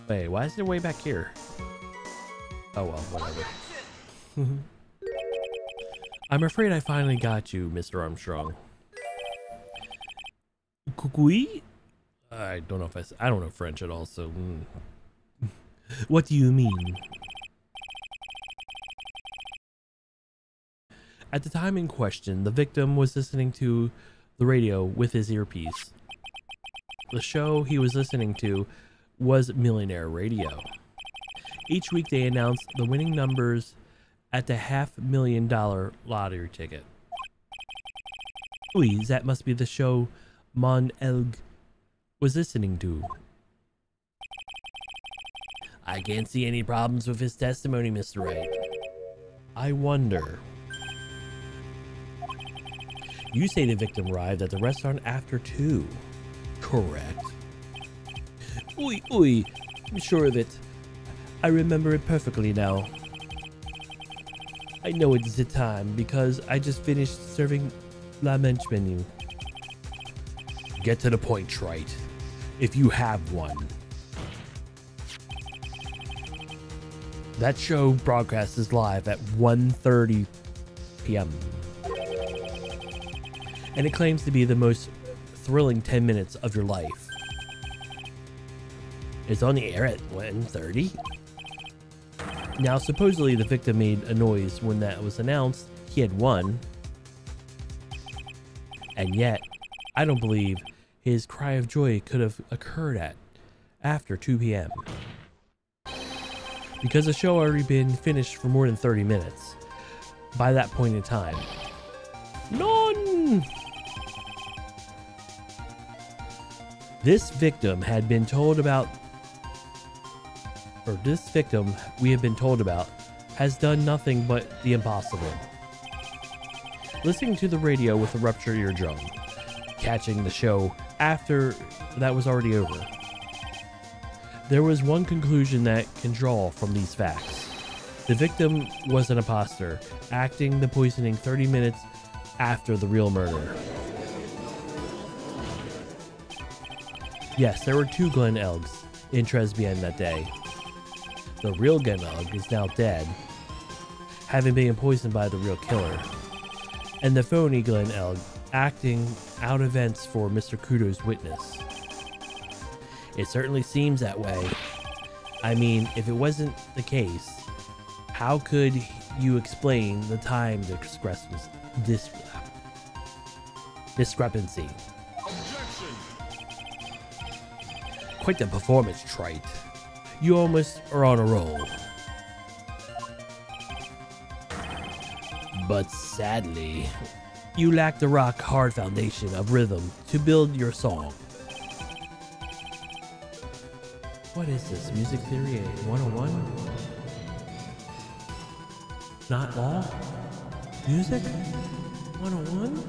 Wait, why is it way back here? Oh well, whatever. I'm afraid I finally got you, Mr. Armstrong. Kukui? I don't know if I don't know French at all, so... What do you mean? At the time in question, the victim was listening to the radio with his earpiece. The show he was listening to was Millionaire Radio. Each week they announced the winning numbers at the $500,000 lottery ticket. Please, that must be the show Mon Elg was listening to. I can't see any problems with his testimony, Mr. Wright. I wonder. You say the victim arrived at the restaurant after 2. Correct. Oui, I'm sure of it. I remember it perfectly now. I know it's the time because I just finished serving la mensch menu. Get to the point, Trite. If you have one. That show broadcasts live at 1:30 p.m. and it claims to be the most thrilling 10 minutes of your life. It's on the air at 1:30. Now, supposedly the victim made a noise when that was announced. He had won. And yet, I don't believe his cry of joy could have occurred after 2 p.m. because the show already been finished for more than 30 minutes by that point in time. None! This victim had been told about, or this victim we have been told about, has done nothing but the impossible. Listening to the radio with a ruptured eardrum, catching the show after that was already over. There was one conclusion that can draw from these facts. The victim was an imposter, acting the poisoning 30 minutes after the real murder. Yes, there were 2 Glen Elgs in Tribulations that day. The real Glen Elg is now dead, having been poisoned by the real killer. And the phony Glen Elg acting out events for Mr. Kudo's witness. It certainly seems that way. I mean, if it wasn't the case, how could you explain the time discrepancy? Objection. Quite the performance, Trite. You almost are on a roll. But sadly, you lack the rock-hard foundation of rhythm to build your song. What is this? Music Theory 101? Not law? Music? 101?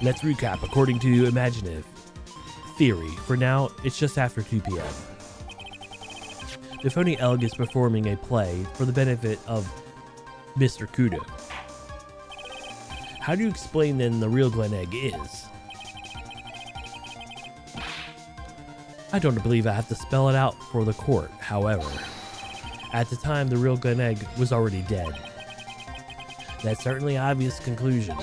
Let's recap according to Imaginative Theory. For now, it's just after 2 p.m. The phony Elg is performing a play for the benefit of Mr. Kudo. How do you explain then the real Glen Egg is? I don't believe I have to spell it out for the court. However, at the time, the real Glen Egg was already dead. That's certainly obvious conclusion.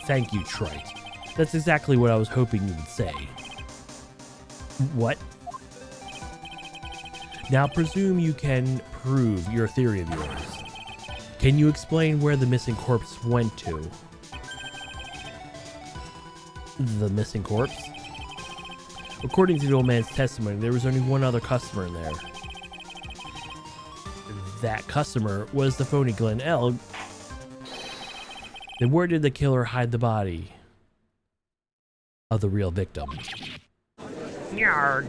Thank you, Wright. That's exactly what I was hoping you would say. What? Now presume you can prove your theory of yours. Can you explain where the missing corpse went to? The missing corpse? According to the old man's testimony, there was only one other customer in there. That customer was the phony Glen Egg. Then where did the killer hide the body of the real victim? Yarg.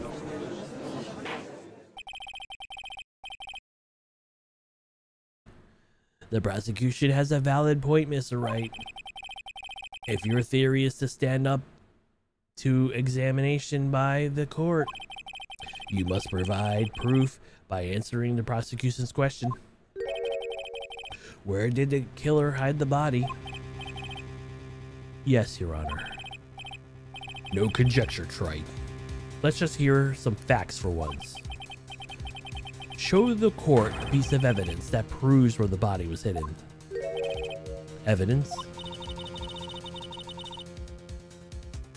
The prosecution has a valid point, Mr. Wright. If your theory is to stand up to examination by the court, you must provide proof by answering the prosecution's question. Where did the killer hide the body? Yes, Your Honor. No conjecture, Wright. Let's just hear some facts for once. Show the court a piece of evidence that proves where the body was hidden. Evidence?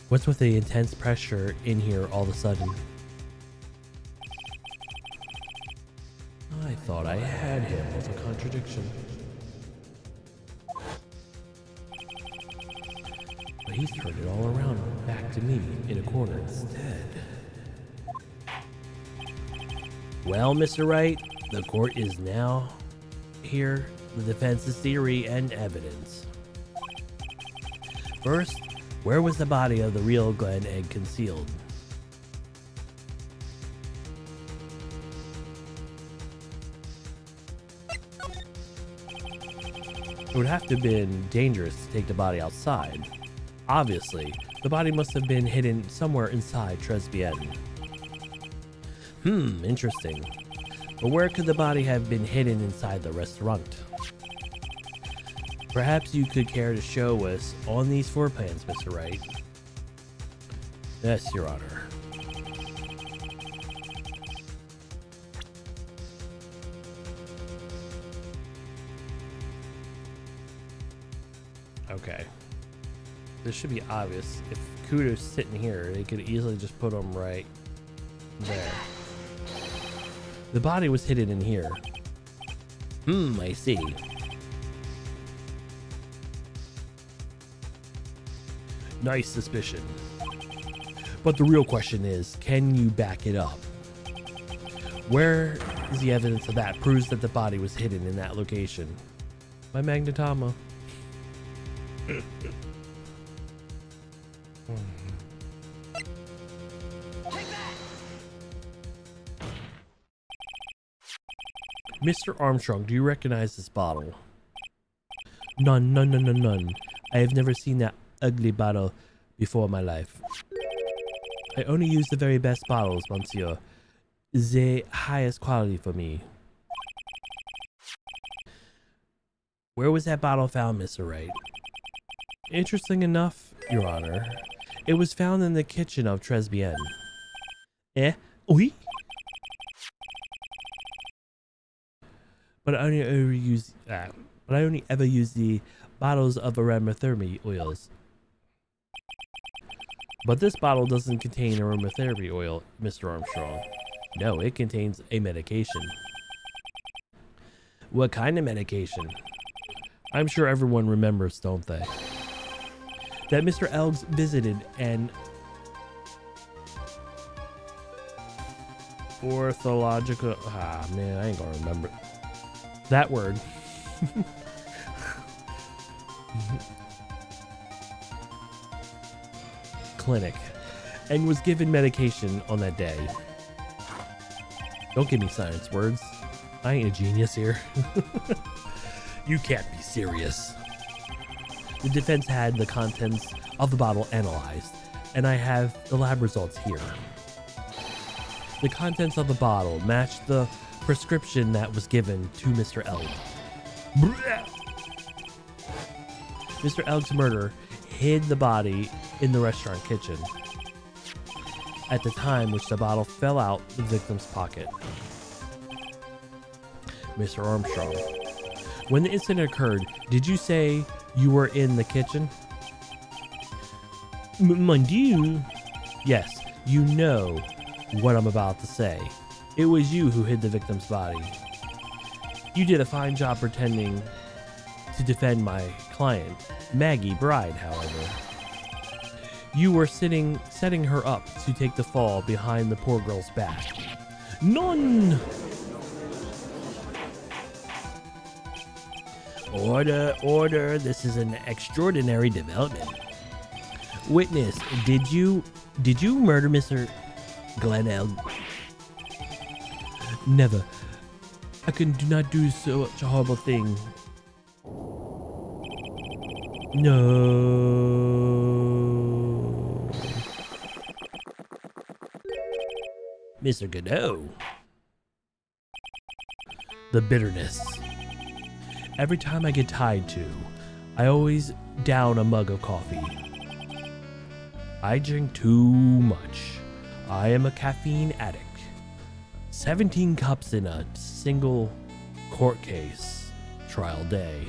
What's with the intense pressure in here all of a sudden? I thought I had him with a contradiction. But he's turned it all around back to me in a corner instead. Well, Mr. Wright, the court is now here, the defense's theory and evidence. First, where was the body of the real Glen Egg concealed? It would have to have been dangerous to take the body outside. Obviously, the body must have been hidden somewhere inside Tribulations. Interesting. But where could the body have been hidden inside the restaurant? Perhaps you could care to show us on these floor plans, Mr. Wright. Yes, Your Honor. Okay. This should be obvious. If Kudo's sitting here, they could easily just put him right there. The body was hidden in here. I see. Nice suspicion. But the real question is, can you back it up? Where is the evidence of that proves that the body was hidden in that location? My magnetoma. Mr. Armstrong, do you recognize this bottle? None. I have never seen that ugly bottle before in my life. I only use the very best bottles, monsieur. The highest quality for me. Where was that bottle found, Mr. Wright? Interesting enough, Your Honor. It was found in the kitchen of Tribulations. Oui? But I only ever use the bottles of aromatherapy oils. But this bottle doesn't contain aromatherapy oil, Mr. Armstrong. No, it contains a medication. What kind of medication? I'm sure everyone remembers, don't they? That Mr. Elgs visited an orthological... man, I ain't gonna remember that word. Clinic, and was given medication on that day. Don't give me science words. I ain't a genius here. You can't be serious. The defense had the contents of the bottle analyzed, and I have the lab results here. The contents of the bottle matched the prescription that was given to Mr. Elg. Mr. Elg's murderer hid the body in the restaurant kitchen at the time which the bottle fell out the victim's pocket. Mr. Armstrong, when the incident occurred, did you say you were in the kitchen? Mon Dieu. Yes, you know what I'm about to say. It was you who hid the victim's body. You did a fine job pretending to defend my client, Maggie Bride, however. You were setting her up to take the fall behind the poor girl's back. None! Order, this is an extraordinary development. Witness, did you murder Mr. Glenelg? Never. I do not do such a horrible thing. No. Mr. Godot. The bitterness. Every time I get tied to, I always down a mug of coffee. I drink too much. I am a caffeine addict. 17 cups in a single court case trial day.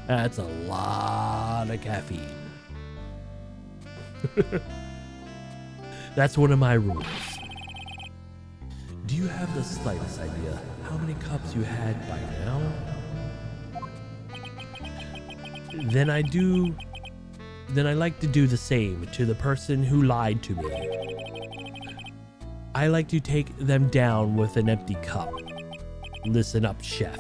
That's a lot of caffeine. That's one of my rules. Do you have the slightest idea how many cups you had by now? Then I like to do the same to the person who lied to me. I like to take them down with an empty cup. Listen up, chef.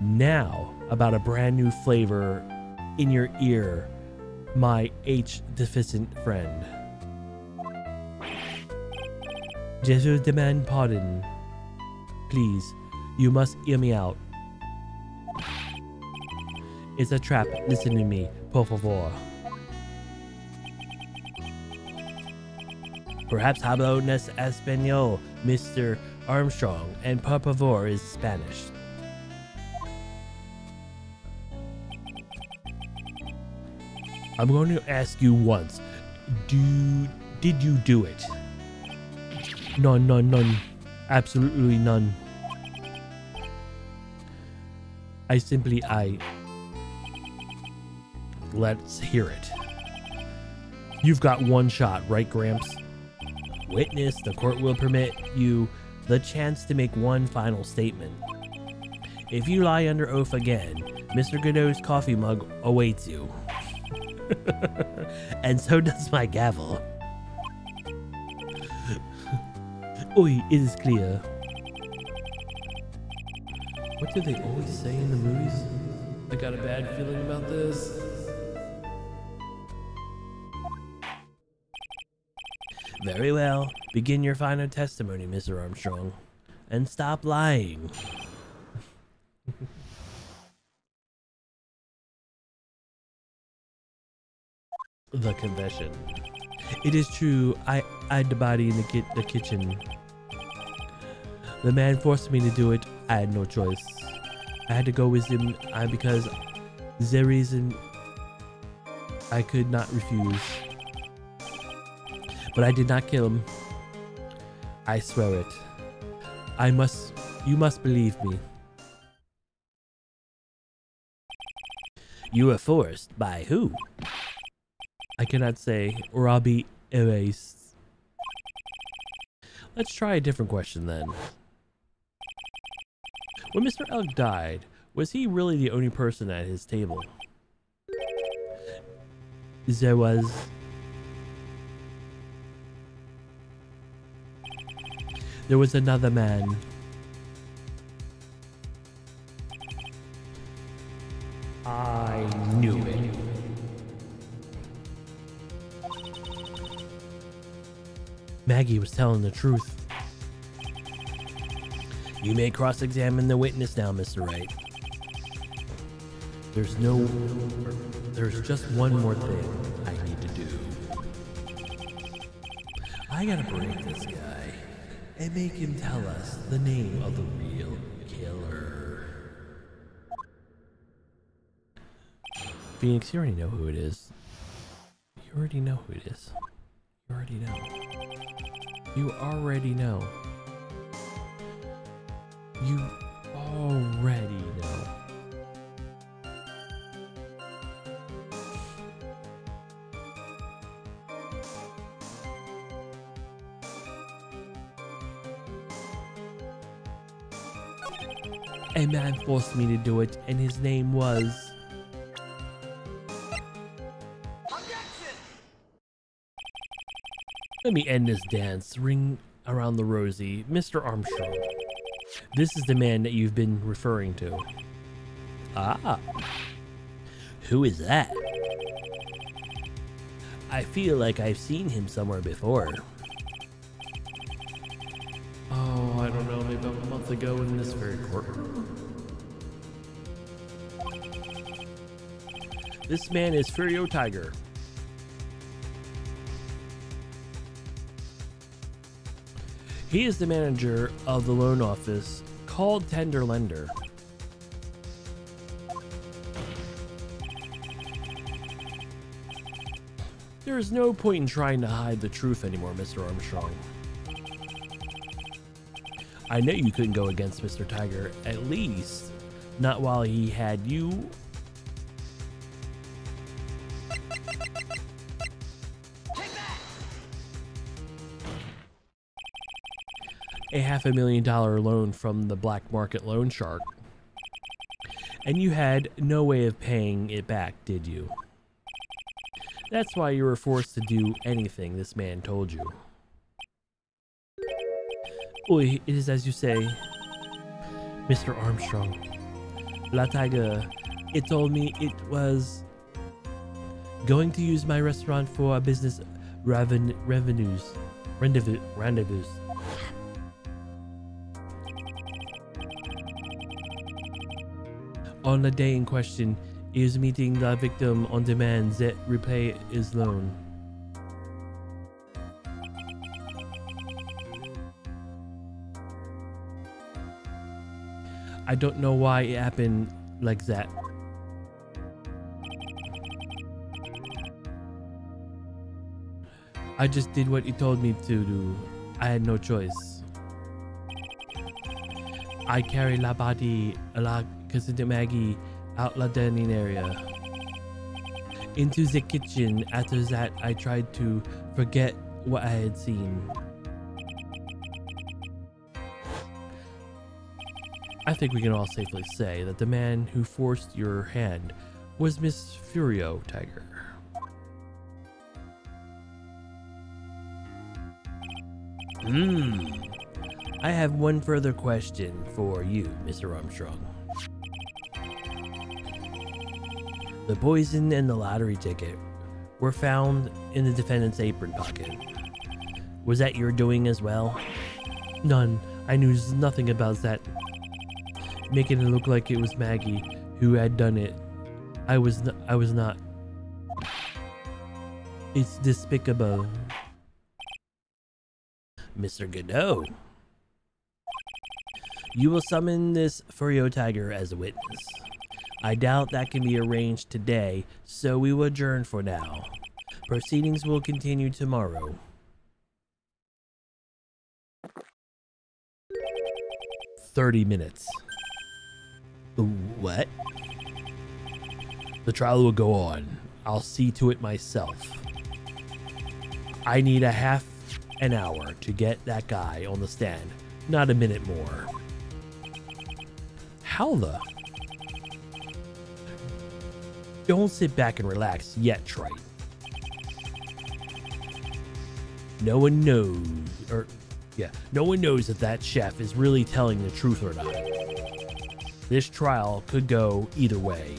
Now, about a brand new flavor in your ear, my H-deficient friend. Je demand pardon. Please, you must hear me out. It's a trap. Listen to me, por favor. Perhaps hablo nes español, Mr. Armstrong, and por favor is Spanish. I'm going to ask you once. Did you do it? None. Absolutely none. Let's hear it. You've got one shot, right, Gramps? Witness, the court will permit you the chance to make one final statement. If you lie under oath again, Mr. Godot's coffee mug awaits you. And so does my gavel. Oi, it is clear. What do they always say in the movies? I got a bad feeling about this. Very well. Begin your final testimony, Mr. Armstrong. And stop lying. The confession. It is true, I hid the body in the kitchen. The man forced me to do it. I had no choice. I had to go with him because the reason I could not refuse. But I did not kill him. I swear it. You must believe me. You were forced by who? I cannot say, or I'll be erased. Let's try a different question then. When Mr. Elk died, was he really the only person at his table? There was. There was another man. I knew it. Maggie was telling the truth. You may cross-examine the witness now, Mr. Wright. There's just one more thing I need to do. I gotta break this guy and make him tell us the name of the real killer. Phoenix, you already know who it is. You already know who it is. You already know. You already know. You already know. A man forced me to do it, and his name was... Let me end this dance. Ring around the rosy. Mr. Armstrong. This is the man that you've been referring to. Ah. Who is that? I feel like I've seen him somewhere before. Oh, I don't know, maybe about a month ago in this very courtroom. This man is Furio Tiger. He is the manager of the loan office called Tender Lender. There is no point in trying to hide the truth anymore, Mr. Armstrong. I know you couldn't go against Mr. Tiger, at least not while he had you. A $500,000 loan from the black market loan shark. And you had no way of paying it back, did you? That's why you were forced to do anything this man told you. Oi, it is as you say, Mr. Armstrong. La Tiger, it told me it was going to use my restaurant for a business rendezvous. On the day in question, he was meeting the victim on demand that repay his loan. I don't know why it happened like that. I just did what he told me to do. I had no choice. I carried la body a la casa de Maggie out la dining area into the kitchen. After that, I tried to forget what I had seen. I think we can all safely say that the man who forced your hand was Miss Furio Tiger. I have one further question for you, Mr. Armstrong. The poison and the lottery ticket were found in the defendant's apron pocket. Was that your doing as well? None. I knew nothing about that. Making it look like it was Maggie who had done it. I was not. It's despicable. Mr. Godot. You will summon this Furio Tiger as a witness. I doubt that can be arranged today, so we will adjourn for now. Proceedings will continue tomorrow. 30 minutes. What? The trial will go on. I'll see to it myself. I need a half an hour to get that guy on the stand, not a minute more. How the? Don't sit back and relax yet, Wright. No one knows, no one knows if that chef is really telling the truth or not. This trial could go either way.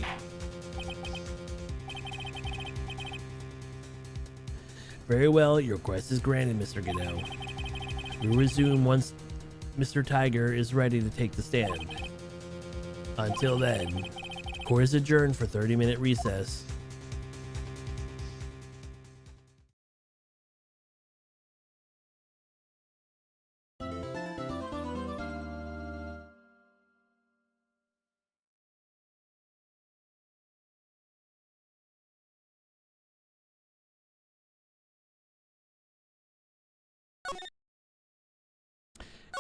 Very well, your request is granted, Mr. Godot. We'll resume once Mr. Tiger is ready to take the stand. Until then, court is adjourned for 30-minute recess.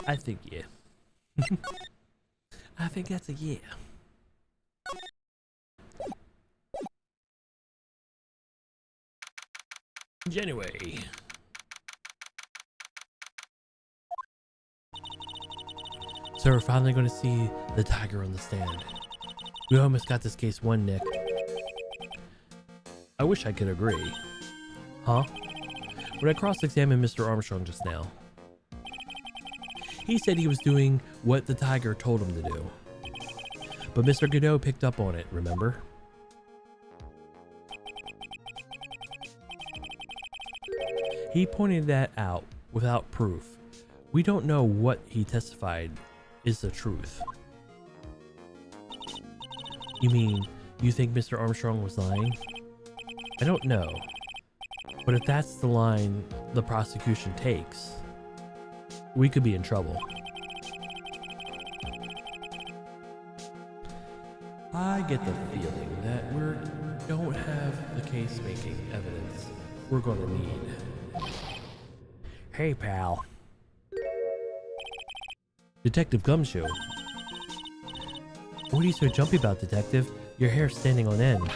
I think yeah. I think that's a yeah. Anyway. So we're finally going to see the tiger on the stand. We almost got this case won, Nick. I wish I could agree. Huh? When I cross-examined Mr. Armstrong just now, he said he was doing what the tiger told him to do. But Mr. Godot picked up on it, remember? He pointed that out without proof. We don't know what he testified is the truth. You mean, you think Mr. Armstrong was lying? I don't know. But if that's the line the prosecution takes, we could be in trouble. I get the feeling that we don't have the case-making evidence we're going to need. Hey, pal. Detective Gumshoe. What are you so jumpy about, Detective? Your hair's standing on end.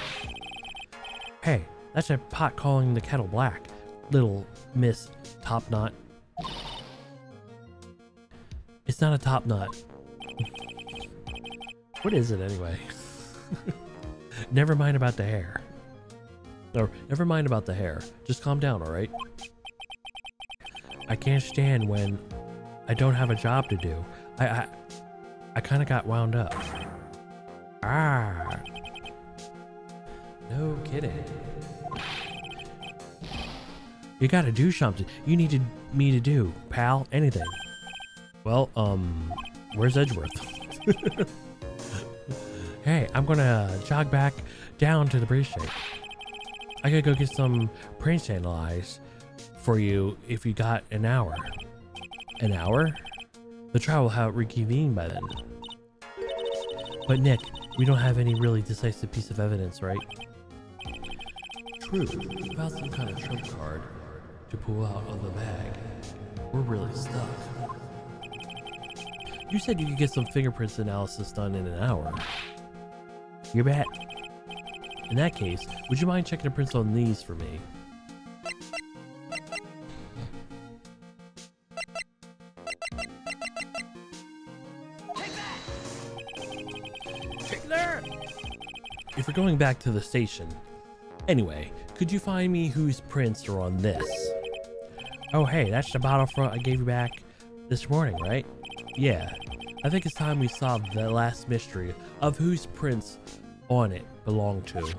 Hey, that's a pot calling the kettle black, little Miss Top Knot. It's not a top knot. What is it anyway? Never mind about the hair. Or never mind about the hair. Just calm down, alright? I can't stand when I don't have a job to do. I kind of got wound up. Ah. No kidding. You gotta do something. You needed me to do, pal. Anything. Well, where's Edgeworth? Hey, I'm gonna jog back down to the breeze shape. I gotta go get some brains analyzed for you if you got an hour. An hour? The trial will have reconvened by then. But Nick, we don't have any really decisive piece of evidence, right? True. Without some kind of trump card to pull out of the bag, we're really stuck. You said you could get some fingerprints analysis done in an hour. You bet. In that case, would you mind checking the prints on these for me? Take that! If we're going back to the station. Anyway, could you find me whose prints are on this? Oh hey, that's the bottle front I gave you back this morning, right? Yeah. I think it's time we solved the last mystery of whose prints on it belong to.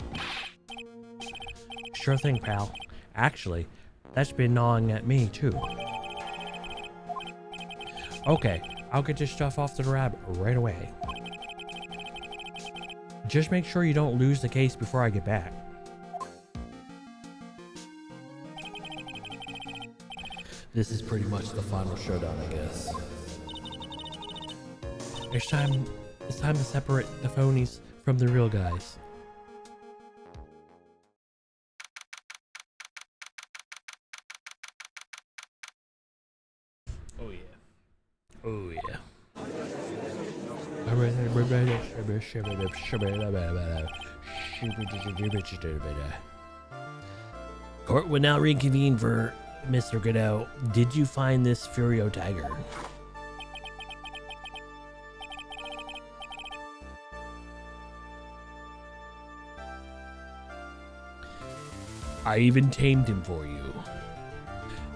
Sure thing, pal. Actually, that's been gnawing at me too. Okay, I'll get this stuff off to the lab right away. Just make sure you don't lose the case before I get back. This is pretty much the final showdown, I guess. It's time to separate the phonies from the real guys. Oh yeah. Oh yeah. Court will now reconvene for Mr. Godot. Did you find this Furio Tiger? I even tamed him for you.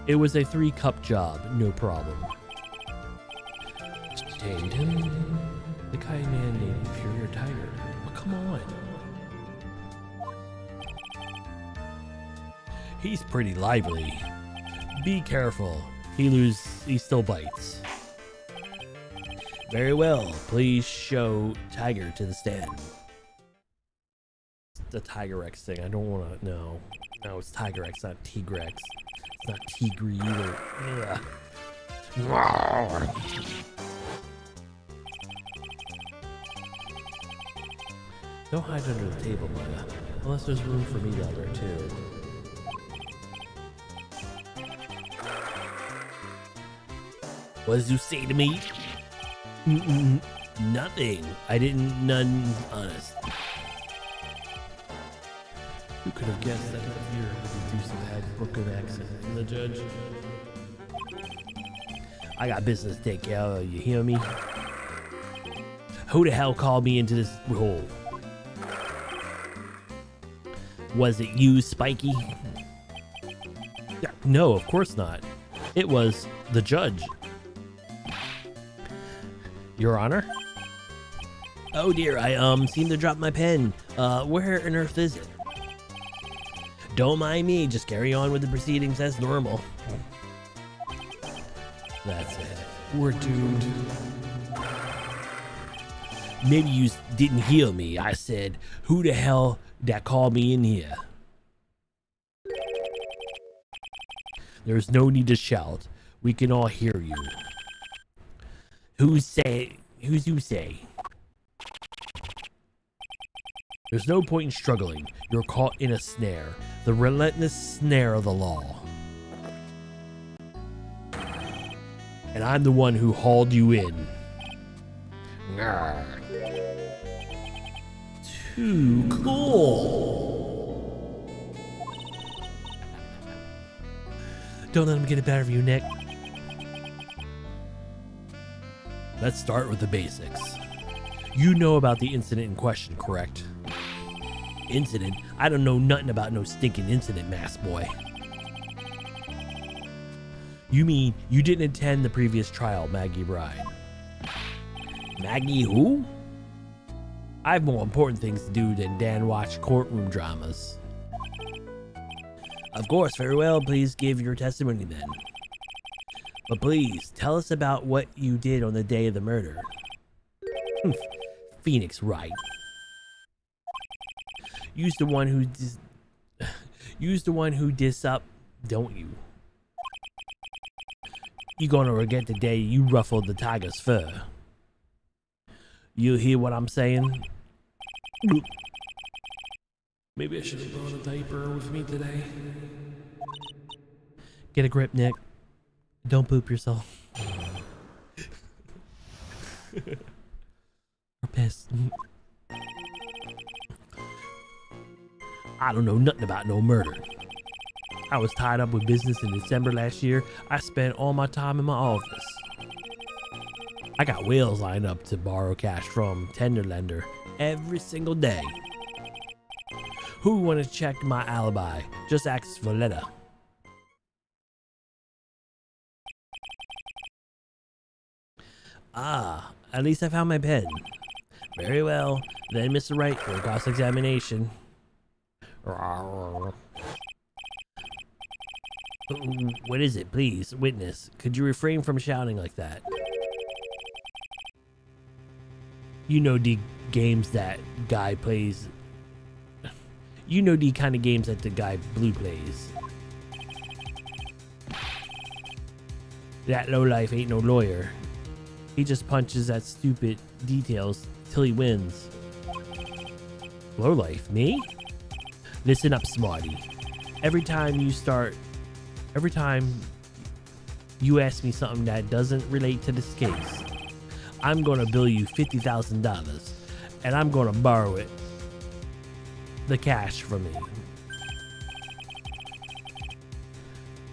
It was a 3-cup job, no problem. Tamed him? The kind man named Furio Tiger. Oh, come on. He's pretty lively. Be careful. He still bites. Very well. Please show Tiger to the stand. The Tiger X thing. I don't want to know. No, it's Tiger X, not Tigrex. It's not Tigre either. Don't hide under the table, Maya. Unless there's room for me down there too. What did you say to me? Nothing. I didn't, none, honest. Who could have guessed that the fear would reduce a bad Brooklyn accent from the judge? I got business to take care of, you hear me? Who the hell called me into this hole? Was it you, Spiky? No, of course not. It was the judge. Your Honor? Oh dear, I seem to drop my pen. Where on earth is it? Don't mind me, just carry on with the proceedings as normal. That's it. We're doomed. Maybe you didn't hear me. I said, who the hell that called me in here? There's no need to shout. We can all hear you. Who's you say? There's no point in struggling. You're caught in a snare. The relentless snare of the law. And I'm the one who hauled you in. Grr. Too cool. Don't let him get the better of you, Nick. Let's start with the basics. You know about the incident in question, correct? Incident? I don't know nothing about no stinking incident, mass boy. You mean you didn't attend the previous trial, Maggie Bride? Maggie who? I have more important things to do than Dan watch courtroom dramas. Of course, very well, please give your testimony then. But please, tell us about what you did on the day of the murder. Phoenix Wright. Use the one who diss up, don't you? You gonna regret the day you ruffled the tiger's fur. You hear what I'm saying? Maybe I should have brought a diaper with me today. Get a grip, Nick. Don't poop yourself. Or piss. I don't know nothing about no murder. I was tied up with business in December last year. I spent all my time in my office. I got whales lined up to borrow cash from tender lender every single day. Who want to check my alibi? Just ask Valletta. Ah, at least I found my pen. Very well, then Mr. Wright for cross-examination. What is it, please? Witness, could you refrain from shouting like that? You know the games that guy plays. You know the kind of games that the guy Blue plays. That lowlife ain't no lawyer. He just punches at stupid details till he wins. Lowlife, me? Listen up, smarty. Every time you ask me something that doesn't relate to this case, I'm gonna bill you $50,000 and I'm gonna borrow it. The cash from me.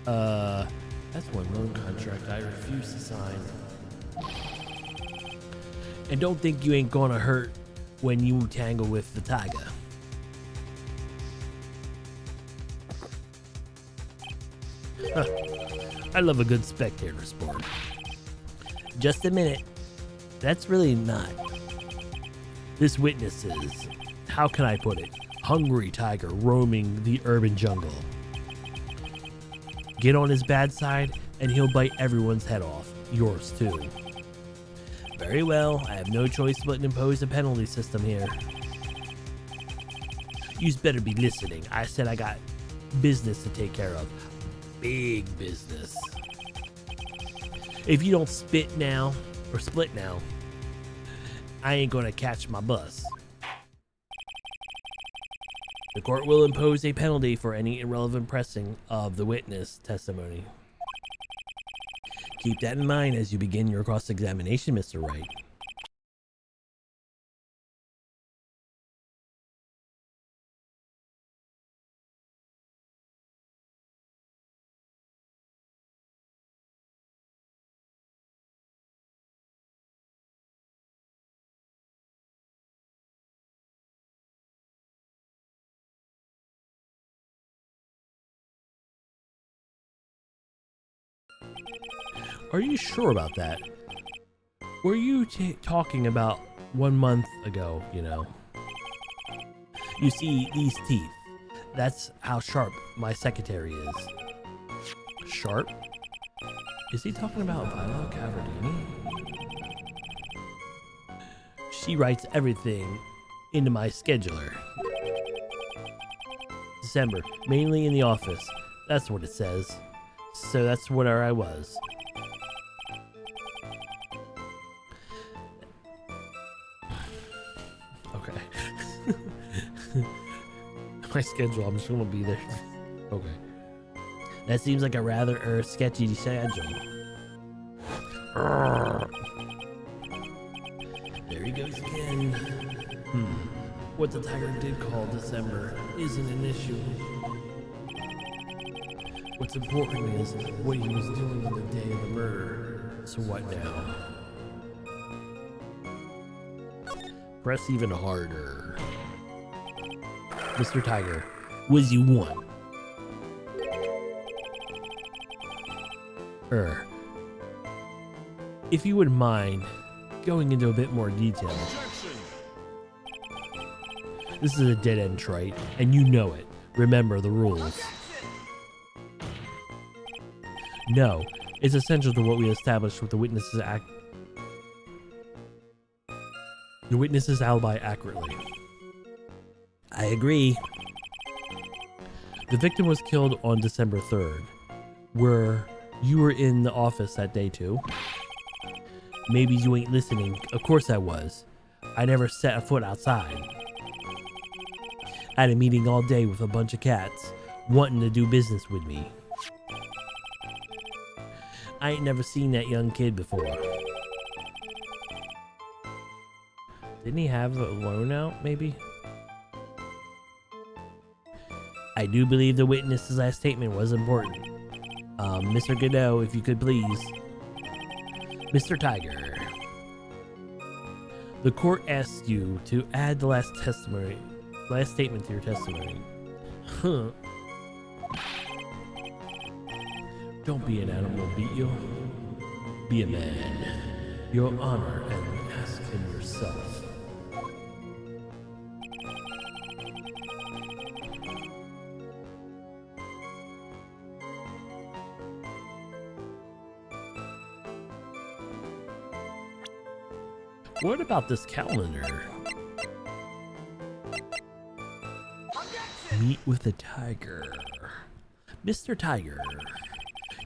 That's one loan contract I refuse to sign. And don't think you ain't gonna hurt when you tangle with the tiger. I love a good spectator sport. Just a minute. That's really not. This witness is, how can I put it, hungry tiger roaming the urban jungle. Get on his bad side and he'll bite everyone's head off, yours too. Very well, I have no choice but to impose a penalty system here. You'd better be listening. I said I got business to take care of. Big business. If you don't split now, I ain't gonna catch my bus. The court will impose a penalty for any irrelevant pressing of the witness testimony. Keep that in mind as you begin your cross-examination, Mr. Wright. Are you sure about that? Were you talking about 1 month ago, you know? You see, these teeth, that's how sharp my secretary is. Sharp? Is he talking about Viola Cavardini? She writes everything into my scheduler. December, mainly in the office. That's what it says. So that's where I was. Okay. My schedule, I'm just gonna be there. Okay. That seems like a rather sketchy schedule. There he goes again. What the tiger did call December isn't an issue. What's important is what he was doing on the day of the murder. So what now? Press even harder. Mr. Tiger, what do you want? If you wouldn't mind going into a bit more detail. This is a dead end, Trite, and you know it. Remember the rules. No, it's essential to what we established with the witness's alibi accurately. I agree. The victim was killed on December 3rd. You were in the office that day too? Maybe you ain't listening. Of course I was. I never set a foot outside. I had a meeting all day with a bunch of cats wanting to do business with me. I ain't never seen that young kid before. Didn't he have a loan out, maybe? I do believe the witness's last statement was important. Mr. Godot, if you could please. Mr. Tiger. The court asks you to add the last statement to your testimony. Huh. Don't be an animal, beat you. Be a man. Your honor, and ask him yourself. What about this calendar? Meet with the tiger. Mr. Tiger,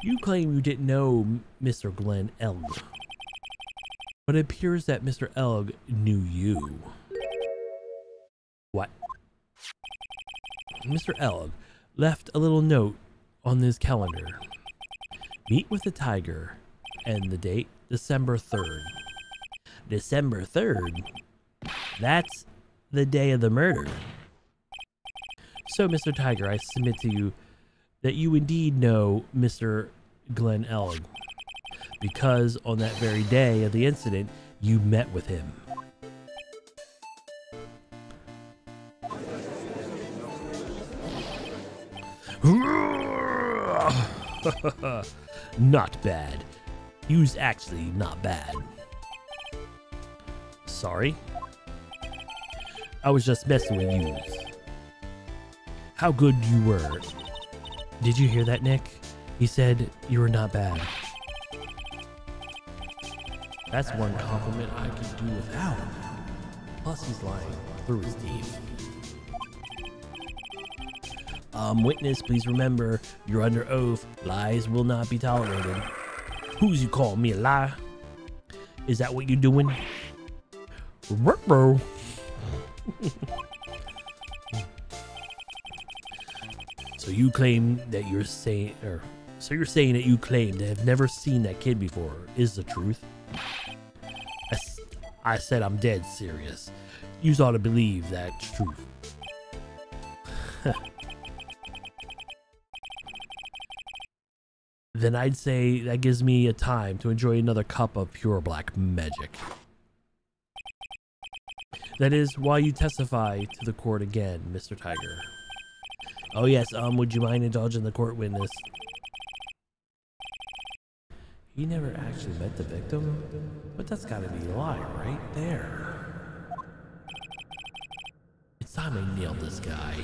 you claim you didn't know Mr. Glenn Elg, but it appears that Mr. Elg knew you. What? Mr. Elg left a little note on this calendar. Meet with the tiger, and the date, December 3rd. December 3rd? That's the day of the murder. So, Mr. Tiger, I submit to you that you indeed know Mr. Glenn Elg, because on that very day of the incident, you met with him. Not bad. You's actually not bad. Sorry? I was just messing with you. How good you were. Did you hear that, Nick? He said you were not bad. That's one compliment I could do without. Plus he's lying through his teeth. Witness, please remember, you're under oath. Lies will not be tolerated. Who's you calling me a liar? Is that what you're doing? Bro. So you claim that you're saying, or So you're saying that you claim to have never seen that kid before is the truth? I said I'm dead serious. You ought to believe that's truth. Then I'd say that gives me a time to enjoy another cup of pure black magic. That is why you testify to the court again, Mr. Tiger. Oh yes, would you mind indulging the court witness? He never actually met the victim? But that's gotta be a lie right there. It's time I nailed this guy.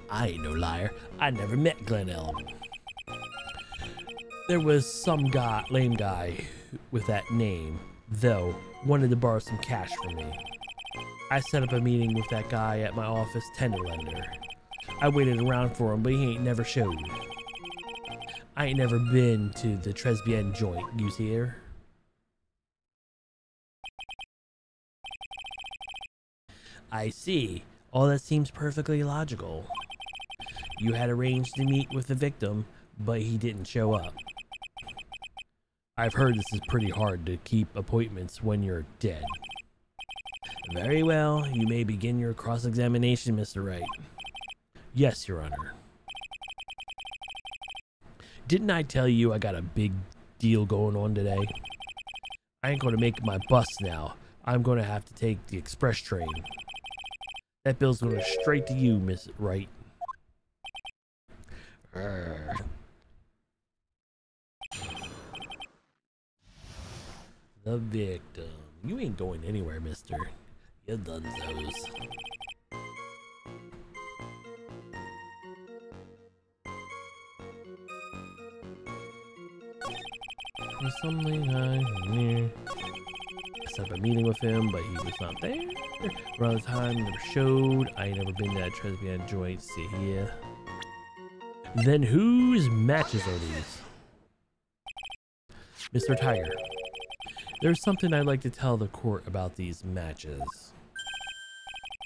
I ain't no liar. I never met Glen Elm. There was some lame guy with that name, though, wanted to borrow some cash from me. I set up a meeting with that guy at my office tender lender. I waited around for him, but he ain't never showed. I ain't never been to the Tribulations joint, you hear? I see. All that seems perfectly logical. You had arranged to meet with the victim, but he didn't show up. I've heard this is pretty hard to keep appointments when you're dead. Very well, you may begin your cross-examination, Mr. Wright. Yes, Your Honor. Didn't I tell you I got a big deal going on today? I ain't gonna make my bus now. I'm gonna have to take the express train. That bill's going straight to you, Miss Wright. The victim. You ain't going anywhere, mister. You done those. There's something I knew. I set up a meeting with him, but he was not there. Around the time, never showed. I ain't never been to that Tribulations joint. See here. Then whose matches are these? Mr. Tiger, there's something I'd like to tell the court about these matches.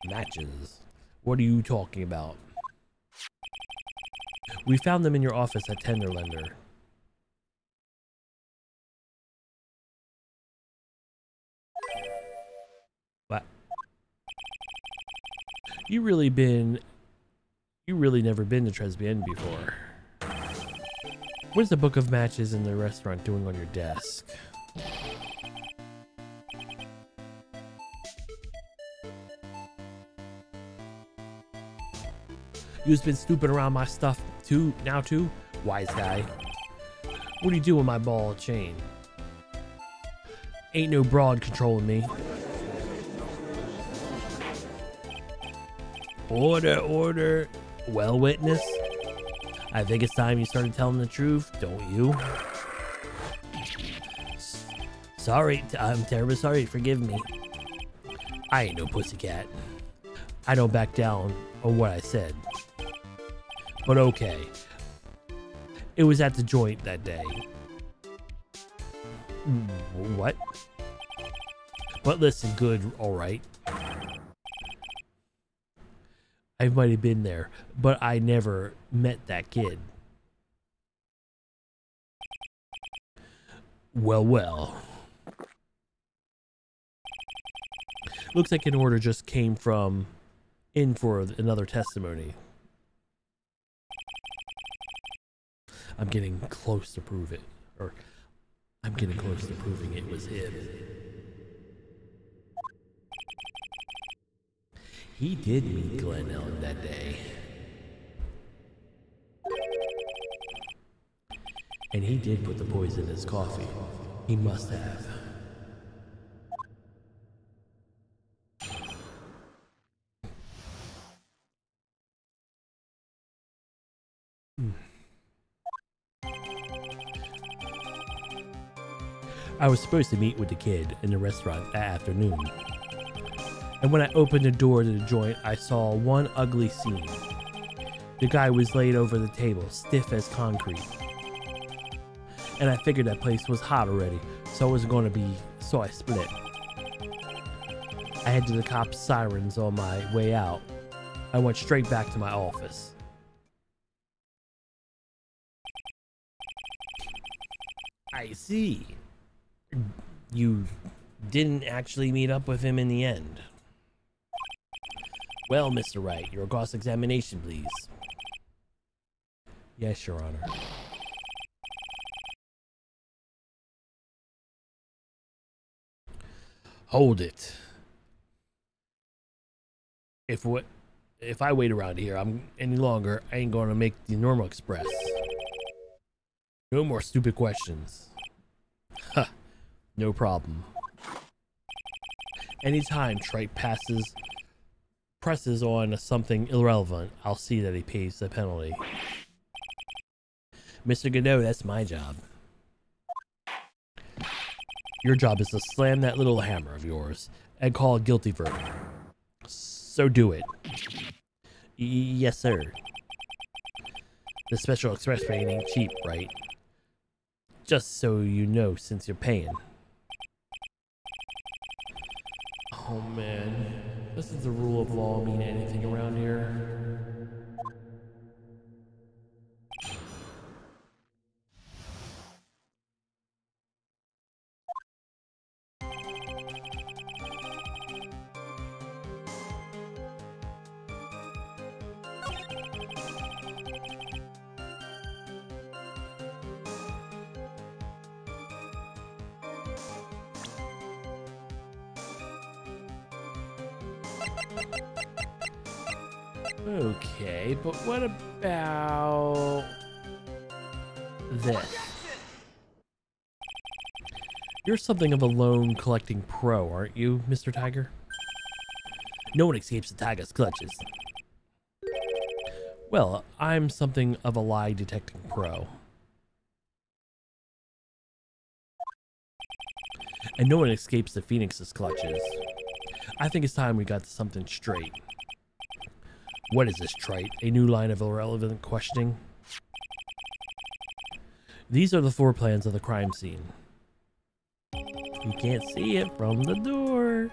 Matches? What are you talking about? We found them in your office at Tenderlender. What? You really never been to Tribulations before. What's the book of matches in the restaurant doing on your desk? You've been snooping around my stuff too, wise guy. What do you do with my ball chain? Ain't no broad controlling me. Order, order. Well, witness, I think it's time you started telling the truth, don't you? Sorry, I'm terribly sorry, forgive me. I ain't no pussycat. I don't back down on what I said. But okay. It was at the joint that day. What? But listen, good, alright. I might have been there, but I never met that kid. Well, well. Looks like an order just came in for another testimony. I'm getting close to prove it, or I'm getting close to proving it was him. He did meet Glen Elm that day. And he did put the poison in his coffee. He must have. I was supposed to meet with the kid in the restaurant that afternoon. And when I opened the door to the joint, I saw one ugly scene. The guy was laid over the table, stiff as concrete. And I figured that place was hot already, so it wasn't going to be, so I split. I head to the cops' sirens on my way out. I went straight back to my office. I see. You didn't actually meet up with him in the end. Well, Mr. Wright, your cross-examination, please. Yes, Your Honor. Hold it. If I wait around here any longer, I ain't gonna make the normal express. No more stupid questions. Huh. No problem. Anytime Trite presses on something irrelevant, I'll see that he pays the penalty. Mr. Godot, that's my job. Your job is to slam that little hammer of yours and call a guilty verdict. So do it. Yes, sir. The special express train ain't cheap, right? Just so you know, since you're paying. Oh man, doesn't the rule of law mean anything around here? Okay, but what about this? You're something of a loan collecting pro, aren't you, Mr. Tiger? No one escapes the tiger's clutches. Well, I'm something of a lie detecting pro. And no one escapes the Phoenix's clutches. I think it's time we got something straight. What is this, Trite? A new line of irrelevant questioning? These are the floor plans of the crime scene. You can't see it from the door.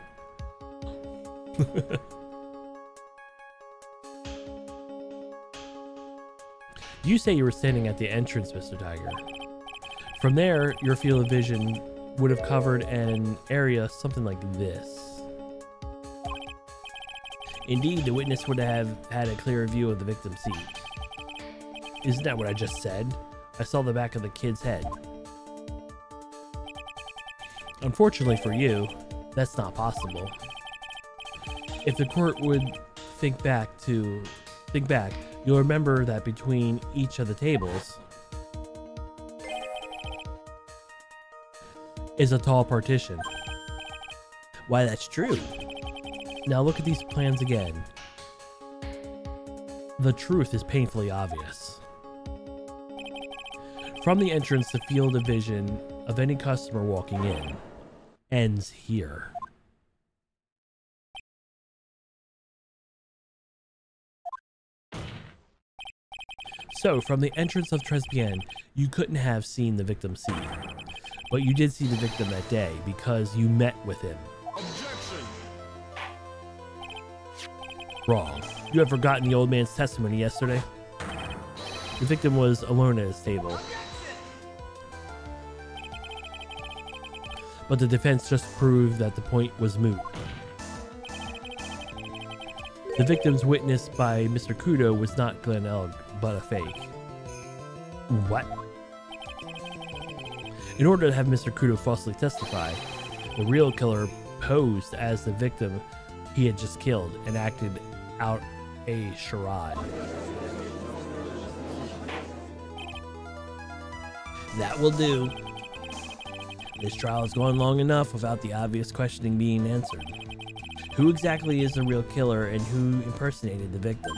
You say you were standing at the entrance, Mr. Tiger. From there, your field of vision would have covered an area something like this. Indeed, the witness would have had a clearer view of the victim's seat. Isn't that what I just said? I saw the back of the kid's head. Unfortunately for you, that's not possible. If the court would think back, you'll remember that between each of the tables is a tall partition. Why, that's true. Now look at these plans again. The truth is painfully obvious. From the entrance, the field of vision of any customer walking in ends here. So, from the entrance of Tribulations, you couldn't have seen the victim's seat, but you did see the victim that day because you met with him. Objection! Wrong. You have forgotten the old man's testimony yesterday. The victim was alone at his table. But the defense just proved that the point was moot. The victim's witnessed by Mr. Kudo was not Glenn Elg, but a fake. What? In order to have Mr. Kudo falsely testify, the real killer posed as the victim he had just killed and acted out a charade. That will do. This trial has gone long enough without the obvious questioning being answered. Who exactly is the real killer and who impersonated the victim?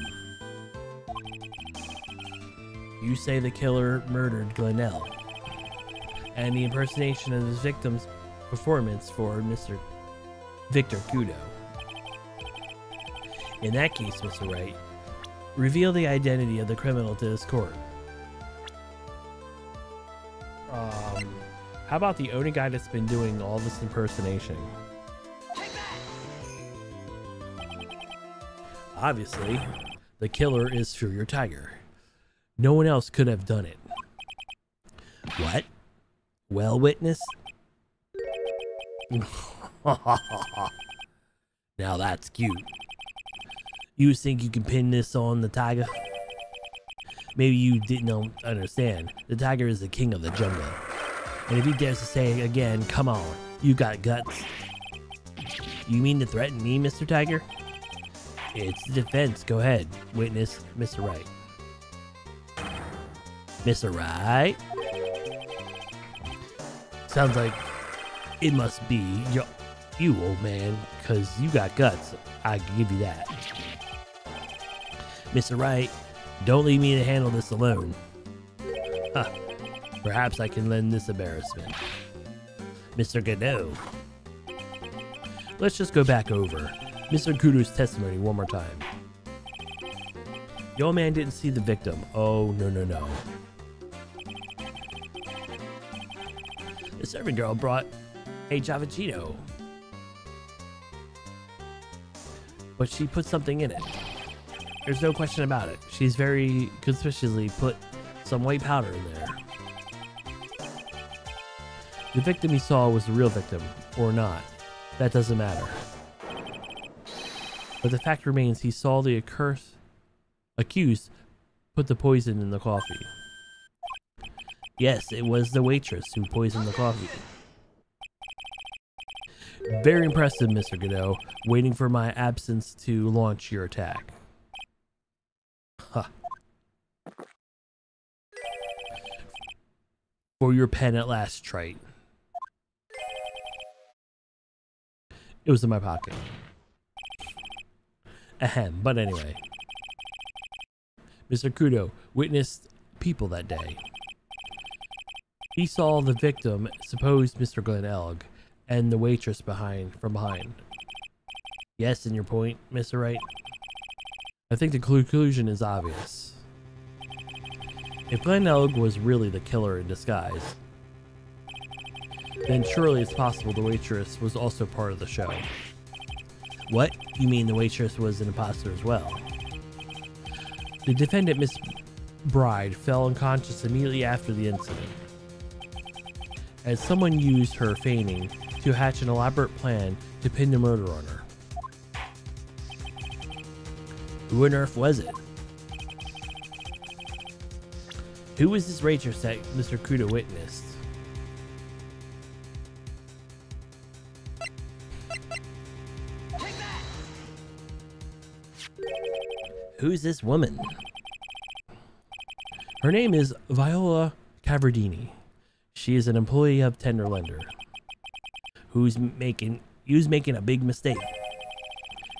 You say the killer murdered Glenell, and the impersonation of his victim's performance for Mr. Victor Kudo. In that case, Mr. Wright, reveal the identity of the criminal to this court. How about the only guy that's been doing all this impersonation? Obviously, the killer is Furious Tiger. No one else could have done it. What? Well, witness? Now that's cute. You think you can pin this on the tiger? Maybe you didn't understand. The tiger is the king of the jungle. And if he dares to say it again, come on, you got guts. You mean to threaten me, Mr. Tiger? It's the defense. Go ahead, witness, Mr. Wright. Mr. Wright? Sounds like it must be you, old man, because you got guts. I can give you that. Mr. Wright, don't leave me to handle this alone. Huh. Perhaps I can lend this embarrassment. Mr. Godot. Let's just go back over Mr. Kudo's testimony one more time. The old man didn't see the victim. Oh, no. The servant girl brought a cappuccino, but she put something in it. There's no question about it. She's very conspicuously put some white powder in there. The victim he saw was the real victim, or not. That doesn't matter. But the fact remains he saw the accused put the poison in the coffee. Yes, it was the waitress who poisoned the coffee. Very impressive, Mr. Godot. Waiting for my absence to launch your attack. Huh. For your pen at last, Trite. It was in my pocket. Ahem, but anyway. Mr. Kudo witnessed people that day. He saw the victim, supposed Mr. Glen Elg, and the waitress from behind. Yes, and your point, Mr. Wright? I think the conclusion is obvious. If Glen Elg was really the killer in disguise, then surely it's possible the waitress was also part of the show. What? You mean the waitress was an imposter as well? The defendant, Miss Bride, fell unconscious immediately after the incident, as someone used her feigning to hatch an elaborate plan to pin the murder on her. Who on earth was it? Who was this waitress that Mr. Kudo witnessed? Who's this woman? Her name is Viola Cavardini. She is an employee of Tenderlender, who's making a big mistake.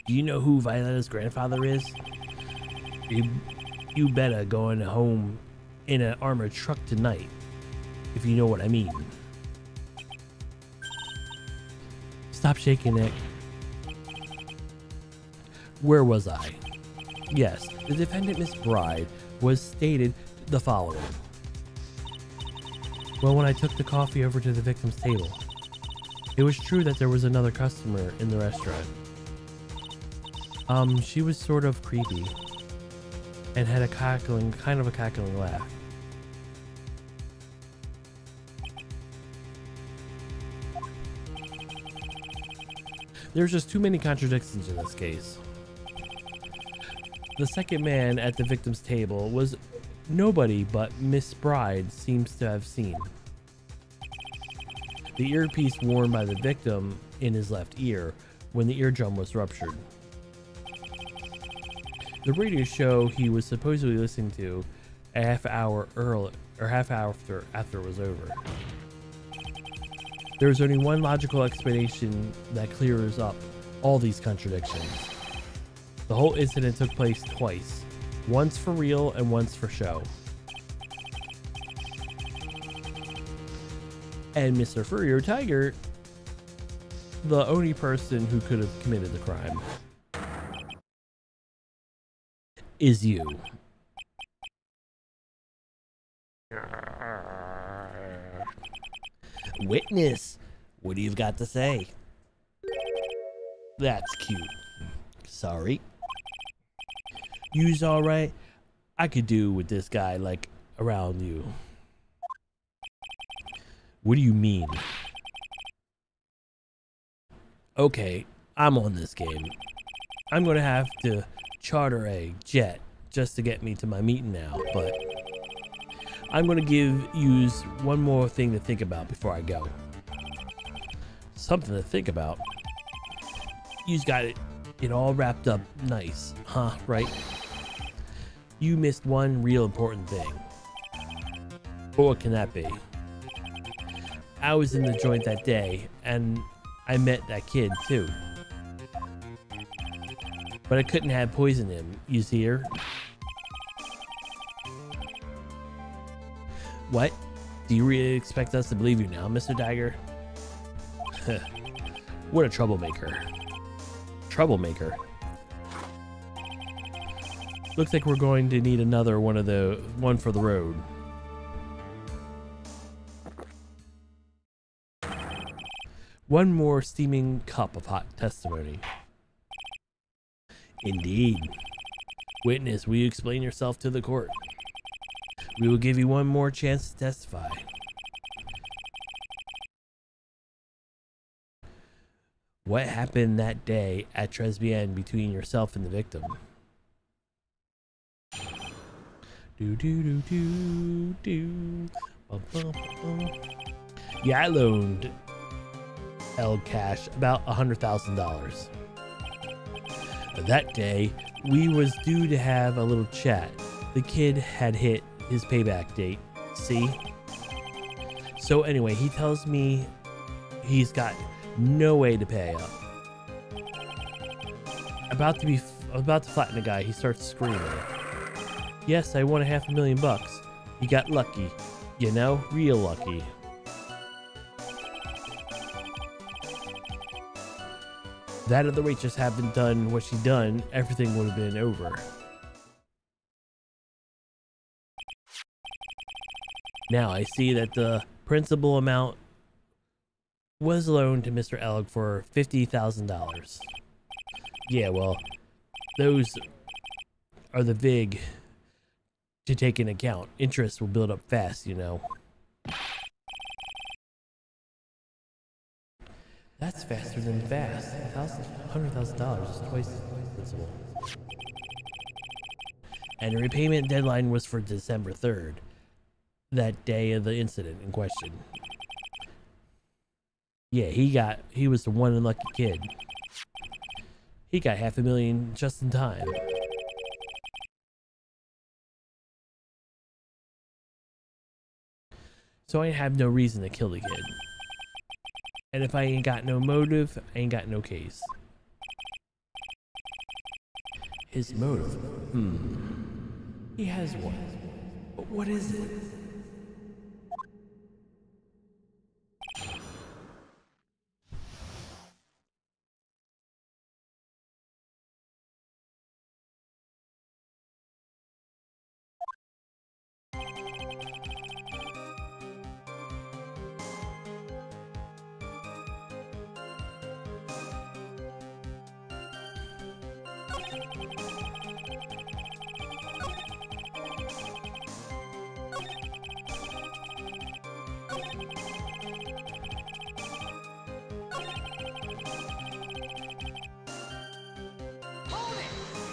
Do you know who Viola's grandfather is? You better going home in an armored truck tonight, if you know what I mean. Stop shaking it. Where was I? Yes, the defendant, Miss Bride, was stated the following. Well, when I took the coffee over to the victim's table, it was true that there was another customer in the restaurant. She was sort of creepy and had a cackling laugh. There's just too many contradictions in this case. The second man at the victim's table was nobody but Miss Bride seems to have seen. The earpiece worn by the victim in his left ear when the eardrum was ruptured. The radio show he was supposedly listening to a half hour after it was over. There is only one logical explanation that clears up all these contradictions. The whole incident took place twice, once for real and once for show. And Mr. Furious Tiger, the only person who could have committed the crime. is you. Witness, what do you got to say? That's cute. Sorry. You's alright? I could do with this guy like around you. What do you mean? Okay, I'm on this game. I'm gonna have to charter a jet just to get me to my meeting now, but I'm gonna give yous one more thing to think about before I go. Something to think about? Yous got it all wrapped up nice, huh, right? You missed one real important thing. But what can that be? I was in the joint that day, and I met that kid too. But I couldn't have poisoned him, you see her? What? Do you really expect us to believe you now, Mr. Dagger? What a troublemaker. Troublemaker. Looks like we're going to need another one for the road. One more steaming cup of hot testimony. Indeed. Witness, will you explain yourself to the court? We will give you one more chance to testify. What happened that day at Tribulations between yourself and the victim? Yeah, I loaned El Cash about $100,000. That day, we was due to have a little chat. The kid had hit his payback date, see? So anyway, he tells me he's got no way to pay up. About to flatten the guy, he starts screaming. Yes, I won $500,000. You got lucky. You know, real lucky. That other waitress hadn't done what she done, everything would have been over. Now I see that the principal amount was loaned to Mr. Elg for $50,000. Yeah, well, those are the vig to take into account. Interest will build up fast, you know. That's faster than fast. $100,000 is twice the principal. And the repayment deadline was for December 3rd, that day of the incident in question. Yeah, he was the one unlucky kid. He got $500,000 just in time. So I have no reason to kill the kid. And if I ain't got no motive, I ain't got no case. His motive? He has one. But what is it?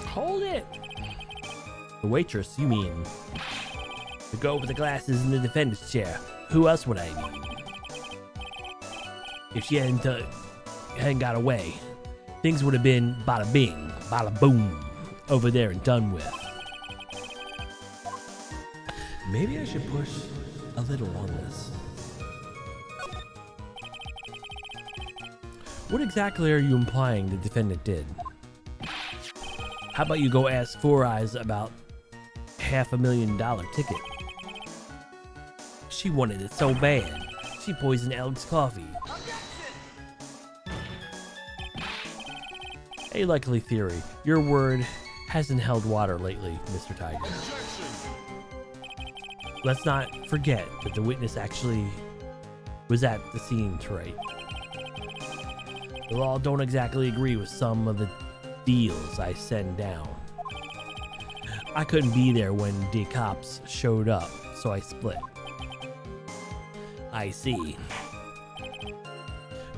Hold it! The waitress, you mean? The girl with the glasses in the defendant's chair. Who else would I mean? If she hadn't got away, things would have been bada bing, bada boom, over there and done with. Maybe I should push a little on this. What exactly are you implying the defendant did? How about you go ask Four Eyes about $500,000 ticket? She wanted it so bad. She poisoned Elg's coffee. A likely theory. Your word hasn't held water lately, Mr. Tiger. Let's not forget that the witness actually was at the scene tonight. The law don't exactly agree with some of the deals I send down. I couldn't be there when the cops showed up, so I split. I see.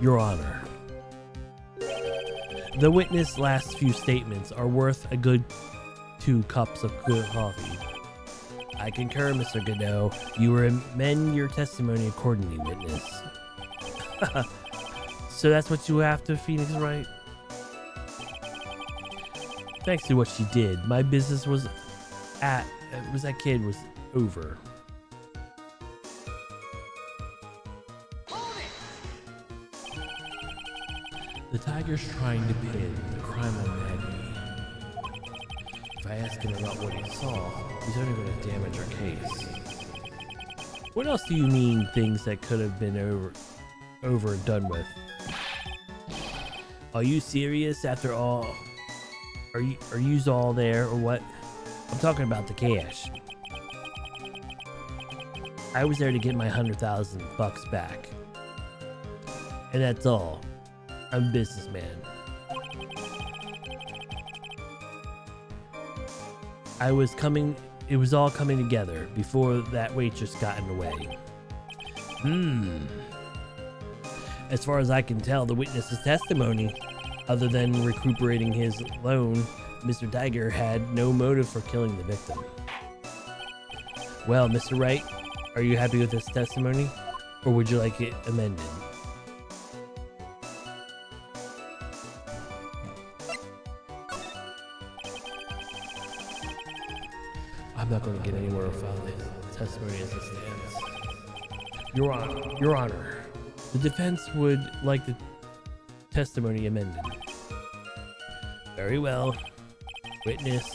Your Honor, the witness' last few statements are worth a good 2 cups of good coffee. I concur, Mr. Godot. You will amend your testimony accordingly, witness. So that's what you have to, Phoenix Wright? Thanks to what she did, my business that kid was over. The Tiger's trying to pin the crime on Maggie. If I ask him about what he saw, he's only going to damage our case. What else do you mean things that could have been over and done with? Are you serious after all? Are you all there or what? I'm talking about the cash. I was there to get my $100,000 back. And that's all. I'm a businessman. It was all coming together before that waitress got in the way. As far as I can tell, the witness's testimony, other than recuperating his loan, Mr. Tiger had no motive for killing the victim. Well, Mr. Wright, are you happy with this testimony? Or would you like it amended? I'm not going to get anywhere without this testimony as it stands. Your Honor, the defense would like the testimony amended. Very well. Witness,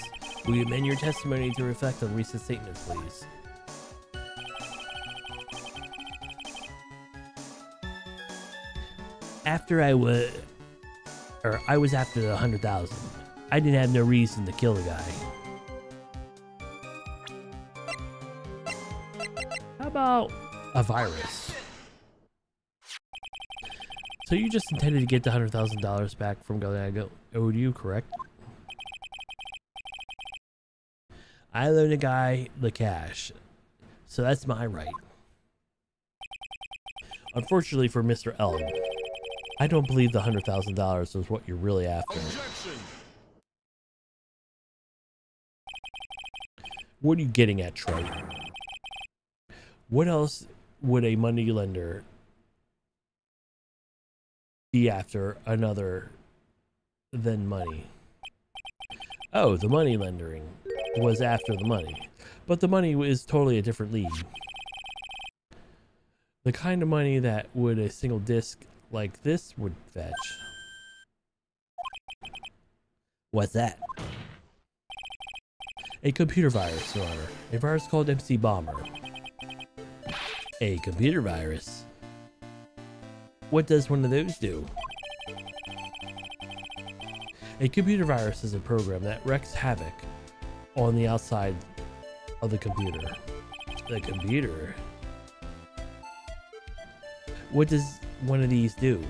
will you amend your testimony to reflect on recent statements, please? I was after the 100,000. I didn't have no reason to kill the guy. How about a virus? So you just intended to get the $100,000 back from Galago owed you, correct? I loaned a guy the cash, so that's my right. Unfortunately for Mr. Elg, I don't believe the $100,000 is what you're really after. Objection. What are you getting at, Troy? What else would a money lender be after another than money? Oh, the money lendering was after the money, but the money is totally a different league. The kind of money that would a single disc like this would fetch. What's that? A computer virus, Your Honor. A virus called MC Bomber. A computer virus? What does one of those do? A computer virus is a program that wreaks havoc on the outside of the computer. The computer? What does one of these do?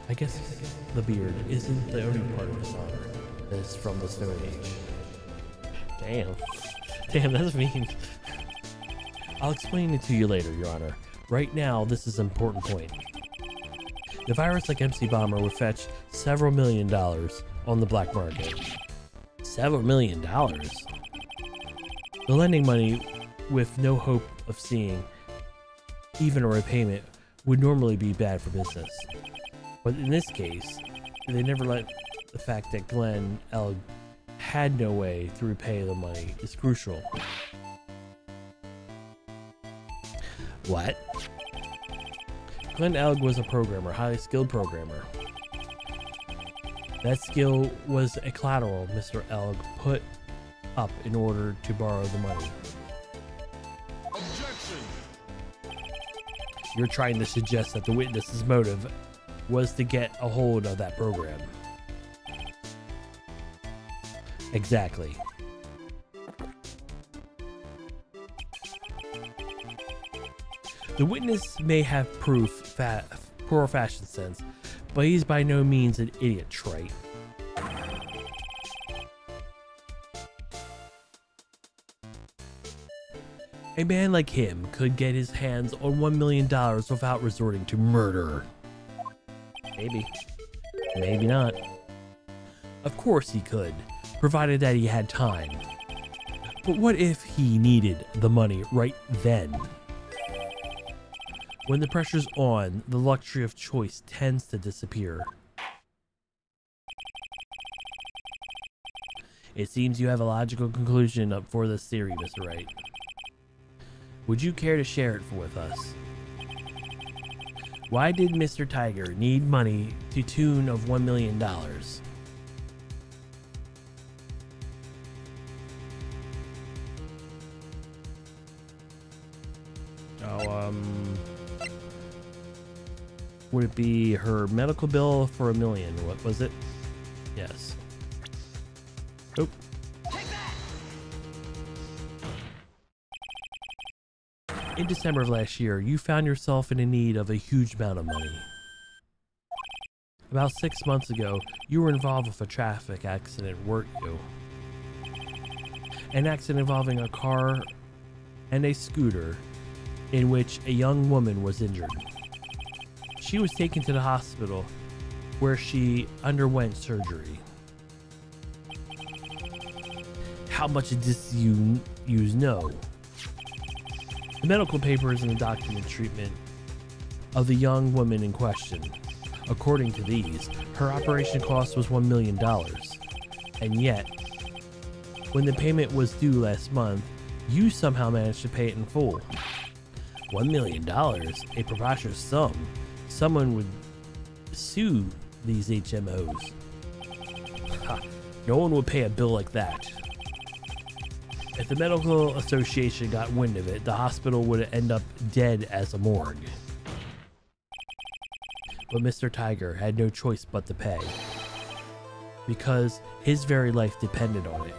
I guess the beard isn't the only part of his honor that is from the Stone Age. Damn, that's mean. I'll explain it to you later, Your Honor. Right now, this is an important point. The virus like MC Bomber would fetch several $1 million on the black market. Several $1 million? The lending money with no hope of seeing even a repayment would normally be bad for business. But in this case, they never let the fact that Glenn Elg had no way to repay the money is crucial. What? Glenn Elg was a programmer, highly skilled programmer. That skill was a collateral Mr. Elg put up in order to borrow the money. Objection. You're trying to suggest that the witness's motive was to get a hold of that program. Exactly. The witness may have poor fashion sense, but he's by no means an idiot, Wright. A man like him could get his hands on $1 million without resorting to murder. Maybe. Maybe not. Of course he could, provided that he had time. But what if he needed the money right then? When the pressure's on, the luxury of choice tends to disappear. It seems you have a logical conclusion up for this theory, Mr. Wright. Would you care to share it with us? Why did Mr. Tiger need money to tune of $1 million? Would it be her medical bill for $1 million? What was it? Yes. Oh. In December of last year, you found yourself in need of a huge amount of money. About 6 months ago, you were involved with a traffic accident, weren't you? An accident involving a car and a scooter in which a young woman was injured. She was taken to the hospital where she underwent surgery. How much of this you know? The medical papers and the document treatment of the young woman in question. According to these, her operation cost was $1 million. And yet, when the payment was due last month, you somehow managed to pay it in full. $1 million? A preposterous sum. Someone would sue these HMOs. Ha, no one would pay a bill like that. If the medical association got wind of it, the hospital would end up dead as a morgue. But Mr. Tiger had no choice but to pay, because his very life depended on it.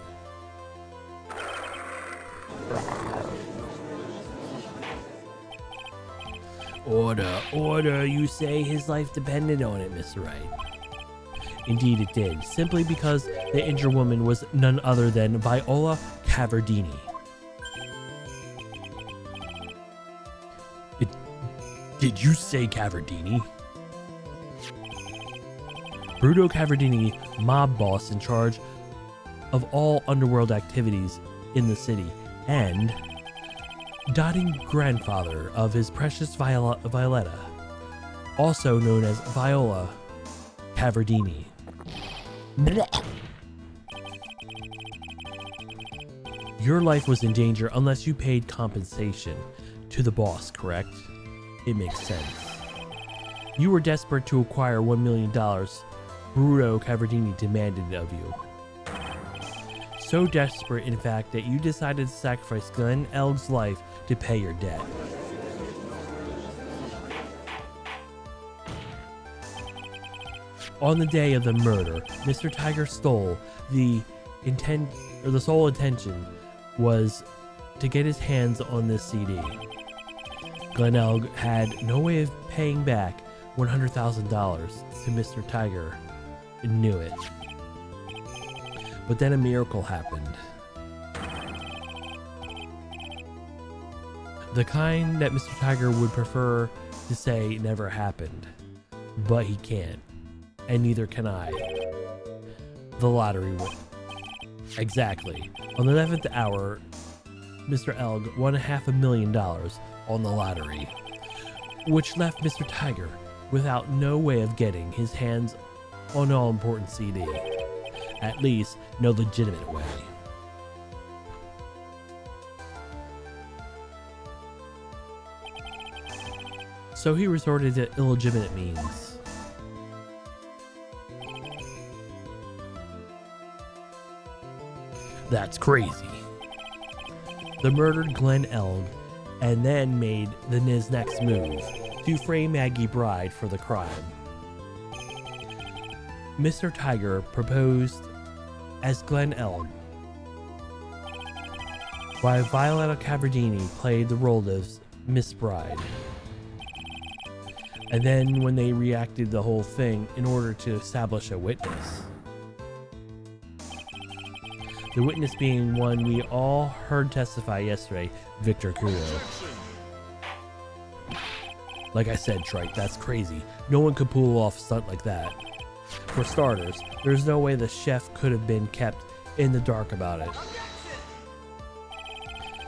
Order, you say his life depended on it, Mr. Wright. Indeed it did, simply because the injured woman was none other than Viola Cavardini. Did you say Cavardini? Bruto Cavardini, mob boss in charge of all underworld activities in the city, and doting grandfather of his precious Violetta, also known as Viola Cavardini. Your life was in danger unless you paid compensation to the boss, correct? It makes sense. You were desperate to acquire $1 million Bruto Cavardini demanded of you. So desperate, in fact, that you decided to sacrifice Glenn Elg's life to pay your debt. On the day of the murder, Mr. Tiger stole the sole intention was to get his hands on this CD. Glenn Elg had no way of paying back $100,000 to Mr. Tiger and knew it. But then a miracle happened. The kind that Mr. Tiger would prefer to say never happened. But he can't. And neither can I. The lottery won. Exactly. On the 11th hour, Mr. Elg won $500,000 on the lottery, which left Mr. Tiger without no way of getting his hands on an all-important CD. At least, no legitimate way. So he resorted to illegitimate means. That's crazy. The murdered Glenn Elg and then made his next move to frame Maggie Bride for the crime. Mr. Tiger proposed as Glenn Ellen, while Violetta Cavardini played the role of Miss Bride. And then when they reacted the whole thing in order to establish a witness. The witness being one we all heard testify yesterday, Victor Kudo. Like I said, Trike, that's crazy. No one could pull off a stunt like that. For starters, there's no way the chef could have been kept in the dark about it.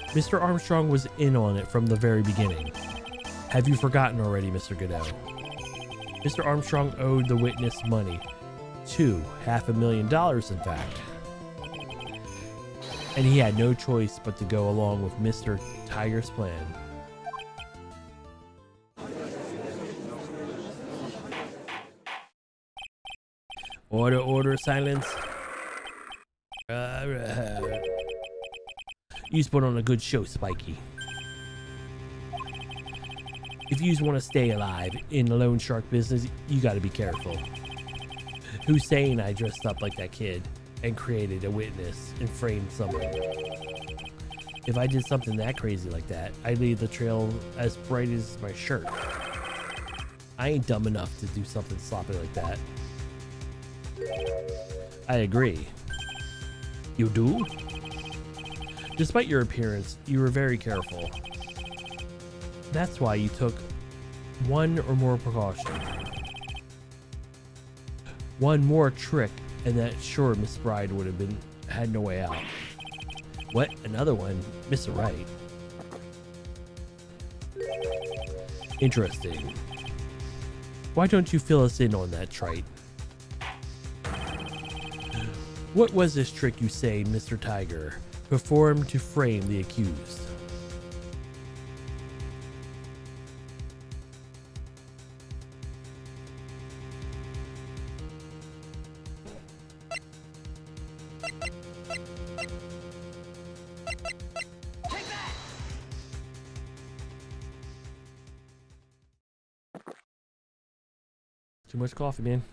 Mr. Armstrong was in on it from the very beginning. Have you forgotten already, Mr. Godot? Mr. Armstrong owed the witness money. $500,000, in fact. And he had no choice but to go along with Mr. Tiger's plan. Order, order, silence. You put on a good show, Spiky. If you want to stay alive in the loan shark business, you got to be careful. Who's saying I dressed up like that kid and created a witness and framed someone? If I did something that crazy like that, I'd leave the trail as bright as my shirt. I ain't dumb enough to do something sloppy like that. I agree. You do? Despite your appearance, you were very careful. That's why you took one or more precautions. One more trick, and that sure Miss Bride would have had no way out. What? Another one? Mr. Wright. Interesting. Why don't you fill us in on that, Trite? What was this trick you say, Mr. Tiger, performed to frame the accused? Too much coffee, man.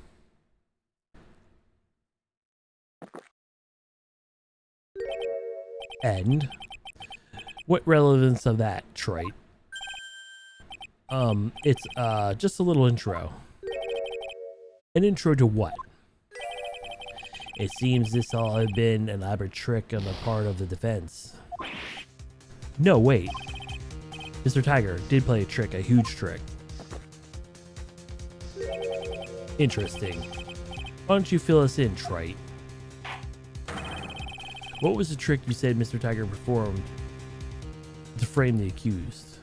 And what relevance of that, Trite? It's just a little intro. An intro to what? It seems this all had been an elaborate trick on the part of the defense. No, wait. Mr. Tiger did play a trick, a huge trick. Interesting. Why don't you fill us in, Trite? What was the trick you said Mr. Tiger performed to frame the accused?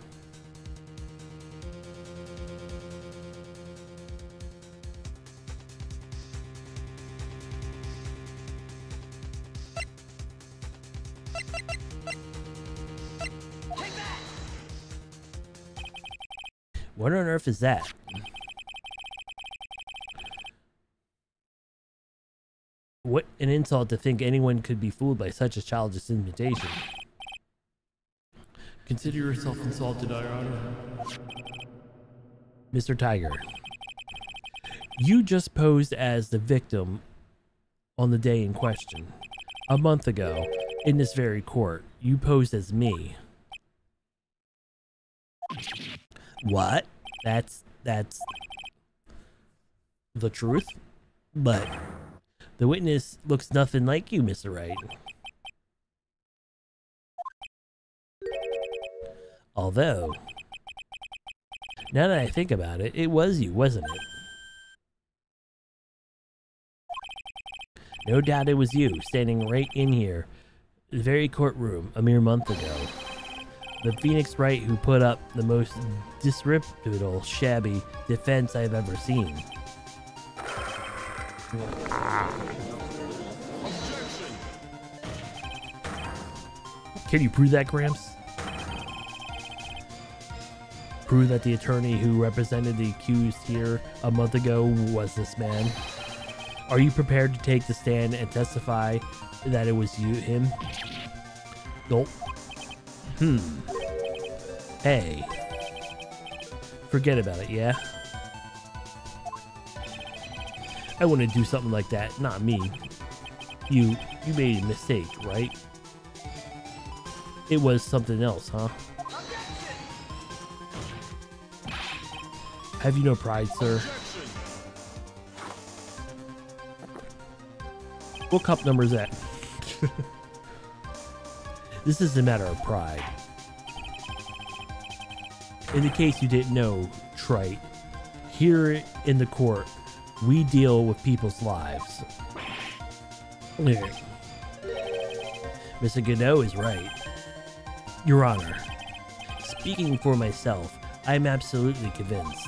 What on earth is that? What an insult to think anyone could be fooled by such a childish imitation. Consider yourself insulted, Your Honor. Mr. Tiger, you just posed as the victim on the day in question. A month ago, in this very court, you posed as me. What? That's the truth? But the witness looks nothing like you, Mr. Wright. Although, now that I think about it, it was you, wasn't it? No doubt it was you, standing right in here, the very courtroom, a mere month ago. The Phoenix Wright who put up the most disreputable, shabby defense I've ever seen. Can you prove that, Gramps? Prove that the attorney who represented the accused here a month ago was this man? Are you prepared to take the stand and testify that it was him? Nope. Hey. Forget about it, yeah? I wouldn't do something like that, not me. You made a mistake, right? It was something else, huh? Have you no pride, sir? What cup number is that? This is a matter of pride. In the case you didn't know, Trite, here in the court, we deal with people's lives. Mr. Godot is right. Your Honor, speaking for myself, I'm absolutely convinced.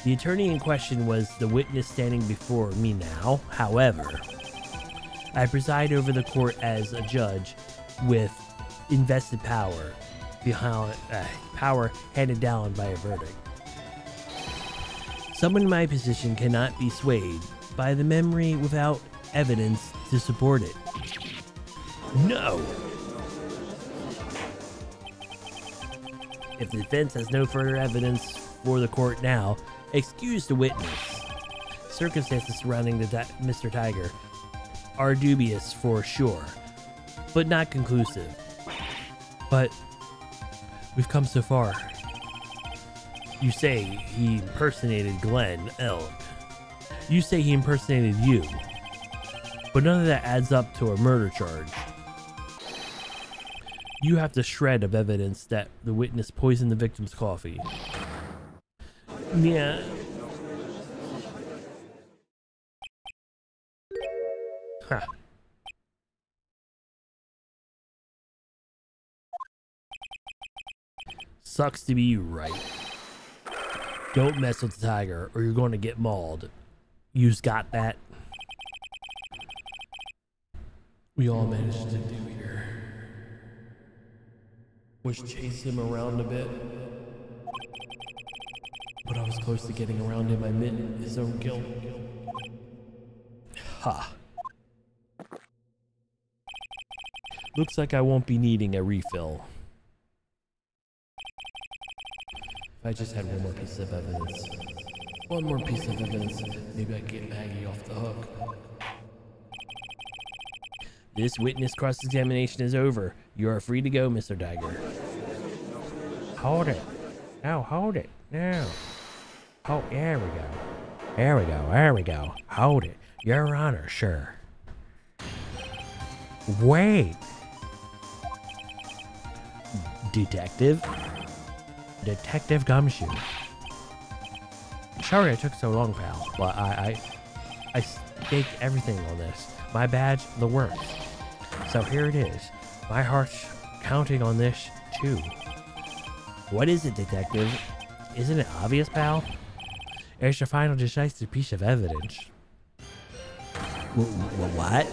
The attorney in question was the witness standing before me now. However, I preside over the court as a judge with invested power behind power handed down by a verdict. Someone in my position cannot be swayed by the memory without evidence to support it. No! If the defense has no further evidence for the court now, excuse the witness. Circumstances surrounding Mr. Tiger are dubious for sure, but not conclusive. But we've come so far. You say he impersonated Glenn Elk. You say he impersonated you. But none of that adds up to a murder charge. You have the shred of evidence that the witness poisoned the victim's coffee. Yeah. Ha. Sucks to be you, Wright. Don't mess with the tiger or you're going to get mauled. You've got that? We all managed to do here was chase him around a bit. But I was close to getting around him. I meant his own kill. Ha. Looks like I won't be needing a refill. If I just had one more piece of evidence. One more piece of evidence, maybe I can get Maggie off the hook. This witness cross-examination is over. You are free to go, Mr. Tiger. Hold it. No, hold it. No. Oh, there we go. There we go. There we go. Hold it. Your Honor, sure. Wait. Detective Gumshoe. Sorry I took so long, pal. Well, I staked everything on this. My badge, the works. So here it is. My heart's counting on this, too. What is it, Detective? Isn't it obvious, pal? It's the final decisive piece of evidence. What?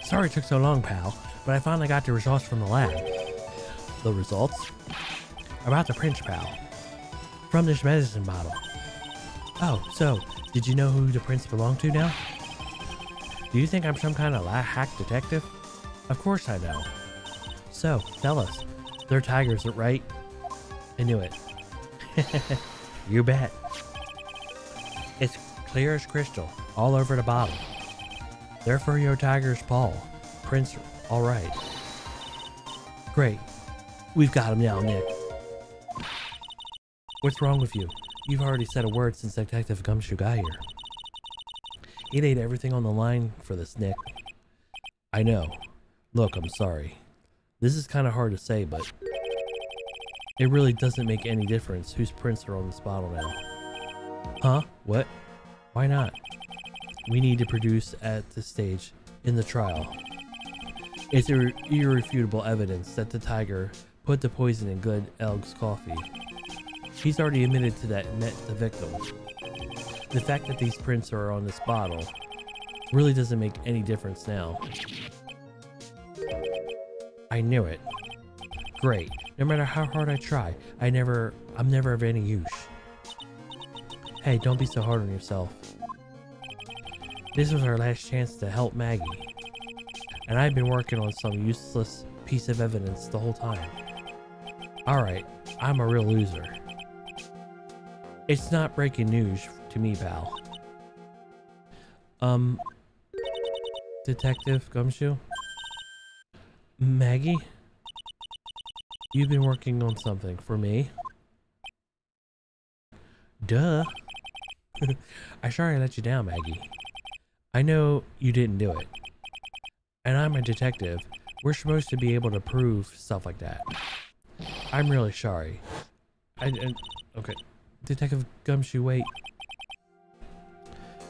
Sorry it took so long, pal, but I finally got the results from the lab. The results? About the prints, pal. From this medicine bottle. Oh, so, did you know who the prints belong to now? Do you think I'm some kind of hack detective? Of course I know. So, tell us, they're tigers, right? I knew it. You bet. It's clear as crystal, all over the bottle. They're for your tiger's paw. Prince, all right. Great. We've got him now, Nick. What's wrong with you? You've already said a word since Detective Gumshoe got here. He laid everything on the line for this, Nick. I know. Look, I'm sorry. This is kind of hard to say, but it really doesn't make any difference whose prints are on this bottle now. Huh? What? Why not? We need to produce at this stage in the trial. It's irrefutable evidence that the tiger put the poison in Glenn Elk's coffee. He's already admitted to that and met the victim. The fact that these prints are on this bottle really doesn't make any difference now. I knew it. Great. No matter how hard I try, I'm never of any use. Hey, don't be so hard on yourself. This was our last chance to help Maggie. And I've been working on some useless piece of evidence the whole time. Alright, I'm a real loser. It's not breaking news to me, pal. Detective Gumshoe? Maggie? You've been working on something for me? Duh. I'm sorry I let you down, Maggie. I know you didn't do it. And I'm a detective. We're supposed to be able to prove stuff like that. I'm really sorry. Okay. Detective Gumshoe, wait.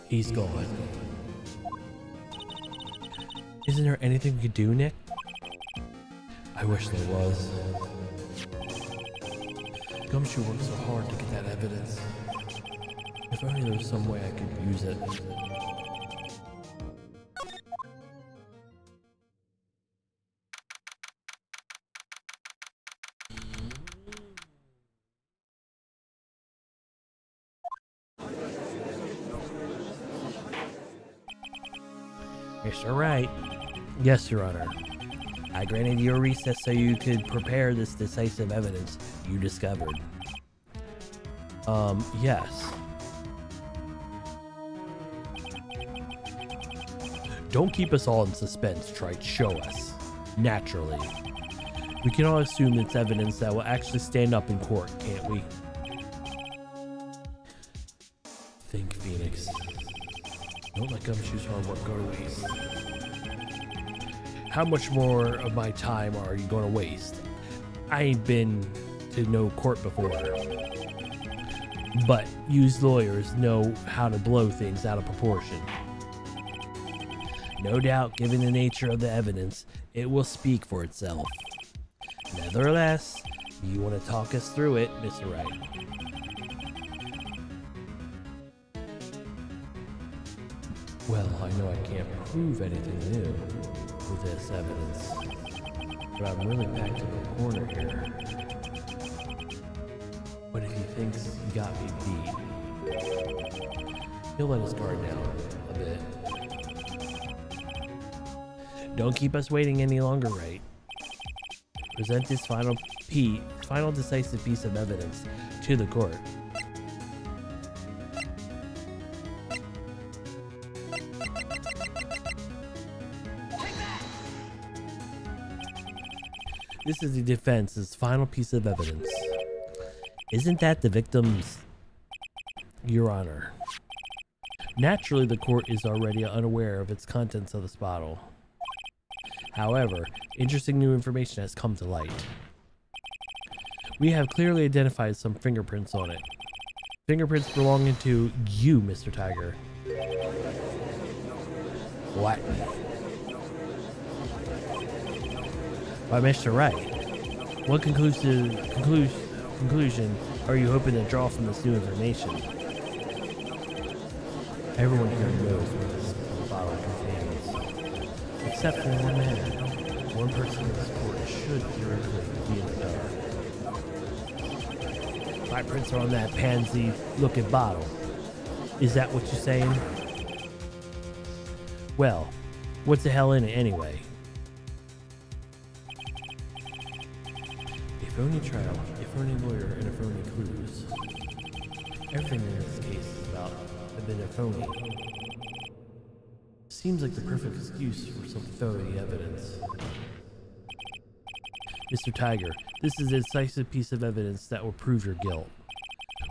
He's gone. Isn't there anything we could do, Nick? I wish there was. Gumshoe worked so hard to get that evidence. If only there was some way I could use it. Mr. Wright. Yes, Your Honor. I granted you a recess so you could prepare this decisive evidence you discovered. Yes. Don't keep us all in suspense, Trite. Show us. Naturally. We can all assume it's evidence that will actually stand up in court, can't we? Think, Phoenix. Don't let Gumshoe's hard work go to waste. How much more of my time are you going to waste? I ain't been to no court before. But used lawyers know how to blow things out of proportion. No doubt, given the nature of the evidence, it will speak for itself. Nevertheless, you want to talk us through it, Mr. Wright? Well, I know I can't prove anything new with this evidence, but I'm really backed in the corner here. But if he thinks he got me beat, he'll let his guard down a bit. Don't keep us waiting any longer, Wright. Present this final decisive piece of evidence to the court. This is the defense's final piece of evidence. Isn't that the victim's? Your Honor. Naturally, the court is already unaware of its contents of this bottle. However, interesting new information has come to light. We have clearly identified some fingerprints on it. Fingerprints belonging to you, Mr. Tiger. What? By Mr. Wright. What conclusion are you hoping to draw from this new information? Everyone here knows what this bottle contains. Except for one man. One person in this court should theoretically be in the dark. My prints are on that pansy-looking bottle. Is that what you're saying? Well, what's the hell in it anyway? If only trial, if only lawyer, and if only clues. Everything in this case is about a bit of phony. Seems like the perfect excuse for some phony evidence. Mr. Tiger, this is a decisive piece of evidence that will prove your guilt.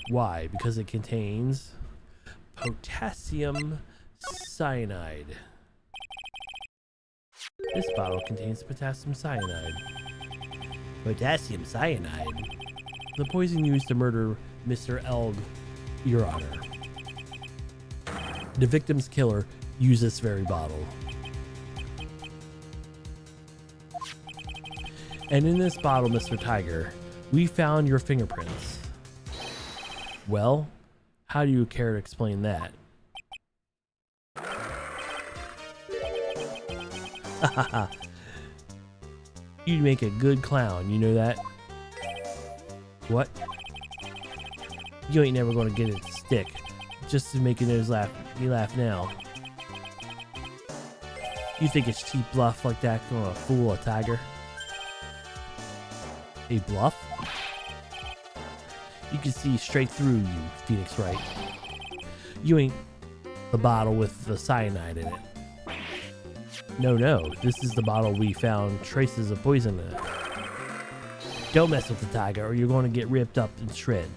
Why? Because it contains potassium cyanide. This bottle contains potassium cyanide. Potassium cyanide? The poison used to murder Mr. Elg, Your Honor. The victim's killer used this very bottle. And in this bottle, Mr. Tiger, we found your fingerprints. Well, how do you care to explain that? You'd make a good clown, you know that? What? You ain't never gonna get it to stick. Just to make your nose laugh. You laugh now. You think it's cheap bluff like that gonna fool a tiger? A bluff? You can see straight through you, Phoenix Wright. You ain't the bottle with the cyanide in it. No, this is the bottle we found traces of poison in it. Don't mess with the tiger or you're going to get ripped up in shreds.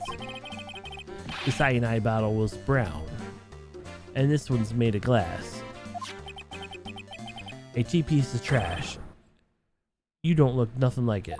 The cyanide bottle was brown, and this one's made of glass. A cheap piece of trash. You don't look nothing like it.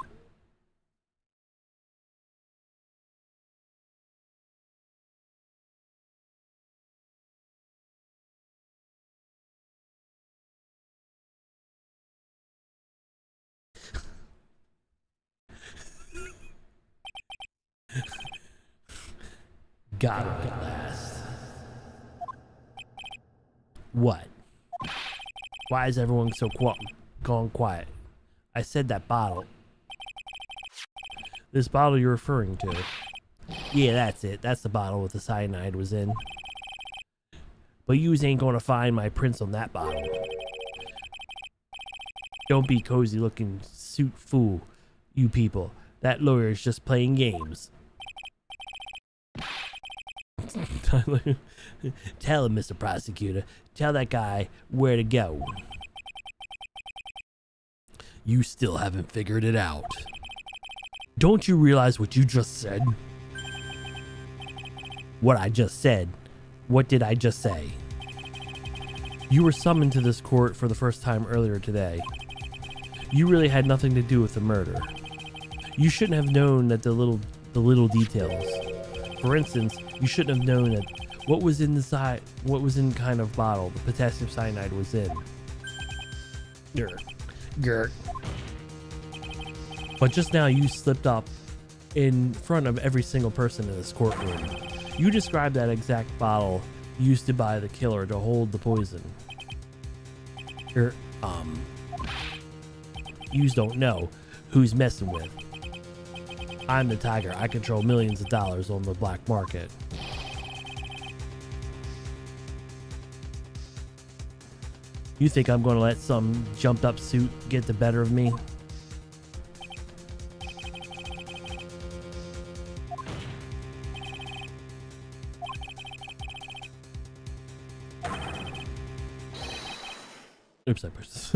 Got him at last. What? Why is everyone so gone quiet? I said that bottle. This bottle you're referring to. Yeah, that's it. That's the bottle with the cyanide was in. But yous ain't gonna find my prints on that bottle. Don't be cozy looking suit fool, you people. That lawyer's just playing games. Tell him, Mr. Prosecutor. Tell that guy where to go. You still haven't figured it out. Don't you realize what you just said? What I just said? What did I just say? You were summoned to this court for the first time earlier today. You really had nothing to do with the murder. You shouldn't have known that the little details. For instance, you shouldn't have known that what was in kind of bottle the potassium cyanide was in. Grr. But just now you slipped up in front of every single person in this courtroom. You described that exact bottle used by the killer to hold the poison. Yous don't know who's messing with. I'm the tiger. I control millions of dollars on the black market. You think I'm going to let some jumped up suit get the better of me? Oops, I pressed.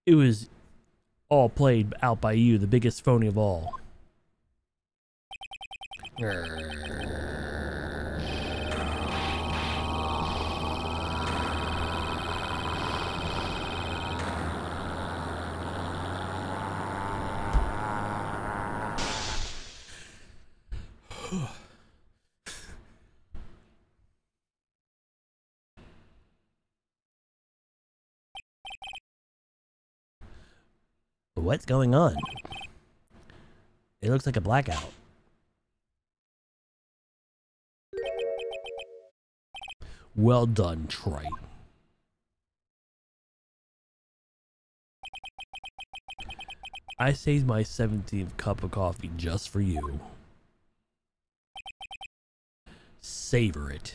It was all played out by you, the biggest phony of all. What's going on? It looks like a blackout. Well done, Wright. I saved my 17th cup of coffee just for you. Savor it.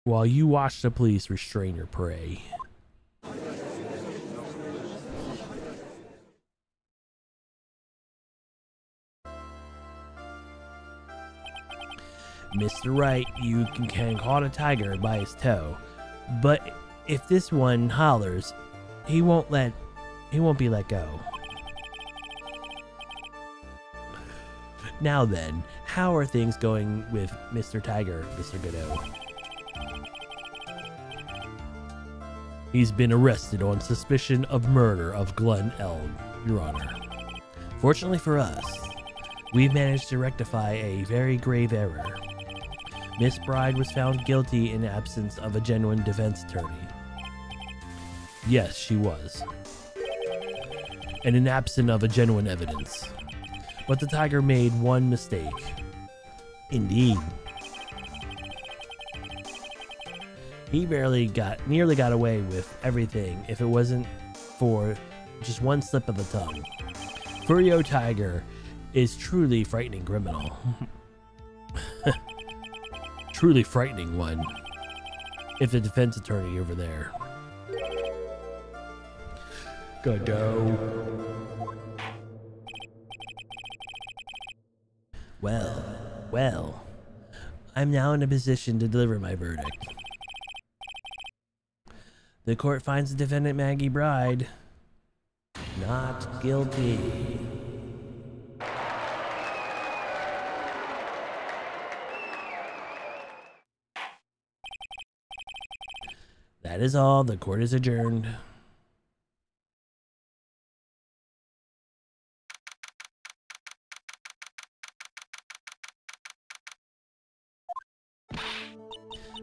While you watch the police restrain your prey. Mr. Wright, you can caught a tiger by his toe, but if this one hollers, he won't be let go. Now then, how are things going with Mr. Tiger, Mr. Godot? He's been arrested on suspicion of murder of Glenn Eld, Your Honor. Fortunately for us, we've managed to rectify a very grave error. Miss Bride was found guilty in absence of a genuine defense attorney. Yes, she was. And in absence of a genuine evidence. But the tiger made one mistake. Indeed. He nearly got away with everything if it wasn't for just one slip of the tongue. Furio Tiger is truly frightening criminal. Truly frightening one. If the defense attorney over there. Godot. Well. I'm now in a position to deliver my verdict. The court finds the defendant Maggie Bride not guilty. That is all. The court is adjourned.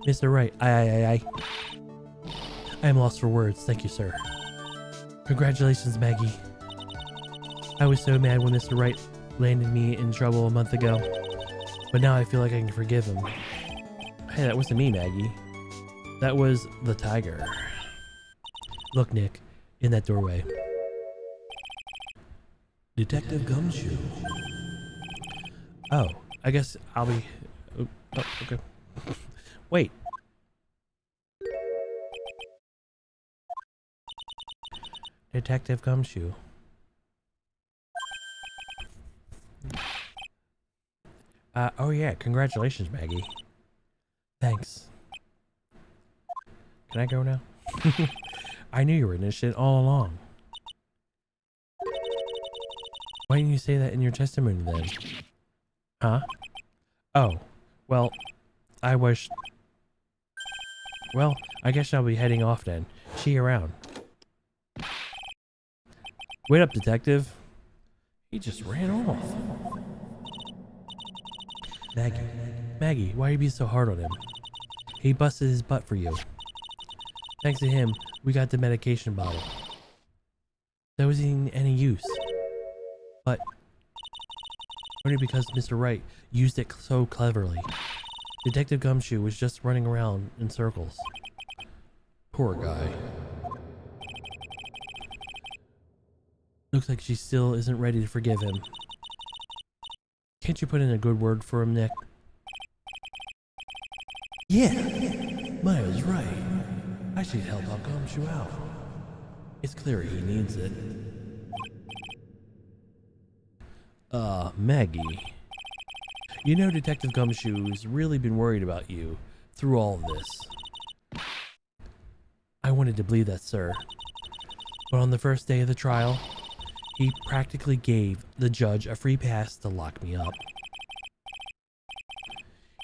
Mr. Wright, I am lost for words. Thank you, sir. Congratulations, Maggie. I was so mad when Mr. Wright landed me in trouble a month ago, but now I feel like I can forgive him. Hey, that wasn't me, Maggie. That was the tiger. Look, Nick, in that doorway. Detective Gumshoe. Oh, I guess I'll be... Oh, okay. Wait. Detective Gumshoe. Oh yeah, congratulations, Maggie. Thanks. Can I go now? I knew you were innocent all along. Why didn't you say that in your testimony then? Huh? Oh, well, I wish... Well, I guess I'll be heading off then. See you around. Wait up, detective. He just ran off. Maggie, why are you being so hard on him? He busted his butt for you. Thanks to him, we got the medication bottle. That wasn't any use. But only because Mr. Wright used it so cleverly. Detective Gumshoe was just running around in circles. Poor guy. Looks like she still isn't ready to forgive him. Can't you put in a good word for him, Nick? Yeah, Maya's right. I should help out Gumshoe out. It's clear he needs it. Maggie. You know Detective Gumshoe's really been worried about you through all of this. I wanted to believe that, sir. But on the first day of the trial, he practically gave the judge a free pass to lock me up.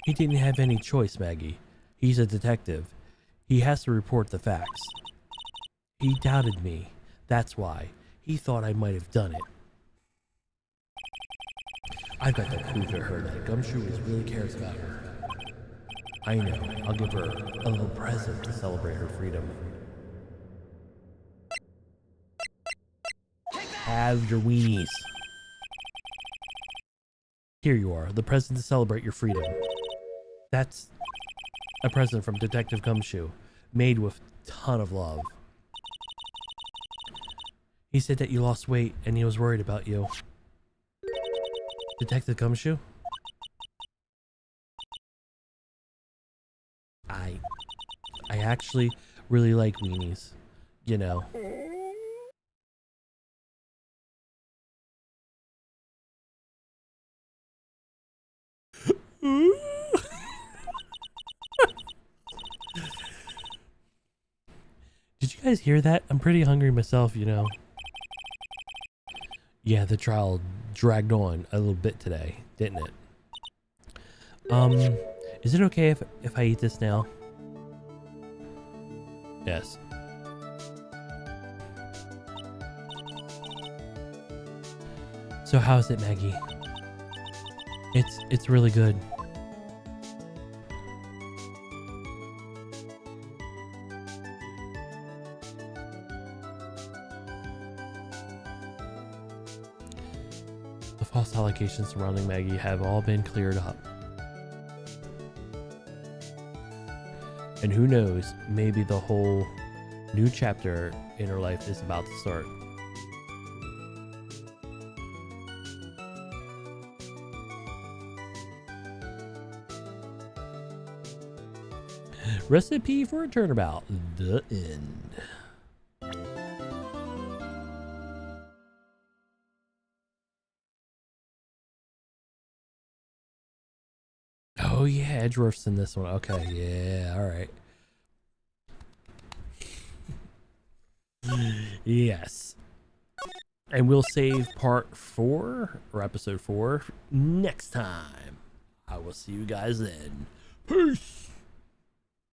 He didn't have any choice, Maggie. He's a detective. He has to report the facts. He doubted me. That's why. He thought I might have done it. I've got to prove to her that Gumshoe really cares about her. I know. I'll give her a little present to celebrate her freedom. Have your weenies. Here you are, the present to celebrate your freedom. That's a present from Detective Gumshoe, made with a ton of love. He said that you lost weight and he was worried about you. Detective Gumshoe? I actually really like weenies, you know. Did you guys hear that? I'm pretty hungry myself, you know. Yeah, the trial dragged on a little bit today, didn't it? Is it okay if I eat this now? Yes. So how's it, Maggie? It's really good. The false allegations surrounding Maggie have all been cleared up. And who knows, maybe the whole new chapter in her life is about to start. Recipe for a turnabout. The end. Oh yeah, Edgeworth's in this one. Okay, yeah, all right. Yes. And we'll save part 4 or episode 4 next time. I will see you guys then. Peace.